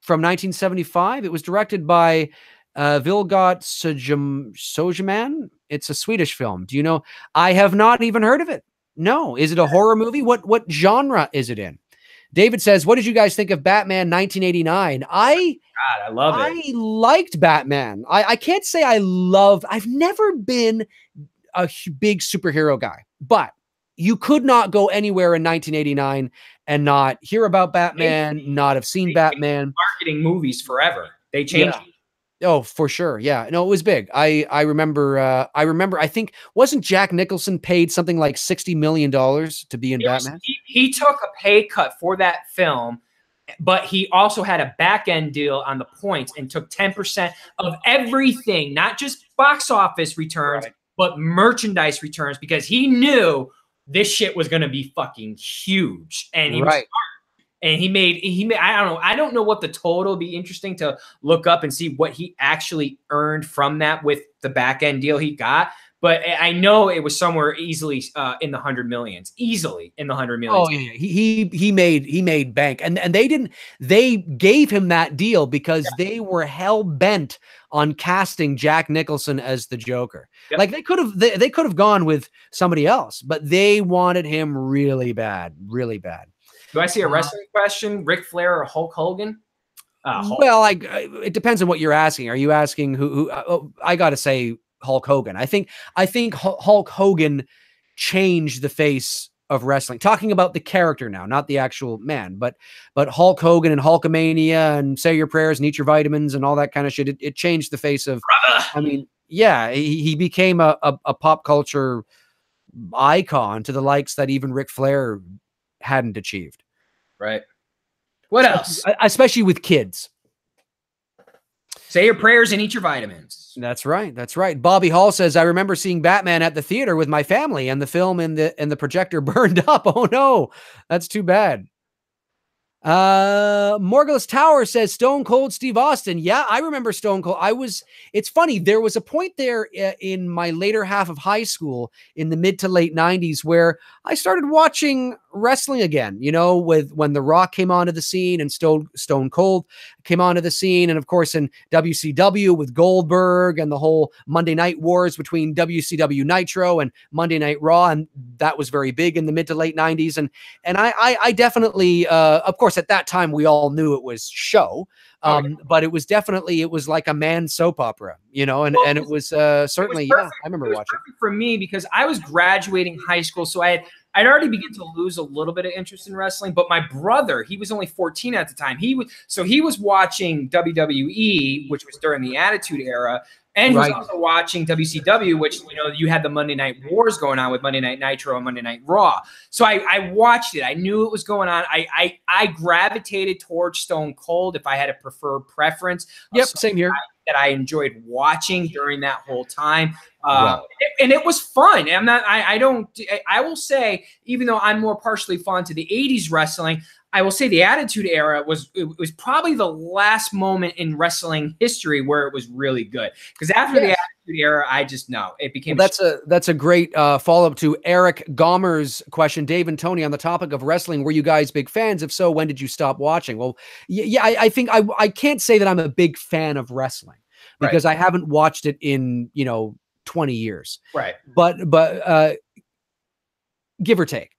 from 1975? It was directed by Vilgot Sojaman. It's a Swedish film. Do you know? I have not even heard of it. No. Is it a horror movie? What genre is it in? David says, what did you guys think of Batman 1989? I love it. I liked Batman. I can't say I've never been a big superhero guy, but you could not go anywhere in 1989 and not hear about Batman, not have seen Batman. Marketing movies forever. They changed. Yeah. Oh, for sure. Yeah. No, it was big. I remember, I think, wasn't Jack Nicholson paid something like $60 million to be in Batman? He took a pay cut for that film, but he also had a back end deal on the points and took 10% of everything, not just box office returns, but merchandise returns, because he knew this shit was going to be fucking huge. And he was smart. And he made, I don't know what the total would be. Interesting to look up and see what he actually earned from that with the back end deal he got. But I know it was somewhere easily in the 100 millions, easily in the 100 millions. Oh yeah, he made bank, and they gave him that deal because they were hell bent on casting Jack Nicholson as the Joker. Yep. Like they could have gone with somebody else, but they wanted him really bad, really bad. Do I see a wrestling question? Ric Flair or Hulk Hogan? Well, it depends on what you're asking. Are you asking who I got to say Hulk Hogan. I think Hulk Hogan changed the face of wrestling. Talking about the character now, not the actual man, but Hulk Hogan and Hulkamania and Say Your Prayers and Eat Your Vitamins and all that kind of shit. It changed the face of. Brother. I mean, yeah, he became a pop culture icon to the likes that even Ric Flair hadn't achieved. Right. What else? Especially with kids. Say your prayers and eat your vitamins. That's right. That's right. Bobby Hall says, I remember seeing Batman at the theater with my family and the film and the projector burned up. Oh no, that's too bad. Morgulus Tower says Stone Cold Steve Austin. Yeah, I remember Stone Cold. It's funny. There was a point there in my later half of high school in the mid to late 90s where I started watching wrestling again, when The Rock came onto the scene and Stone Cold came onto the scene. And of course in WCW with Goldberg and the whole Monday Night Wars between WCW Nitro and Monday Night Raw. And that was very big in the mid to late 90s. And I definitely, of course, at that time, we all knew it was show, but it was like a man soap opera, and it was certainly, I remember watching. For me, because I was graduating high school, so I'd already begun to lose a little bit of interest in wrestling. But my brother, he was only 14 at the time. He was watching WWE, which was during the Attitude Era. And he was also watching WCW, which, you had the Monday Night Wars going on with Monday Night Nitro and Monday Night Raw. So I watched it. I knew it was going on. I gravitated towards Stone Cold if I had a preference. Yep, same here. That I enjoyed watching during that whole time. And it was fun. I will say, even though I'm more partially fond to the 80s wrestling, I will say the Attitude Era was probably the last moment in wrestling history where it was really good. Because after the Attitude Era, I just know it became. Well, that's a great follow up to Eric Gomer's question. Dave and Tony, on the topic of wrestling, were you guys big fans? If so, when did you stop watching? Well, yeah, I think I can't say that I'm a big fan of wrestling because I haven't watched it in 20 years. Right. But give or take.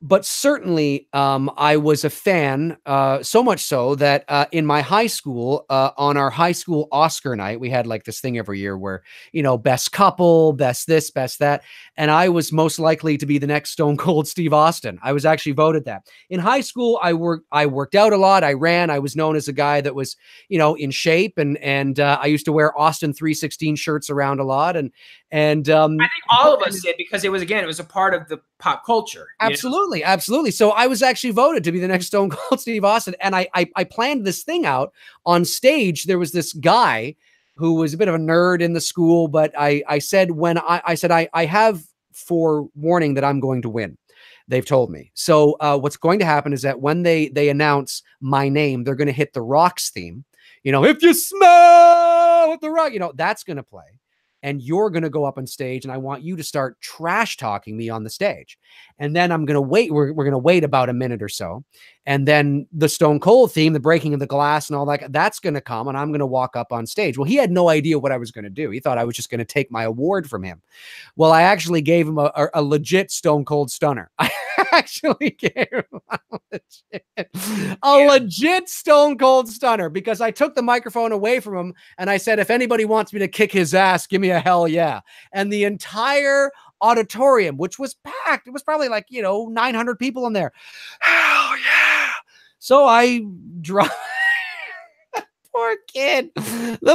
But certainly, I was a fan, so much so that in my high school, on our high school Oscar night, we had like this thing every year where, best couple, best this, best that. And I was most likely to be the next Stone Cold Steve Austin. I was actually voted that. In high school, I worked out a lot. I ran. I was known as a guy that was, in shape. And I used to wear Austin 316 shirts around a lot. And I think all of us did, because it was a part of the pop culture. Absolutely. Absolutely. So I was actually voted to be the next Stone Cold Steve Austin. And I planned this thing out on stage. There was this guy who was a bit of a nerd in the school, but I said, I have forewarning that I'm going to win. They've told me. So what's going to happen is that when they announce my name, they're going to hit the Rock's theme. if you smell the rock, that's going to play. And you're going to go up on stage, and I want you to start trash talking me on the stage. And then I'm going to wait. We're going to wait about a minute or so. And then the Stone Cold theme, the breaking of the glass and all that, that's going to come, and I'm going to walk up on stage. Well, he had no idea what I was going to do. He thought I was just going to take my award from him. Well, I actually gave him a legit Stone Cold stunner. I actually gave him a legit Stone Cold stunner, because I took the microphone away from him and I said, if anybody wants me to kick his ass, give me a hell yeah. And the entire auditorium, which was packed, it was probably like, 900 people in there. Hell yeah. So I dropped the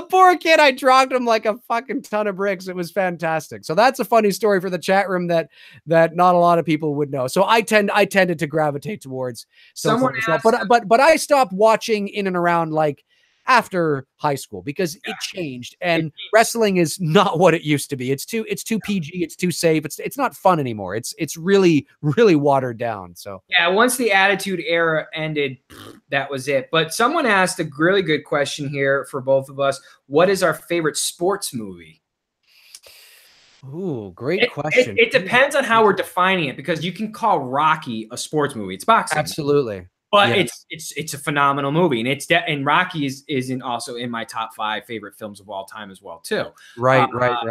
poor kid, I dropped him like a fucking ton of bricks. It was fantastic. So that's a funny story for the chat room that not a lot of people would know. So I tended to gravitate towards someone else. But I stopped watching in and around like after high school, because it changed, and wrestling is not what it used to be. It's too PG, it's too safe. It's not fun anymore. It's really, really watered down. So yeah, once the Attitude Era ended, that was it. But someone asked a really good question here for both of us. What is our favorite sports movie? Ooh, great question. It depends on how we're defining it, because you can call Rocky a sports movie. It's boxing. Absolutely. But it's a phenomenal movie, and and Rocky is also in my top 5 favorite films of all time as well too. Right. But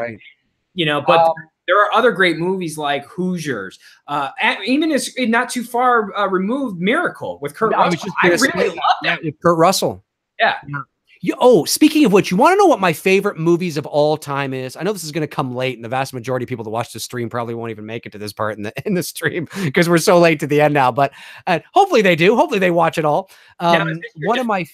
there are other great movies like Hoosiers. Even is not too far removed, Miracle with Kurt Russell. I really love that. With Kurt Russell. Yeah. Speaking of which, you want to know what my favorite movies of all time is? I know this is going to come late, and the vast majority of people that watch the stream probably won't even make it to this part in the stream, because we're so late to the end now. But hopefully they do. Hopefully they watch it all. One of my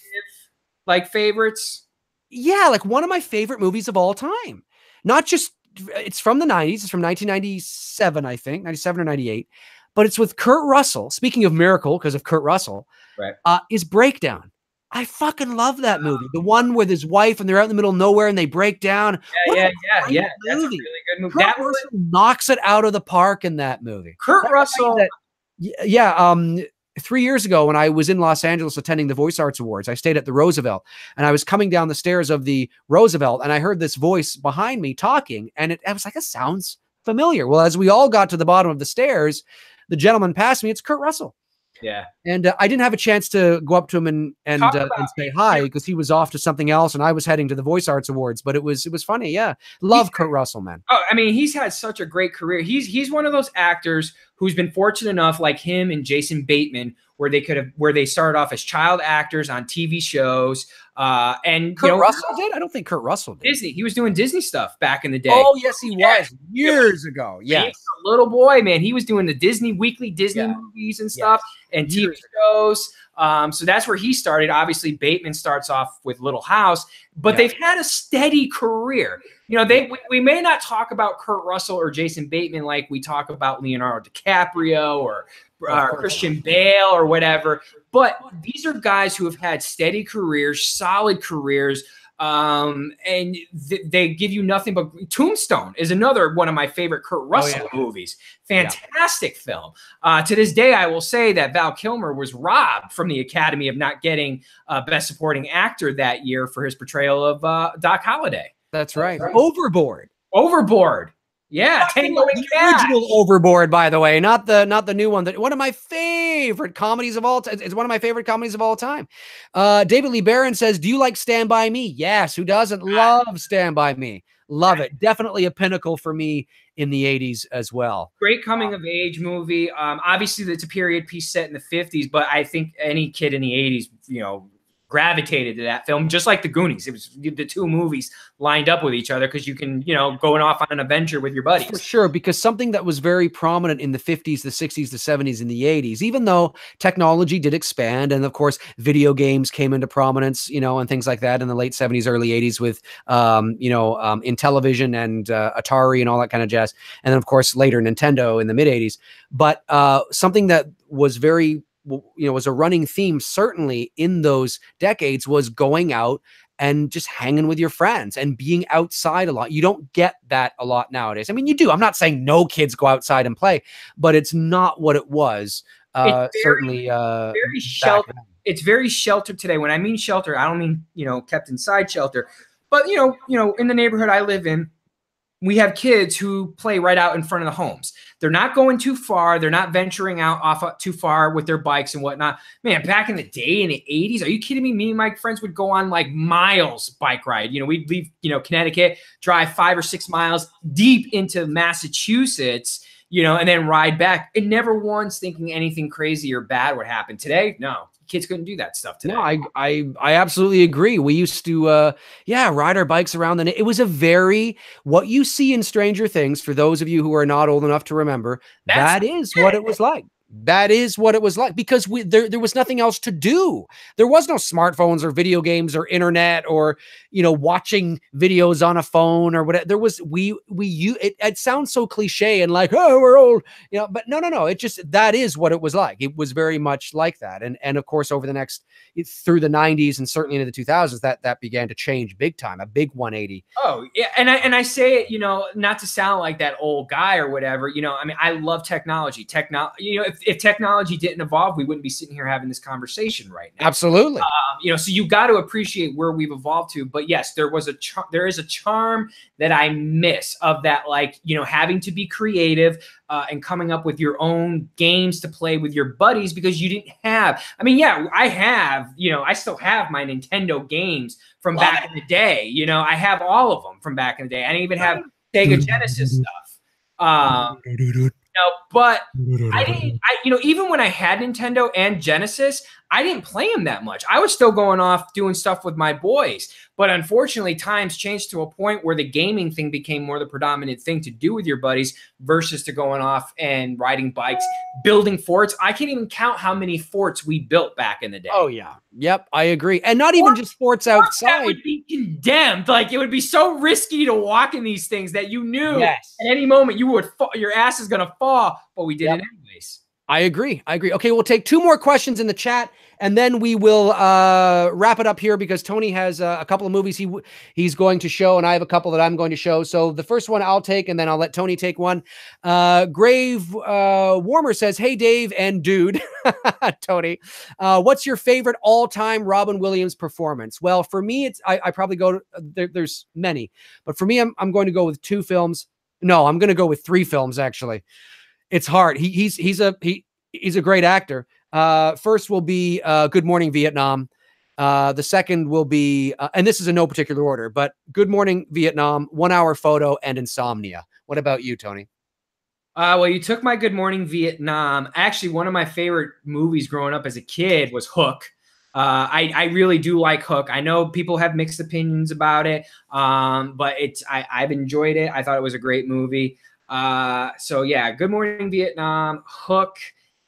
favorites. Yeah, like one of my favorite movies of all time. Not just, it's from the 90s. It's from 1997, I think, 97 or 98. But it's with Kurt Russell. Speaking of Miracle, because of Kurt Russell, right? Is Breakdown. I fucking love that movie. The one with his wife and they're out in the middle of nowhere and they break down. Yeah. That's a really good movie. Kurt Russell knocks it out of the park in that movie. Kurt Russell. 3 years ago when I was in Los Angeles attending the Voice Arts Awards, I stayed at the Roosevelt, and I was coming down the stairs of the Roosevelt, and I heard this voice behind me talking, and I was like, it sounds familiar. Well, as we all got to the bottom of the stairs, the gentleman passed me. It's Kurt Russell. Yeah. And I didn't have a chance to go up to him and say hi, because he was off to something else and I was heading to the Voice Arts Awards, but it was funny. Yeah. Love Kurt Russell, man. Oh, I mean, he's had such a great career. He's one of those actors who's been fortunate enough, like him and Jason Bateman, where they started off as child actors on TV shows. And Kurt Russell did? I don't think Kurt Russell did. Disney. He was doing Disney stuff back in the day. Oh, yes, he was. Years ago. Yes. He was a little boy, man. He was doing the weekly Disney movies and stuff and TV shows. So that's where he started. Obviously, Bateman starts off with Little House, but they've had a steady career. We may not talk about Kurt Russell or Jason Bateman like we talk about Leonardo DiCaprio or Christian Bale or whatever, but these are guys who have had steady careers, solid careers, and they give you nothing but. Tombstone is another one of my favorite Kurt Russell movies. Fantastic film. To this day, I will say that Val Kilmer was robbed from the Academy of not getting Best Supporting Actor that year for his portrayal of Doc Holliday. That's right. Overboard. Yeah, the original Overboard, by the way, not the new one. One of my favorite comedies of all time. It's one of my favorite comedies of all time. David Lee Barron says, "Do you like Stand By Me?" Yes. Who doesn't love Stand By Me? Love it. Definitely a pinnacle for me in the 80s as well. Great coming of age movie. Obviously, it's a period piece set in the 50s, but I think any kid in the 80s, gravitated to that film, just like the Goonies. It was the two movies lined up with each other because you can, going off on an adventure with your buddies. For sure, because something that was very prominent in the 50s, the 60s, the 70s, and the 80s, even though technology did expand, and of course, video games came into prominence, and things like that in the late 70s, early 80s with, in television and Atari and all that kind of jazz. And then, of course, later Nintendo in the mid 80s. But something that was very was a running theme, certainly in those decades, was going out and just hanging with your friends and being outside a lot. You don't get that a lot nowadays. I mean, you do. I'm not saying no kids go outside and play, but it's not what it was certainly very back sheltered. then. It's very sheltered today. When I mean shelter, I don't mean, you know, kept inside shelter, but you know, in the neighborhood I live in, we have kids who play right out in front of the homes. They're not going too far. They're not venturing out off too far with their bikes and whatnot. Man, back in the day, in the 80s, are you kidding me? Me and my friends would go on like miles bike ride. You know, we'd leave, you know, Connecticut, drive 5 or 6 miles deep into Massachusetts, you know, and then ride back. And never once thinking anything crazy or bad would happen. Today, no. Kids couldn't do that stuff today. No, I absolutely agree. We used to ride our bikes around, and it was a very, what you see in Stranger Things, for those of you who are not old enough to remember, that is what it was like. That is what it was like, because there was nothing else to do. There was no smartphones or video games or internet or, you know, watching videos on a phone or whatever. There was, it sounds so cliche and like, oh, we're old, you know, but no. It just, that is what it was like. It was very much like that. And of course, over the next, through the 90s and certainly into the 2000s, that began to change big time, a big 180. Oh yeah. And I say it, you know, not to sound like that old guy or whatever, you know, I mean, I love technology. You know, if technology didn't evolve, we wouldn't be sitting here having this conversation right now. Absolutely. You know, so you got to appreciate where we've evolved to. But yes, there is a charm that I miss of that, like, you know, having to be creative and coming up with your own games to play with your buddies, because you didn't have, I mean, yeah, I have, you know, I still have my Nintendo games from back in the day. You know, I have all of them from back in the day. I even have Sega Genesis stuff. No, but you know, even when I had Nintendo and Genesis, I didn't play them that much. I was still going off doing stuff with my boys. But unfortunately, times changed to a point where the gaming thing became more the predominant thing to do with your buddies versus to going off and riding bikes, building forts. I can't even count how many forts we built back in the day. Oh, yeah. Yep, I agree. And not even just forts outside. That would be condemned. Like, it would be so risky to walk in these things that you knew at any moment you would fall, your ass is going to fall, but we did it anyways. I agree. Okay, we'll take 2 more questions in the chat, and then we will wrap it up here, because Tony has a couple of movies he's going to show, and I have a couple that I'm going to show. So the first one I'll take, and then I'll let Tony take one. Grave Warmer says, "Hey, Dave and dude," Tony, what's your favorite all-time Robin Williams performance? Well, for me, it's I probably go to, there's many, but for me, I'm going to go with 2 films. No, I'm going to go with 3 films, actually. It's hard. He's a great actor. First will be Good Morning Vietnam. The second will be, and this is in no particular order, but Good Morning Vietnam, 1 Hour Photo, and Insomnia. What about you, Tony? Well, you took my Good Morning Vietnam. Actually, one of my favorite movies growing up as a kid was Hook. I really do like Hook. I know people have mixed opinions about it, but I've enjoyed it. I thought it was a great movie. So yeah, Good Morning Vietnam, Hook,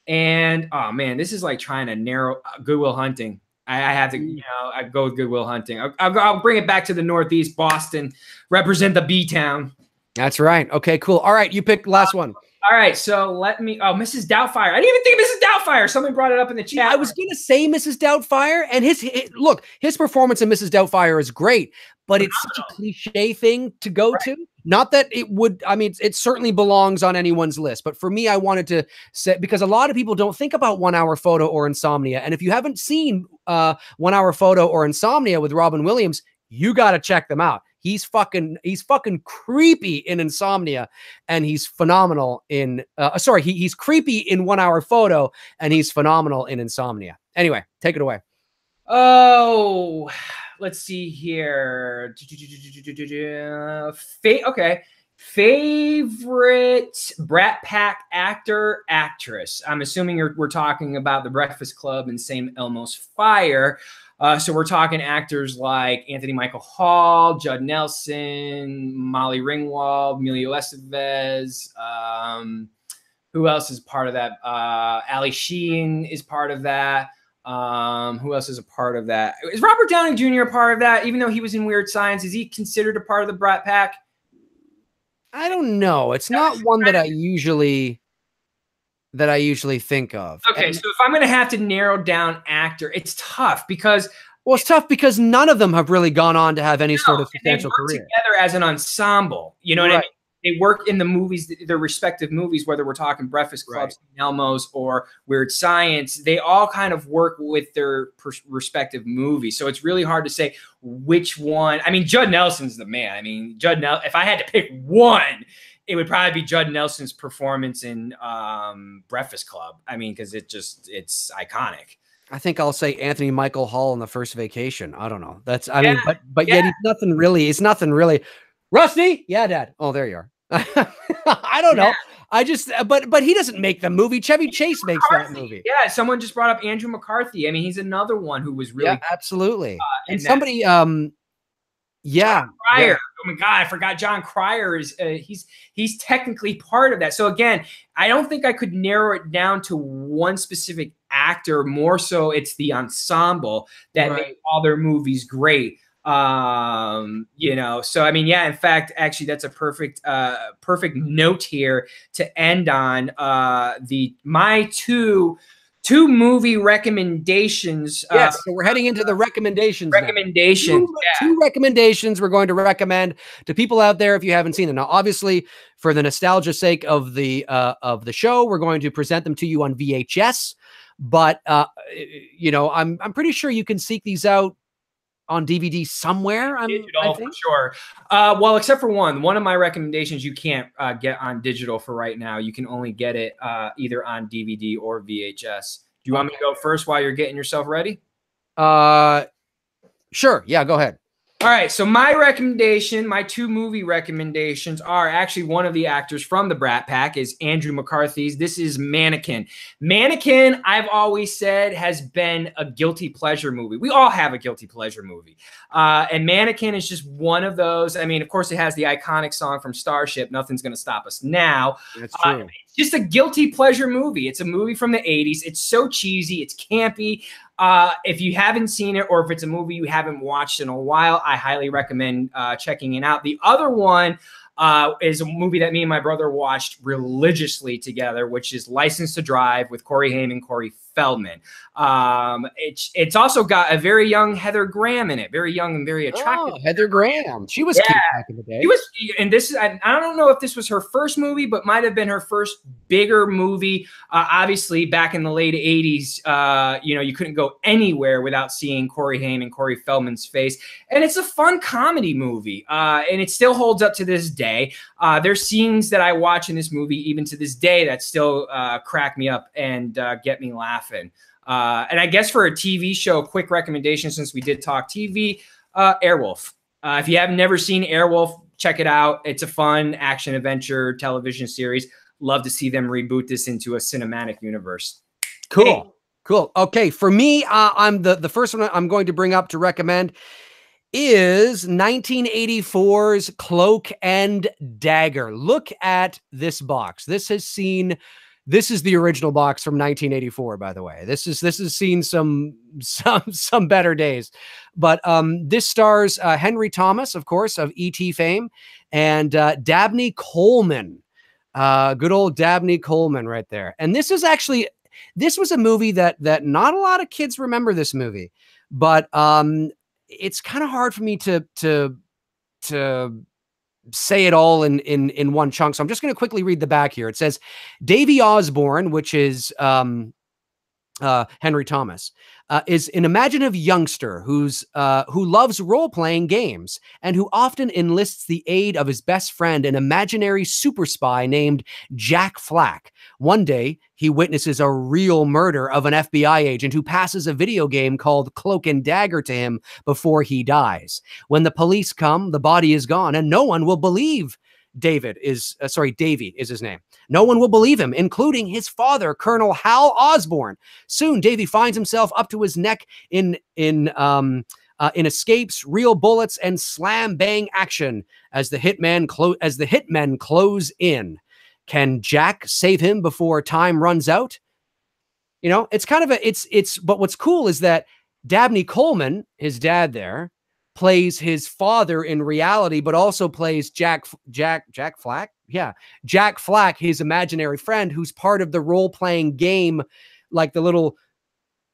and oh man, this is like trying to narrow Good Will Hunting. I have to, you know, I go with Good Will Hunting. I'll bring it back to the Northeast, Boston, represent the B-town. That's right. Okay, cool. All right, you pick last one. All right, so let me. Oh, Mrs. Doubtfire. I didn't even think of Mrs. Doubtfire. Someone brought it up in the chat. I was gonna say Mrs. Doubtfire, and his performance in Mrs. Doubtfire is great, but it's such a cliche thing to go to. Not that it would. I mean, it certainly belongs on anyone's list, but for me, I wanted to say, because a lot of people don't think about 1 Hour Photo or Insomnia, and if you haven't seen 1 Hour Photo or Insomnia with Robin Williams, you got to check them out. He's fucking creepy in Insomnia, and he's phenomenal in he's creepy in 1 Hour Photo, and he's phenomenal in Insomnia. Anyway, take it away. Oh, let's see here. Okay. Favorite Brat Pack actor, actress. I'm assuming we're talking about The Breakfast Club and St. Elmo's Fire. So we're talking actors like Anthony Michael Hall, Judd Nelson, Molly Ringwald, Emilio Estevez. Who else is part of that? Ali Sheehan is part of that. Who else is a part of that? Is Robert Downey Jr. a part of that? Even though he was in Weird Science, is he considered a part of the Brat Pack? I don't know. It's not one that I usually think of. Okay, so if I'm going to have to narrow down actor, it's tough because... Well, it's tough because none of them have really gone on to have any sort of substantial career. Together as an ensemble. You know what I mean? they work in the movies, their respective movies, whether we're talking Breakfast Club, St. Elmo's, or Weird Science. They all kind of work with their respective movies. So it's really hard to say which one. I mean, Judd Nelson's the man. I mean, if I had to pick one, it would probably be Judd Nelson's performance in Breakfast Club. I mean, because it's iconic. I think I'll say Anthony Michael Hall in The First Vacation. I don't know. I mean, but yet he's nothing really. It's nothing really. Rusty? Yeah, Dad. Oh, there you are. I don't know. I just, but he doesn't make the movie. Chevy Chase makes that movie. Yeah. Someone just brought up Andrew McCarthy. I mean, he's another one who was really absolutely. And somebody, John Cryer. Oh my God, I forgot John Cryer is he's technically part of that. So again, I don't think I could narrow it down to one specific actor. More so, it's the ensemble that made all their movies great. So I mean, in fact, actually, that's a perfect note here to end on. My two movie recommendations. Yes, so we're heading into the recommendations. Two recommendations we're going to recommend to people out there if you haven't seen them. Now, obviously, for the nostalgia sake of the show, we're going to present them to you on VHS. But I'm pretty sure you can seek these out on DVD somewhere. Digital, for sure. Well, except for one of my recommendations you can't get on digital for right now. You can only get it either on DVD or VHS. Do you want me to go first while you're getting yourself ready? Sure. Yeah, go ahead. All right, so my two movie recommendations are actually one of the actors from the Brat Pack is Andrew McCarthy's. This is Mannequin. Mannequin, I've always said, has been a guilty pleasure movie. We all have a guilty pleasure movie. And Mannequin is just one of those. I mean, of course, it has the iconic song from Starship, Nothing's Gonna Stop Us Now. That's true. It's just a guilty pleasure movie. It's a movie from the 80s. It's so cheesy. It's campy. If you haven't seen it or if it's a movie you haven't watched in a while, I highly recommend checking it out. The other one is a movie that me and my brother watched religiously together, which is License to Drive with Corey Haim and Corey Feldman. It's also got a very young Heather Graham in it, very young and very attractive. Oh, Heather Graham. She was cute back in the day. She was, and this is, I don't know if this was her first movie, but might have been her first bigger movie. Obviously, back in the late 80s, you couldn't go anywhere without seeing Corey Haim and Corey Feldman's face. And it's a fun comedy movie, and it still holds up to this day. There's scenes that I watch in this movie, even to this day, that still crack me up and get me laughing. And I guess for a TV show, quick recommendation, since we did talk TV, Airwolf. If you have never seen Airwolf, check it out. It's a fun action adventure television series. Love to see them reboot this into a cinematic universe. Cool. Cool. Okay. For me, I'm the first one I'm going to bring up to recommend is 1984's Cloak and Dagger. Look at this box. This is the original box from 1984, by the way. This has seen some better days. But this stars Henry Thomas, of course, of E.T. fame, and Dabney Coleman. Good old Dabney Coleman right there. And this was a movie that not a lot of kids remember this movie. But it's kind of hard for me to say it all in one chunk. So I'm just going to quickly read the back here. It says Davy Osborne, which is Henry Thomas, is an imaginative youngster who loves role-playing games and who often enlists the aid of his best friend, an imaginary super spy named Jack Flack. One day, he witnesses a real murder of an FBI agent who passes a video game called Cloak and Dagger to him before he dies. When the police come, the body is gone, and no one will believe Davy is his name. No one will believe him, including his father, Colonel Hal Osborne. Soon, Davy finds himself up to his neck in escapes, real bullets, and slam bang action as the hitmen close in. Can Jack save him before time runs out? You know, it's kind of but what's cool is that Dabney Coleman, his dad there, plays his father in reality, but also plays Jack Flack. Yeah. Jack Flack, his imaginary friend, who's part of the role-playing game, like the little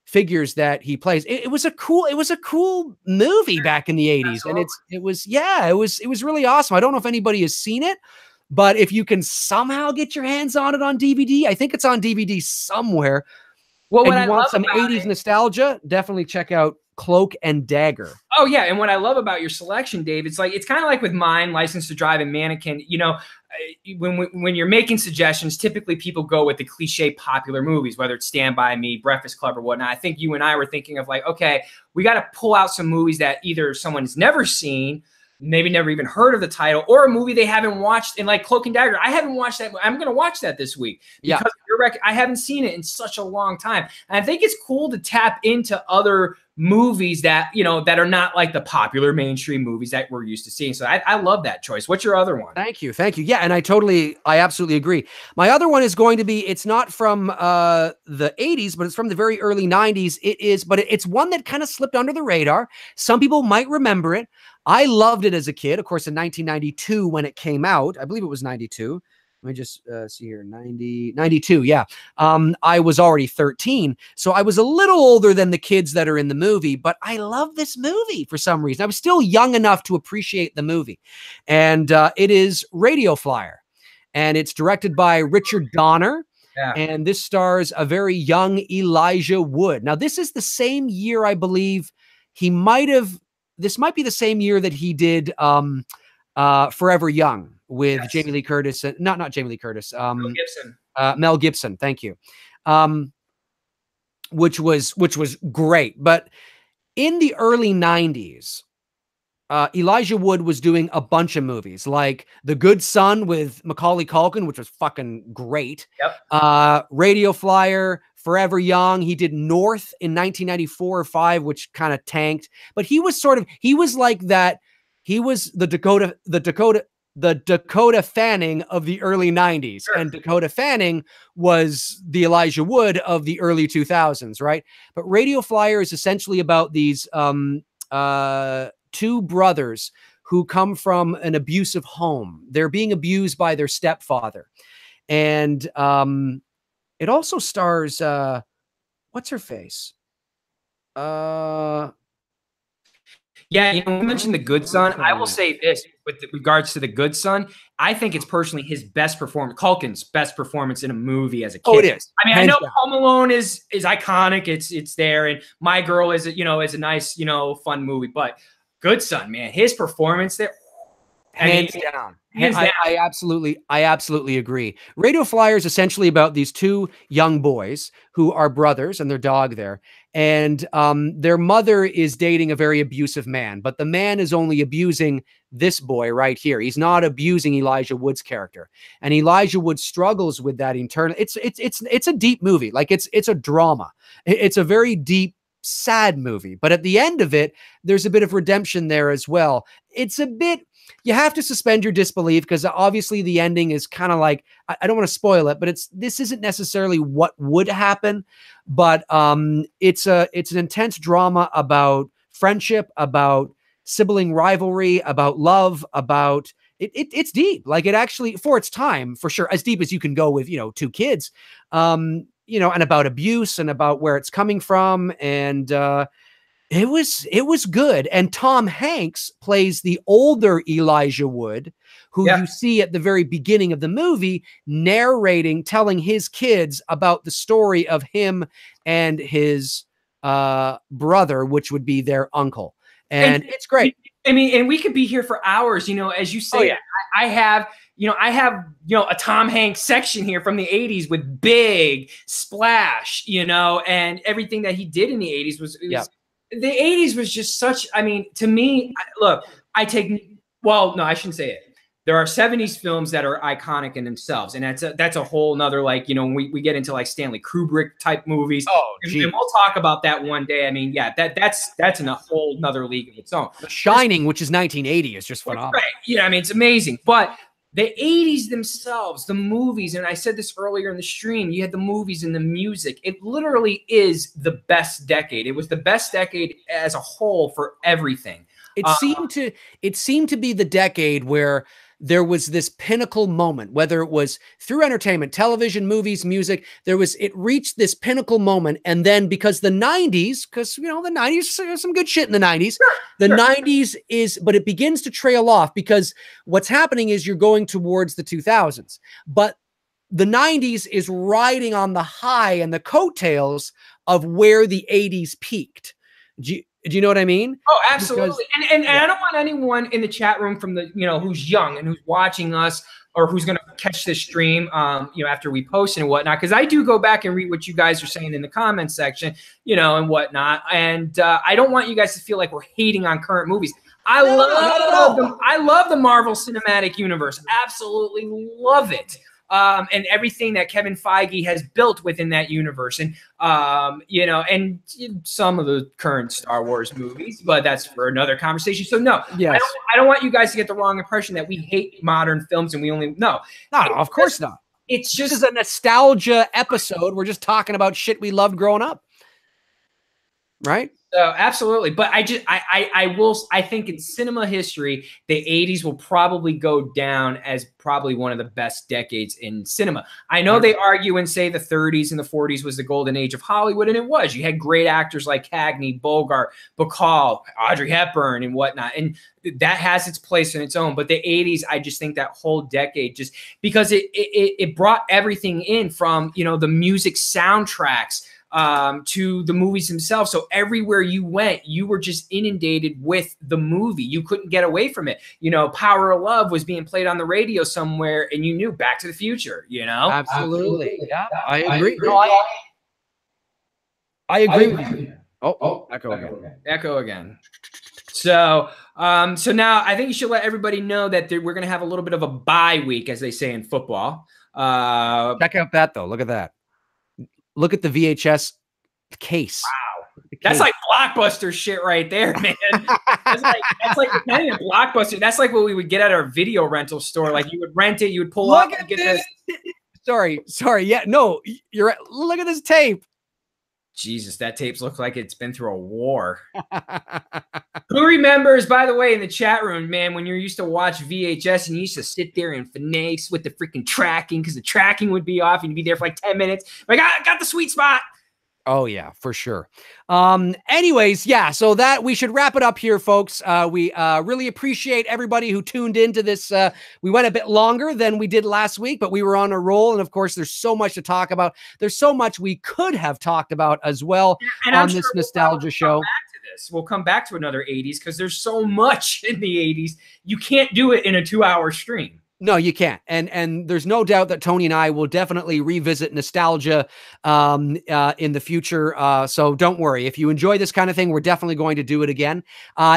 figures that he plays. It was a cool movie back in the 80s. And it was really awesome. I don't know if anybody has seen it, But if you can somehow get your hands on it on DVD, I think it's on DVD somewhere. Well, And what you I want love some about 80s nostalgia, definitly check out Cloak and Dagger. Oh yeah, and what I love about your selection, Dave, it's kind of like with mine, License to Drive, and Mannequin. You know, when you're making suggestions, typically people go with the cliche popular movies, whether it's Stand By Me, Breakfast Club, or whatnot. I think you and I were thinking of like, okay, we got to pull out some movies that either someone's never seen, maybe never even heard of the title, or a movie they haven't watched. And like Cloak and Dagger, I haven't watched that. I'm going to watch that this week because I haven't seen it in such a long time. And I think it's cool to tap into other movies that, you know, that are not like the popular mainstream movies that we're used to seeing. So I love that choice. What's your other one? Thank you. Thank you. Yeah. And I absolutely agree. My other one is going to be, it's not from the 80s, but it's from the very early 90s. It's one that kind of slipped under the radar. Some people might remember it. I loved it as a kid, of course, in 1992 when it came out. I believe it was 92. Let me just see here. 92. Yeah. I was already 13. So I was a little older than the kids that are in the movie, but I love this movie for some reason. I was still young enough to appreciate the movie. And it is Radio Flyer. And it's directed by Richard Donner. Yeah. And this stars a very young Elijah Wood. Now, this is the same year, I believe, this might be the same year that he did Forever Young with Jamie Lee Curtis, and not Jamie Lee Curtis, Mel Gibson. Mel Gibson, thank you. Which was great. But in the early 90s, Elijah Wood was doing a bunch of movies like The Good Son with Macaulay Culkin, which was fucking great. Yep. Radio Flyer, Forever Young. He did North in 1994 or 5, which kind of tanked. But he was like that. He was the Dakota Fanning of the early 90s. Sure. And Dakota Fanning was the Elijah Wood of the early 2000s, right? But Radio Flyer is essentially about these two brothers who come from an abusive home. They're being abused by their stepfather. And it also stars, what's her face? Yeah, you know, we mentioned The Good Son. I will say this with regards to The Good Son. I think it's personally his best performance, Culkin's best performance in a movie as a kid. Oh, it is. I mean, I know Home Alone is iconic. It's there, and My Girl is a nice, fun movie. But Good Son, man, his performance there, hands down. I absolutely agree. Radio Flyer is essentially about these two young boys who are brothers and their dog there. And their mother is dating a very abusive man, but the man is only abusing this boy right here. He's not abusing Elijah Wood's character. And Elijah Wood struggles with that internal. It's a deep movie. Like it's a drama. It's a very deep, sad movie. But at the end of it, there's a bit of redemption there as well. It's a bit, you have to suspend your disbelief because obviously the ending is kind of like, I don't want to spoil it, but this isn't necessarily what would happen, but it's an intense drama about friendship, about sibling rivalry, about love, about it's deep. Like it actually, for its time, for sure, as deep as you can go with, two kids, and about abuse and about where it's coming from. And it was good. And Tom Hanks plays the older Elijah Wood, who you see at the very beginning of the movie, narrating, telling his kids about the story of him and his brother, which would be their uncle. And it's great. I mean, and we could be here for hours, as you say, I have a Tom Hanks section here from the 80s with Big, Splash, and everything that he did in the 80s was the 80s was just such, I mean, to me, look, I shouldn't say it. There are 70s films that are iconic in themselves. And that's a whole nother, when we get into like Stanley Kubrick type movies. Oh, and we'll talk about that one day. I mean, that's in a whole nother league of its own. The Shining, which is 1980, is just phenomenal. Right. Yeah, I mean, it's amazing. But the 80s themselves, the movies, and I said this earlier in the stream, you had the movies and the music. It literally is the best decade. It was the best decade as a whole for everything. It seemed to be the decade where there was this pinnacle moment, whether it was through entertainment, television, movies, music, it reached this pinnacle moment. And then because the 90s, because, you know, the 90s, there's some good shit in the 90s, the 90s but it begins to trail off because what's happening is you're going towards the 2000s, but the 90s is riding on the high and the coattails of where the 80s peaked. Do you know what I mean? Oh, absolutely. And I don't want anyone in the chat room from the, you know, who's young and who's watching us or who's going to catch this stream, you know, after we post and whatnot, because I do go back and read what you guys are saying in the comments section, you know, and whatnot. And I don't want you guys to feel like we're hating on current movies. I love the Marvel Cinematic Universe. Absolutely love it. And everything that Kevin Feige has built within that universe, and you know, and some of the current Star Wars movies, but that's for another conversation. So no, yes. I don't want you guys to get the wrong impression that we hate modern films and we only no, of course not. It's just this is a nostalgia episode. We're just talking about shit we loved growing up, right? Absolutely. But I think in cinema history, the 80s will probably go down as probably one of the best decades in cinema. I know they argue and say the 30s and the 40s was the golden age of Hollywood, and it was. You had great actors like Cagney, Bogart, Bacall, Audrey Hepburn, and whatnot. And that has its place in its own. But the 80s, I just think that whole decade, just because it brought everything in from, you know, the music soundtracks, to the movies themselves. So everywhere you went, you were just inundated with the movie. You couldn't get away from it. You know, Power of Love was being played on the radio somewhere, and you knew Back to the Future, you know? Absolutely. Yeah, I agree. No, I agree with you. Oh, echo again. Echo again. So, so now I think you should let everybody know that we're going to have a little bit of a bye week, as they say in football. Check out that, though. Look at that. Look at the VHS case. Wow. That's like Blockbuster shit right there, man. That's like depending on Blockbuster. That's like what we would get at our video rental store. Like you would rent it, you would pull up and get this. Sorry. Yeah, no, you're right. Look at this tape. Jesus, that tape's look like it's been through a war. Who remembers, by the way, in the chat room, man, when you used to watch VHS and you used to sit there and finesse with the freaking tracking because the tracking would be off and you'd be there for like 10 minutes. Like, I got the sweet spot. Oh, yeah, for sure. Anyways, yeah, so that we should wrap it up here, folks. We really appreciate everybody who tuned into this. We went a bit longer than we did last week, but we were on a roll. And of course, there's so much to talk about. There's so much we could have talked about as well on this nostalgia show. We'll come back to another 80s because there's so much in the 80s. You can't do it in a 2-hour stream. No, you can't. And there's no doubt that Tony and I will definitely revisit nostalgia in the future. So don't worry. If you enjoy this kind of thing, we're definitely going to do it again.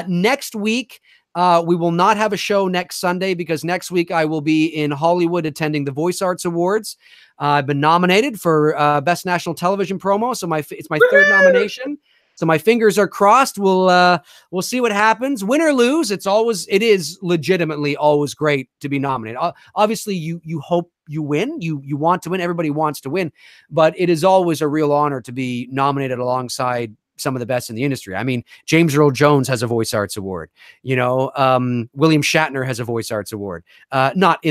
Next week, we will not have a show next Sunday because next week I will be in Hollywood attending the Voice Arts Awards. I've been nominated for Best National Television Promo. So it's my third nomination. So my fingers are crossed. We'll see what happens. Win or lose, it is legitimately always great to be nominated. Obviously, you hope you win. You want to win. Everybody wants to win, but it is always a real honor to be nominated alongside some of the best in the industry. I mean, James Earl Jones has a Voice Arts Award. You know, William Shatner has a Voice Arts Award. I'm not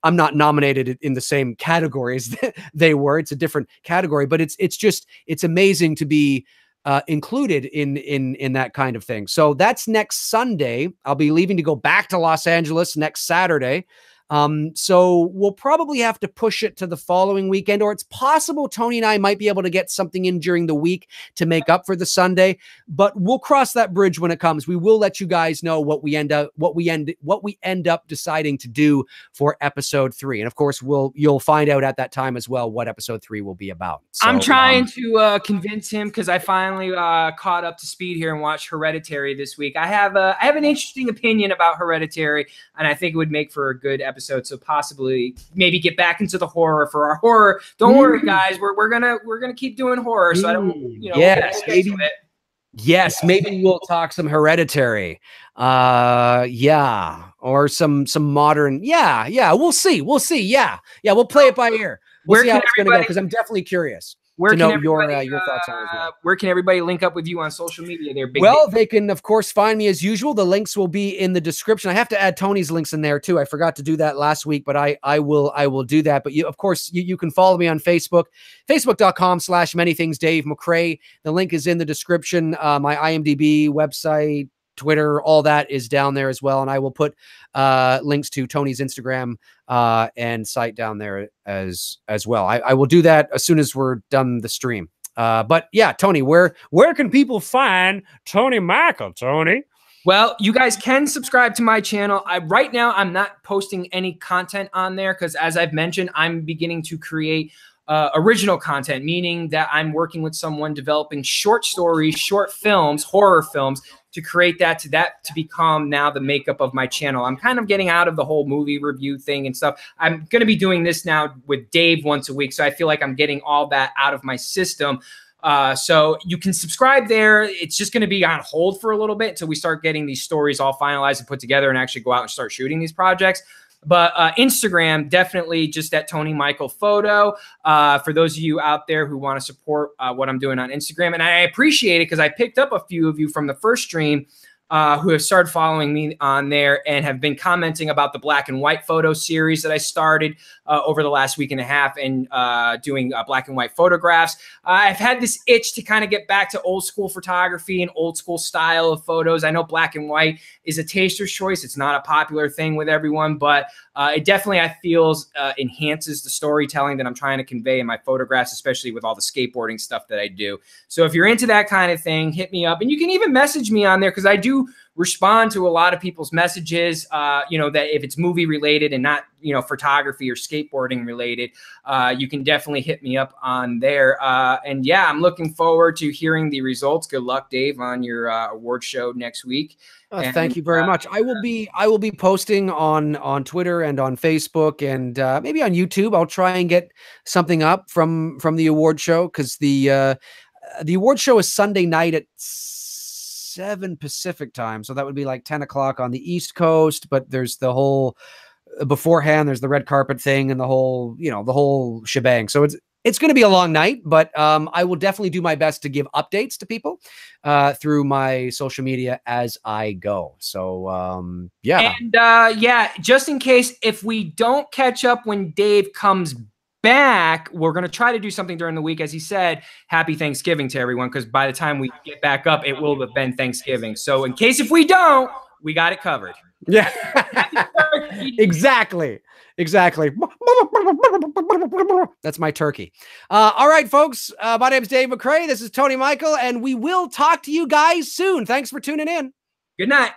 nominated in the same category as they were. It's a different category, but it's amazing to be included in that kind of thing. So that's next Sunday. I'll be leaving to go back to Los Angeles next Saturday. So we'll probably have to push it to the following weekend, or it's possible Tony and I might be able to get something in during the week to make up for the Sunday, but we'll cross that bridge when it comes. We will let you guys know what we end up deciding to do for episode 3. And of course, you'll find out at that time as well what episode 3 will be about. So, I'm trying to convince him because I finally caught up to speed here and watched Hereditary this week. I have an interesting opinion about Hereditary, and I think it would make for a good episode. So possibly maybe get back into the horror for our horror. Don't worry, guys. We're gonna keep doing horror. So I don't, yes, maybe we'll talk some Hereditary. Yeah, or some modern. Yeah. We'll see. Yeah. We'll play it by ear. We'll see how it's gonna go because I'm definitely curious. to know your thoughts on it as well. Where can everybody link up with you on social media there, Big Well, Dave? they can, of course, find me as usual. The links will be in the description. I have to add Tony's links in there too. I forgot to do that last week, but I will do that. But you, of course, you can follow me on Facebook, facebook.com/manythingsdave McCray. The link is in the description. My IMDb website, Twitter, all that is down there as well. And I will put links to Tony's Instagram and site down there as well. I will do that as soon as we're done the stream. But yeah, Tony, where can people find Tony Michael, Tony? Well, you guys can subscribe to my channel. Right now, I'm not posting any content on there because, as I've mentioned, I'm beginning to create original content, meaning that I'm working with someone developing short stories, short films, horror films, to create that to become now the makeup of my channel. I'm kind of getting out of the whole movie review thing and stuff. I'm going to be doing this now with Dave once a week. So I feel like I'm getting all that out of my system. So you can subscribe there. It's just going to be on hold for a little bit until we start getting these stories all finalized and put together and actually go out and start shooting these projects. But Instagram, definitely just at Tony Michael Photo. For those of you out there who want to support what I'm doing on Instagram. And I appreciate it because I picked up a few of you from the first stream who have started following me on there and have been commenting about the black and white photo series that I started over the last week and a half and doing black and white photographs. I've had this itch to kind of get back to old school photography and old school style of photos. I know black and white is a taster's choice. It's not a popular thing with everyone, but it definitely, I feel, enhances the storytelling that I'm trying to convey in my photographs, especially with all the skateboarding stuff that I do. So if you're into that kind of thing, hit me up. And you can even message me on there because I do respond to a lot of people's messages, you know, that if it's movie related and not, you know, photography or skateboarding related, you can definitely hit me up on there. And yeah, I'm looking forward to hearing the results. Good luck, Dave, on your award show next week. Thank you very much. I will be posting on Twitter and on Facebook and maybe on YouTube. I'll try and get something up from the award show because the award show is Sunday night at 7 Pacific time, so that would be like 10 o'clock on the East Coast. But there's the whole beforehand. There's the red carpet thing and the whole shebang. So it's going to be a long night, but I will definitely do my best to give updates to people through my social media as I go. So yeah. And yeah, just in case if we don't catch up when Dave comes back, we're going to try to do something during the week. As he said, happy Thanksgiving to everyone, because by the time we get back up, it will have been Thanksgiving. So in case if we don't, we got it covered. Yeah, exactly. That's my turkey. All right, folks. My name is Dave McCray. This is Tony Michael, and we will talk to you guys soon. Thanks for tuning in. Good night.